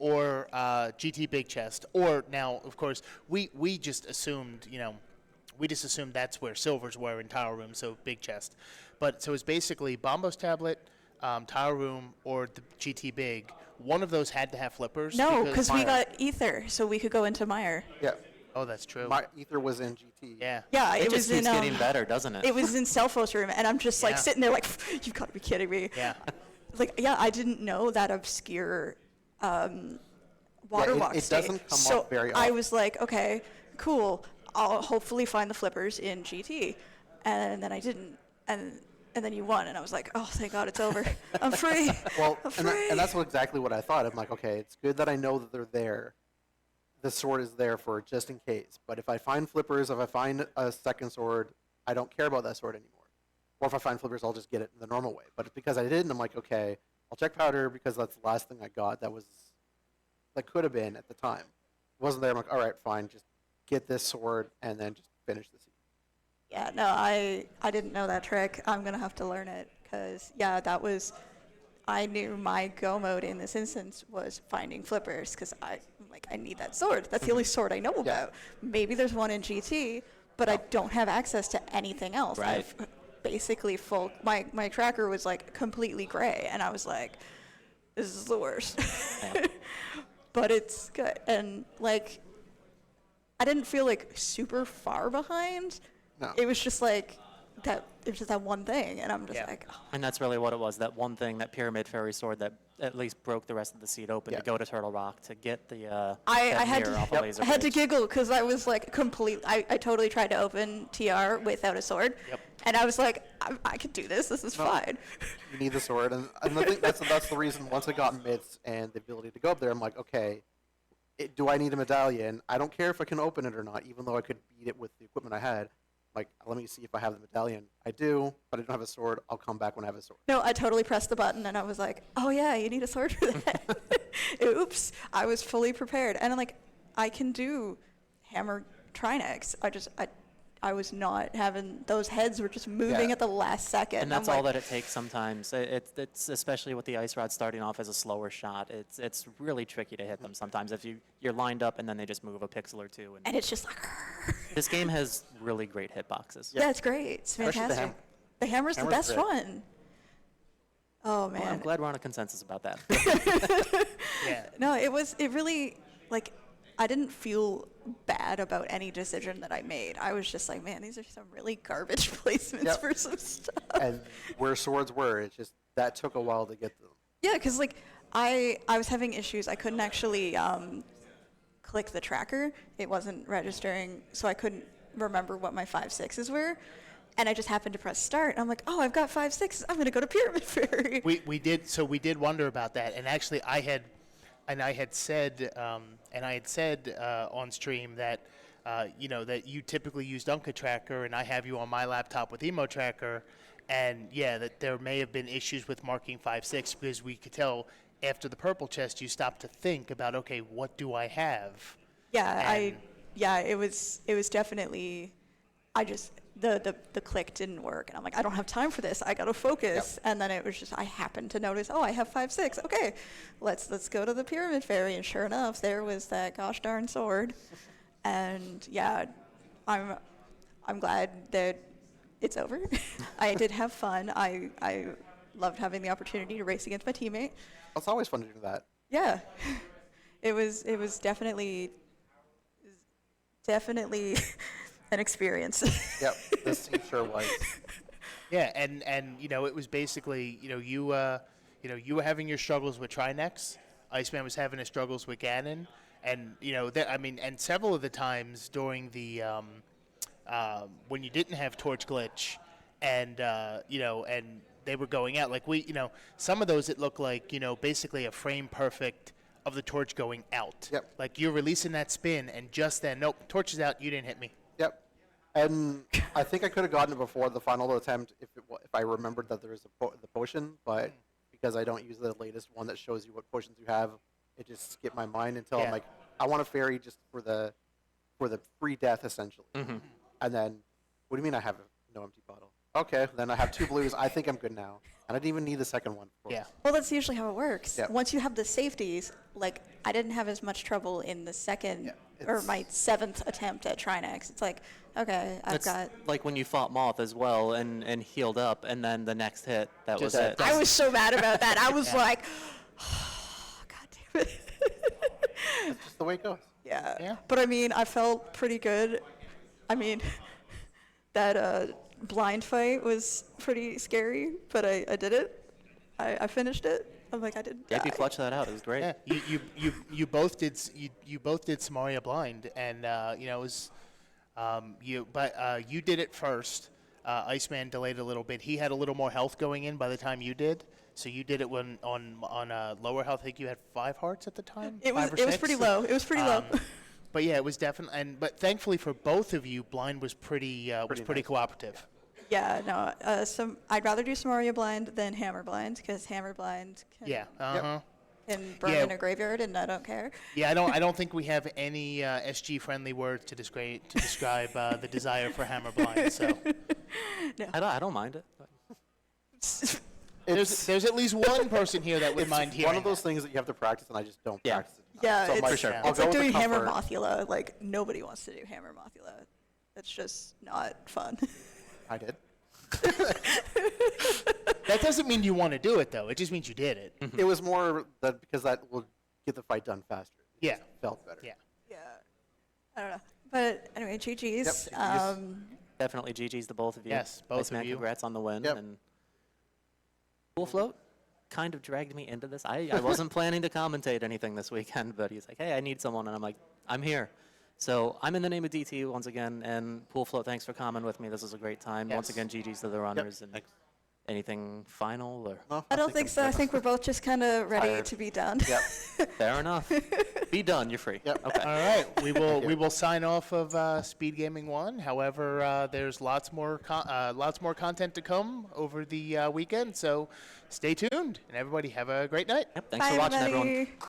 or GT big chest, or now of course we just assumed that's where silvers were in tile room, so big chest. But so it's basically Bombo's tablet, tile room, or the GT big. One of those had to have flippers. No, because we Mire. got Ether, so we could go into Mire. yeah. Oh, that's true. My ether was in GT. Yeah. Yeah, It, it just was in. keeps getting better, doesn't it? It was in Selfos room, and I'm just like Yeah. sitting there like, you've got to be kidding me. Yeah. Like, yeah, I didn't know that obscure water it- walk it state. doesn't come so up very I often. was like, okay, cool. I'll hopefully find the flippers in GT, and then I didn't, and then you won, and I was like, oh, thank God, it's over. I'm free. Well, I'm and, free. and that's exactly what I thought. I'm like, okay, it's good that I know that they're there. The sword is there for just in case. But if I find flippers, if I find a second sword, I don't care about that sword anymore. Or if I find flippers, I'll just get it the normal way. But because I didn't, I'm like, okay, I'll check powder because that's the last thing I got that could have been at the time. It wasn't there. I'm like, all right, fine, just get this sword and then just finish the season. Yeah, no, I didn't know that trick. I'm gonna have to learn it because I knew my go mode in this instance was finding flippers because I need that sword. That's the only sword I know about. Maybe there's one in GT, but I don't have access to anything else. Right. I've basically my tracker was like completely gray, and I was like, this is the worst. Yeah. But it's good, and like I didn't feel like super far behind. No. It was just like that. It was just that one thing, and I'm just Yeah. like, oh. And that's really what it was, that one thing, that Pyramid Fairy sword that at least broke the rest of the seed open Yeah. to go to Turtle Rock to get the I that had mirror to off the laser I had to bridge. giggle because I was like I totally tried to open TR without a sword, Yep. and I was like, I could do this. This is fine. You need the sword, and I think that's the reason. Once I got mitts and the ability to go up there, I'm like, okay, do I need a medallion? I don't care if I can open it or not, even though I could beat it with the equipment I had. Like, let me see if I have the medallion. I do, but I don't have a sword. I'll come back when I have a sword. No, I totally pressed the button, and I was like, oh yeah, you need a sword for that. Oops, I was fully prepared, and I'm like, I can do hammer Trinex. I was not having those heads were just moving Yeah. at the last second. And that's I'm all like, that it takes sometimes. It's especially with the ice rod starting off as a slower shot. It's really tricky to hit them sometimes if you're lined up and then they just move a pixel or two. And and it's just like, this game has really great hitboxes. yeah, it's great. It's Especially the fantastic. hammer. The hammer's the Hammer's best great. one. Oh Well, I'm man. glad we're on a consensus about that. Yeah. No, it really, like, I didn't feel bad about any decision that I made. I was just like, man, these are some really garbage placements Yep. for some stuff. And where swords were, it's just that took a while to get to them. Yeah, because, like, I was having issues. I couldn't actually click the tracker. It wasn't registering, so I couldn't remember what my 5/6s were. And I just happened to press start. And I'm like, oh, I've got 5/6s. I'm going to go to Pyramid Fairy. We did wonder about that, and actually I had said on stream that that you typically use Unca Tracker, and I have you on my laptop with Emo Tracker, and yeah, that there may have been issues with marking 5/6 because we could tell after the purple chest you stopped to think about, okay, what do I have? Yeah, And- it was definitely, I just the click didn't work, and I'm like, I don't have time for this. I gotta focus. And then it was just, I happened to notice, oh, I have 5-6. Okay, let's go to the Pyramid Fairy, and sure enough, there was that gosh darn sword. And yeah, I'm glad that it's over. I did have fun. I loved having the opportunity to race against my teammate. It's always fun to do that. Yeah, it was definitely an experience. Yep, this team sure was. Yeah, and you know, it was basically, you were having your struggles with Trinex. Iceman was having his struggles with Ganon, and and several of the times during the when you didn't have Torch Glitch, and and they were going out like some of those it looked like basically a frame perfect of the torch going out. Yep. Like you're releasing that spin, and just then, nope, torch is out. You didn't hit me. Yep. And I think I could have gotten it before the final attempt if I remembered that there was the potion, but because I don't use the latest one that shows you what potions you have, it just skipped my mind until I'm like, I want a fairy just for the free death essentially. And then, what do you mean I have no empty bottle? Okay, then I have 2 blues. I think I'm good now, and I didn't even need the second one. Yeah. Well, that's usually how it works. Yep. Once you have the safeties, like I didn't have as much trouble in the second or my 7th attempt at Trinex. It's like, okay, I've got. Like when you fought Moth as well and healed up, and then the next hit, that was it. I was so mad about that. I was like, oh, God damn it. That's just the way it goes. Yeah. But I mean, I felt pretty good. I mean, that blind fight was pretty scary, but I did it. I finished it. I'm like, I didn't Yeah, die. you clutched that out. It was great. Yeah, you both did Samaria blind, and it was you did it first. Iceman delayed a little bit. He had a little more health going in by the time you did, so you did it when on lower health. I think you had 5 hearts at the time. It was 5 or it was 6. pretty low. It was pretty low. But yeah, it was definitely, but thankfully for both of you, blind was pretty nice. cooperative. Yeah, no. I'd rather do Samaria blind than hammer blind because hammer blind can, can burn in a graveyard, and I don't care. Yeah, I don't think we have any SG friendly words to describe the desire for hammer blind. So I don't mind it. there's at least one person here that would mind It's hearing one of those that. things that you have to practice, and I just don't Yeah. practice it. Yeah, so I'm it's, like, for sure. I'll it's go like with the doing hammer comfort. mothula. Like nobody wants to do hammer mothula. It's just not fun. I did. That doesn't mean you want to do it though. It just means you did it. It was more that because that will get the fight done faster. It Yeah. just felt better. Yeah. Yeah, I don't know. But anyway, GG's. Yep, GG's. Definitely GG's to both of you. Yes, both Iceman, of you. Congrats on the win. Yep. And Pool Float kind of dragged me into this. I wasn't planning to commentate anything this weekend, but he's like, hey, I need someone. And I'm like, I'm here. So I'm in the name of DT once again. And Pool Float, thanks for coming with me. This was a great time. Once Yes. again, GG's to the runners. And Thanks. anything final? Or No, I don't think so. I think we're both just kind of ready Tired. to be done. Yep. Fair enough. Be done. You're free. Yep. Okay. All right, we will sign off of Speed Gaming 1. However, there's lots more content to come over the weekend. So stay tuned, and everybody have a great night. Yep. Thanks Bye, for watching, everybody. everyone.